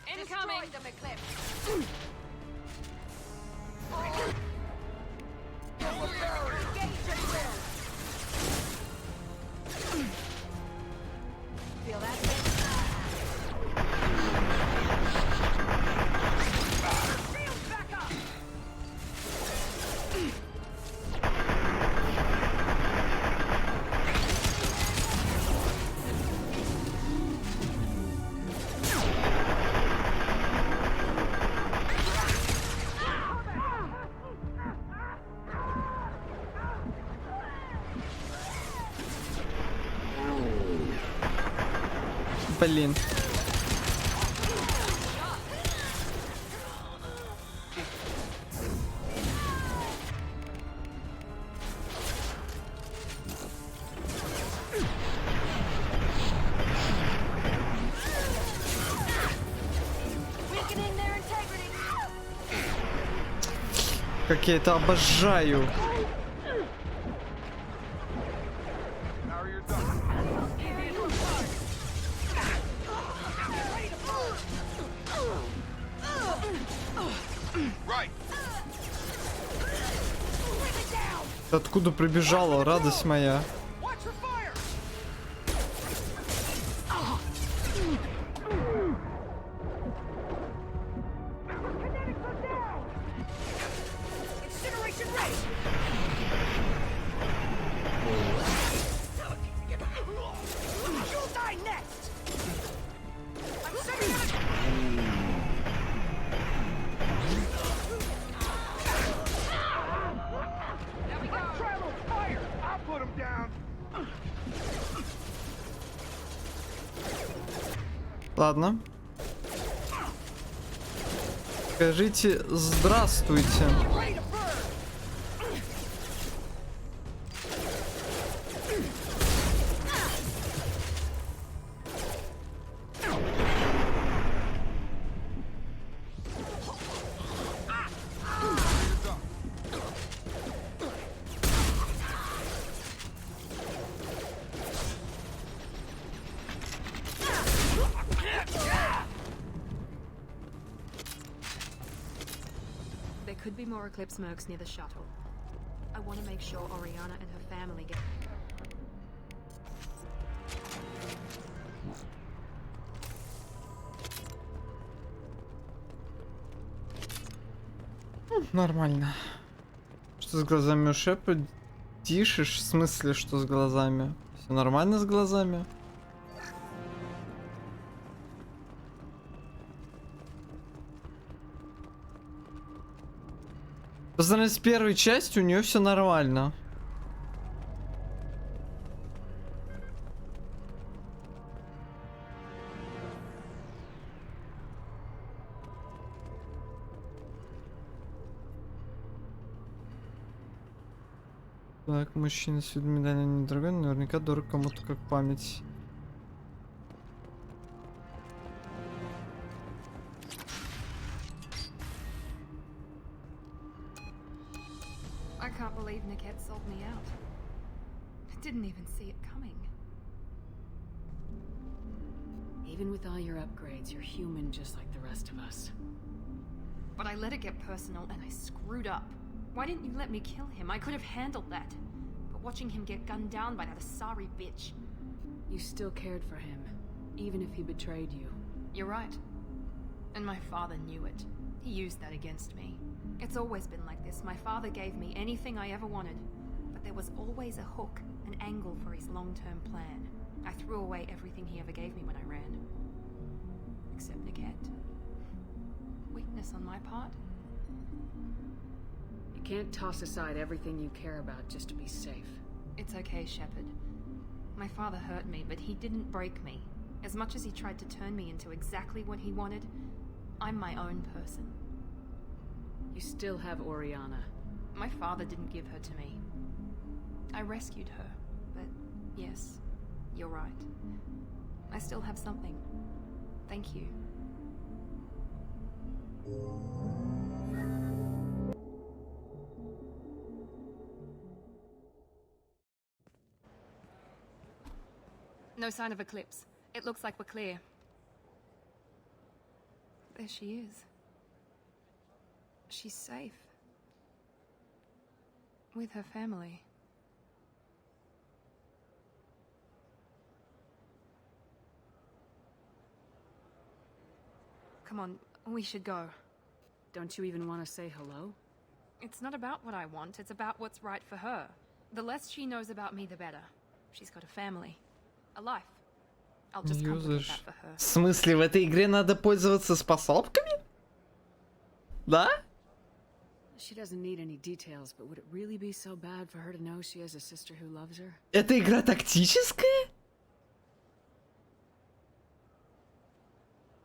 Incoming! Destroy them, Eclipse. Feel that? Shields back up. Блин. Weakening their integrity. Как я это обожаю. Откуда прибежала, радость моя? Incinerate You'll die next! I'm setting it! There we go! Travel fire! I'll put him down! Ладно. Скажите здравствуйте. There could be more Eclipse mercs near the shuttle. I want to make sure Oriana and her family get... Нормально. Что с глазами у Шепа? Тишишь? В смысле, что с глазами? Все нормально с глазами? По сравнению с первой частью у нее все нормально. Так, мужчина с видом медального недорогой, но наверняка дорог кому-то как память. I can't believe Niket sold me out. I didn't even see it coming. Even with all your upgrades, you're human just like the rest of us. But I let it get personal and I screwed up. Why didn't you let me kill him? I could have handled that. But watching him get gunned down by that Asari bitch... You still cared for him, even if he betrayed you. You're right. And my father knew it. He used that against me. It's always been like this. My father gave me anything I ever wanted. But there was always a hook, an angle for his long-term plan. I threw away everything he ever gave me when I ran. Except Niket. Weakness on my part? You can't toss aside everything you care about just to be safe. It's okay, Shepard. My father hurt me, but he didn't break me. As much as he tried to turn me into exactly what he wanted, I'm my own person. You still have Oriana. My father didn't give her to me. I rescued her, but yes, you're right. I still have something. Thank you. No sign of Eclipse. It looks like we're clear. There she is. She's safe. With her family. Come on, we should go. Don't you even want to say hello? It's not about what I want, it's about what's right for her. The less she knows about me, the better. She's got a family. A life. I'll just complicate that for her. В смысле, в этой игре надо пользоваться способками? Да? She doesn't need any details, but would it really be so bad for her to know she has a sister who loves her? Это игра тактическая?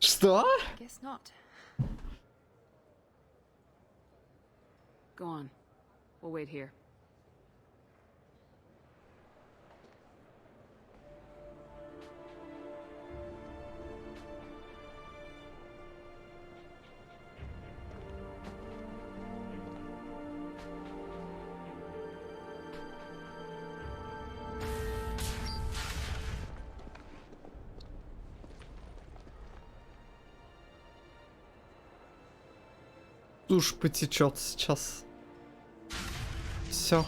Что? Guess not. Go on. We'll wait here. Душ потечет сейчас. Все.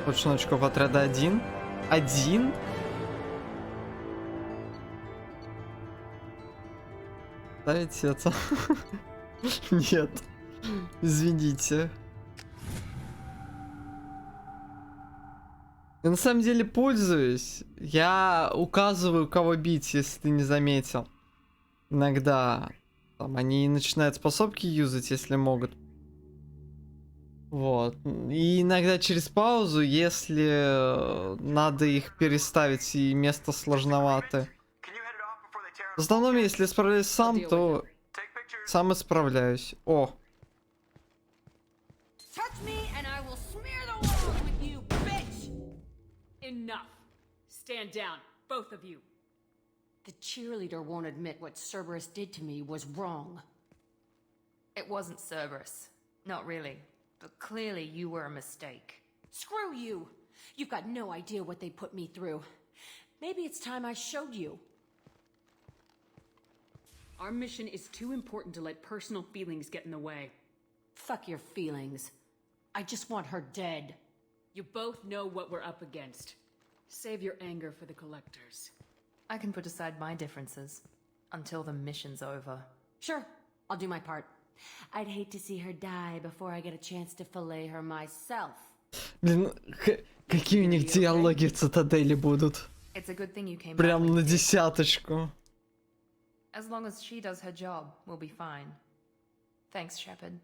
Точно очков отряда 1. 1? Ставить это? Нет. Извините. Я на самом деле пользуюсь. Я указываю, кого бить, если ты не заметил. Иногда там они начинают способки юзать, если могут. Вот. И иногда через паузу, если надо их переставить и место сложновато. В основном, если справляюсь сам, то сам исправляюсь. О. Touch me and I will smear the walls with you, bitch! Enough. Stand down, both of you. The cheerleader won't admit what Cerberus did to me was wrong. It wasn't Cerberus. Not really. But clearly you were a mistake. Screw you! You've got no idea what they put me through. Maybe it's time I showed you. Our mission is too important to let personal feelings get in the way. Fuck your feelings. I just want her dead. You both know what we're up against. Save your anger for the collectors. I can put aside my differences until the mission's over. Sure, I'll do my part. I'd hate to see her die before I get a chance to fillet her myself. Блин, какие у них диалоги в Цитадели будут. It's a good thing you came Прям back на with me. десяточку. As long as she does her job, we'll be fine. Thanks, Shepard.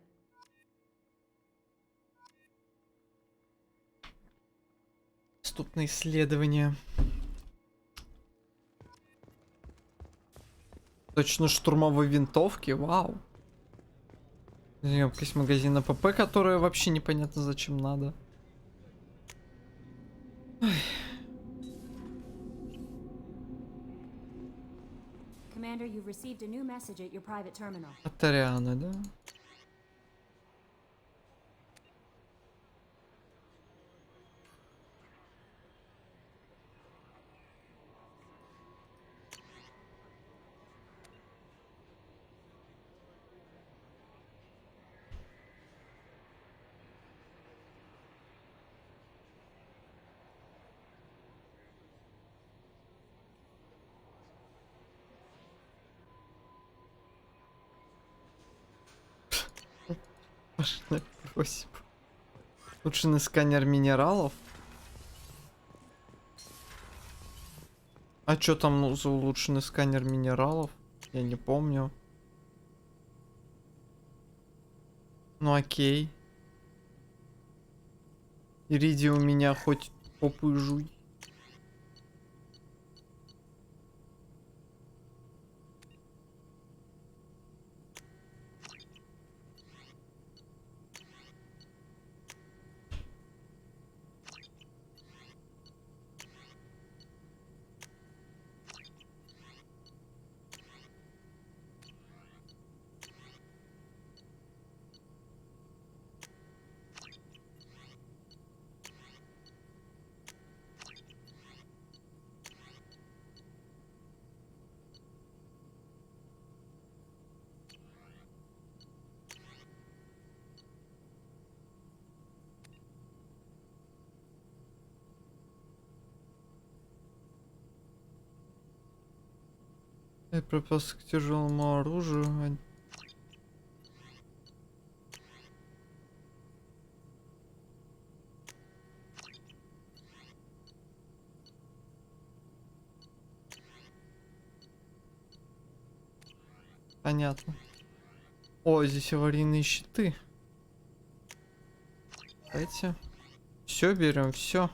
Доступные исследования. Точно штурмовой винтовки, вау. Емкость магазина ПП, которая вообще непонятно зачем надо. Ой. Commander, you've received a new message at your private terminal. От Арианы, да? Спасибо. Улучшенный сканер минералов. А чё там ну, за улучшенный сканер минералов? Я не помню. Ну окей. Иридий у меня хоть попу и жуй. Припасы к тяжелому оружию. Понятно. О, здесь аварийные щиты. Давайте. Все берем, все.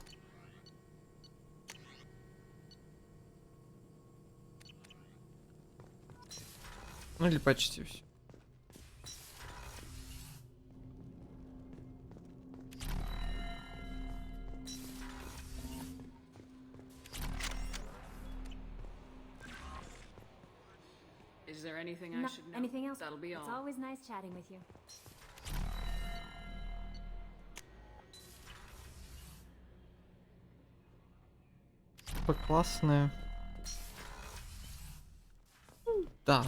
Ну или почти все. Is there anything I No, should know? anything else? That'll be It's all. always nice chatting with you. Классные. Да.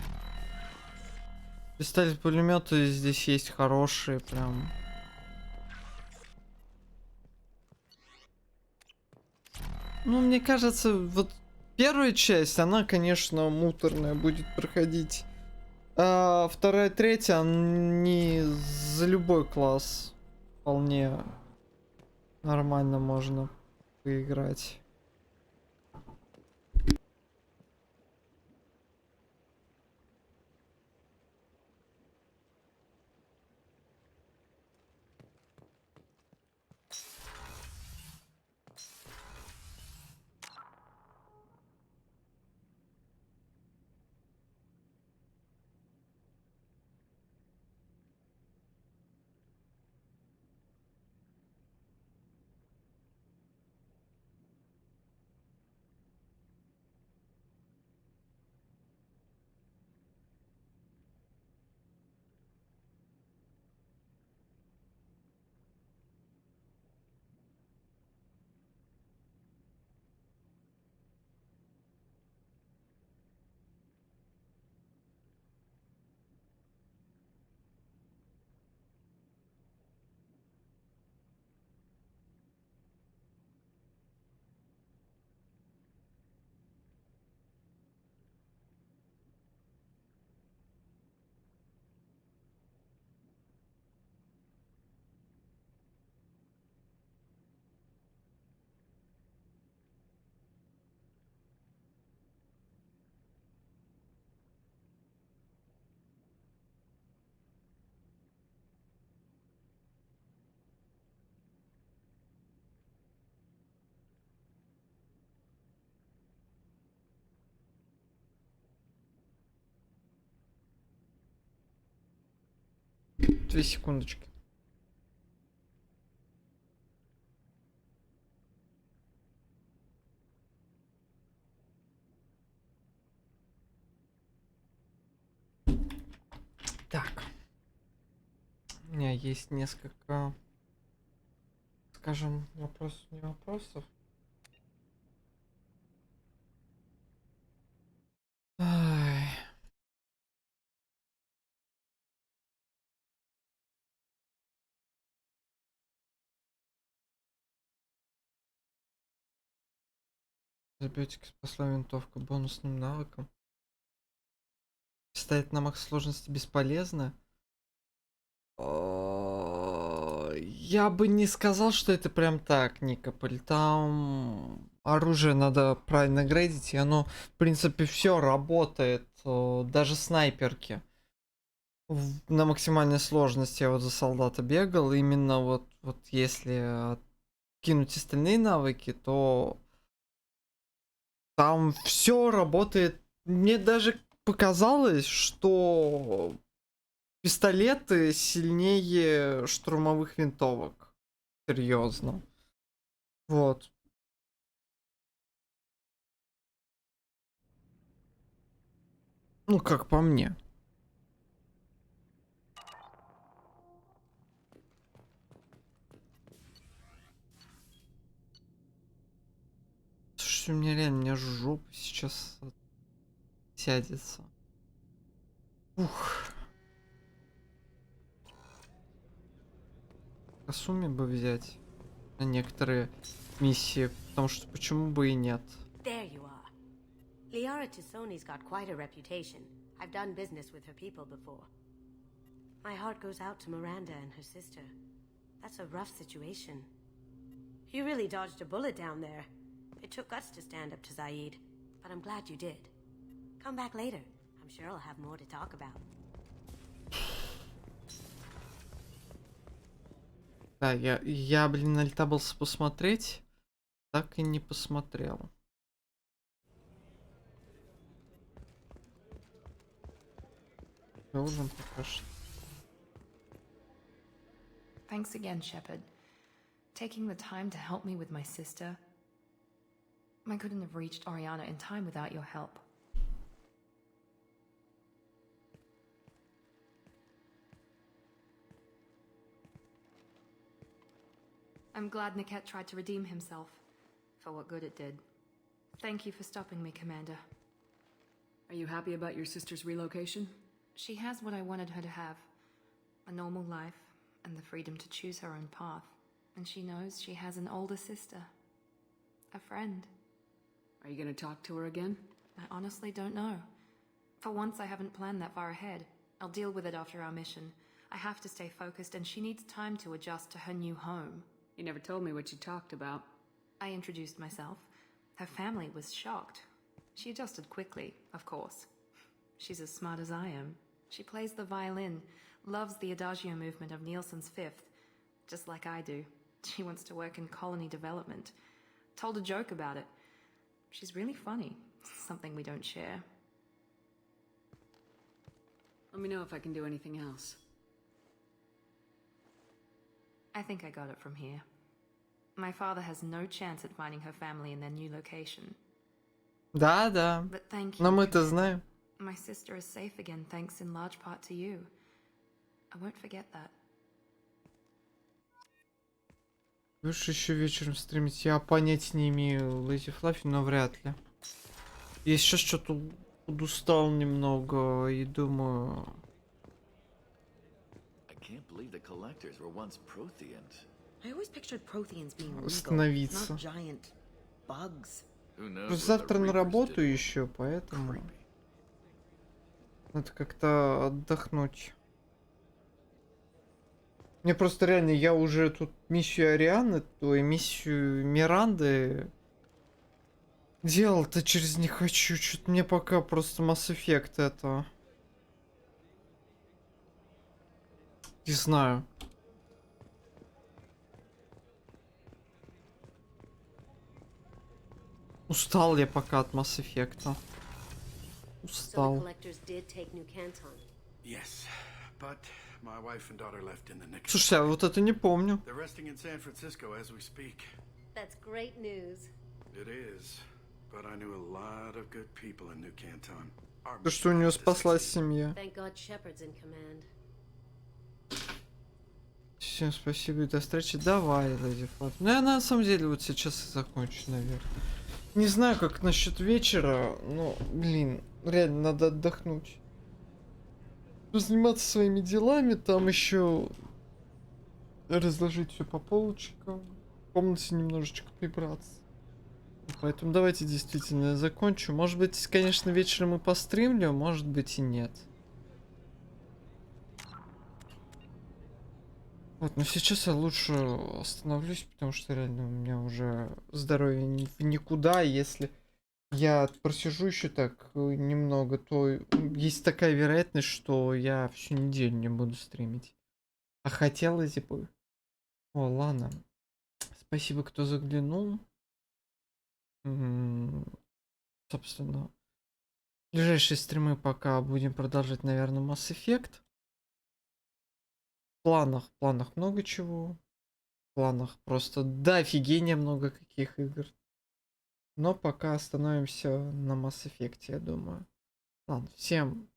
Пистолет-пулеметы здесь есть хорошие, прям. Ну, мне кажется, вот первая часть, она, конечно, муторная будет проходить. Вторая, третья, они за любой класс вполне нормально можно поиграть. Две секундочки. Так. У меня есть несколько, скажем, вопросов, не вопросов. Ай. Забьетик спасла винтовку бонусным навыком. Ставить на макс сложности бесполезно. Я бы не сказал, что это прям так, Никополь. Там оружие надо правильно грейдить, и оно, в принципе, все работает. Даже снайперки. На максимальной сложности я вот за солдата бегал. Именно вот если кинуть остальные навыки, то там все работает. Мне даже показалось, что пистолеты сильнее штурмовых винтовок. Серьезно. Вот. Ну, как по мне. Слушай, у меня реально, у меня жопа сейчас сядется. Ух. Касуми бы взять на некоторые миссии, потому что почему бы и нет. There you are. Liara Tusoni's got quite a reputation. I've done business with her people before. My heart goes out to Miranda and her sister. That's a rough situation. You really dodged a bullet down there. It took guts to stand up to Zaid, but I'm glad you did. Come back later. I'm sure I'll have more to talk about. Да, я блин, альтабался посмотреть, так и не посмотрел. Должен пока что. Thanks again, Shepard. Taking the time to help me with my sister. I couldn't have reached Oriana in time without your help. I'm glad Niket tried to redeem himself, for what good it did. Thank you for stopping me, Commander. Are you happy about your sister's relocation? She has what I wanted her to have. A normal life, and the freedom to choose her own path. And she knows she has an older sister. A friend. Are you gonna talk to her again? I honestly don't know. For once, I haven't planned that far ahead. I'll deal with it after our mission. I have to stay focused, and she needs time to adjust to her new home. You never told me what you talked about. I introduced myself. Her family was shocked. She adjusted quickly, of course. She's as smart as I am. She plays the violin, loves the adagio movement of Nielsen's Fifth, just like I do. She wants to work in colony development. Told a joke about it. She's really funny. Something we don't share. Let me know if I can do anything else. I think I got it from here. My father has no chance at finding her family in their new location. Да. But thank Но you. мы-то знаем. My sister is safe again, thanks in large part to you. I won't forget that. Лучше еще вечером стримить. Я понятия не имею Леди Флаффи, но вряд ли. Я сейчас что-то подустал немного и думаю... I always pictured Protheans being regal, Остановиться. not giant bugs. Просто завтра на работу еще, поэтому... Надо как-то отдохнуть. Мне просто реально, я уже тут миссию Арианы, то и миссию Миранды делал-то через не хочу. Что-то мне пока просто Mass Effect это. Не знаю. Устал я пока от Mass Effect. Устал. Yes, but my wife and daughter left in the nick. Слушай, а вот это не помню. They're resting in San Francisco as we speak. That's great news. It is, but I knew a lot of good people in New Canton. То, что у нее спаслась семья. Thank God Shepard's in command. Всем спасибо и до встречи. Давай, Леди Флат. Ну, я на самом деле вот сейчас и закончу, наверное. Не знаю, как насчет вечера, но, блин, реально надо отдохнуть. Заниматься своими делами, там еще разложить все по полочкам, в комнате немножечко прибраться. Поэтому давайте действительно я закончу. Может быть, конечно, вечером и постримлю, может быть и нет. Вот, но сейчас я лучше остановлюсь, потому что реально у меня уже здоровье в никуда. Если я просижу еще так немного, то есть такая вероятность, что я всю неделю не буду стримить. А хотелось бы. О, ладно. Спасибо, кто заглянул. Собственно, ближайшие стримы пока будем продолжать, наверное, Mass Effect. В планах много чего. В планах просто до офигения много каких игр. Но пока остановимся на Mass Effect, я думаю. Ладно, всем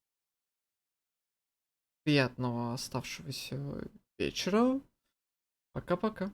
приятного оставшегося вечера. Пока-пока.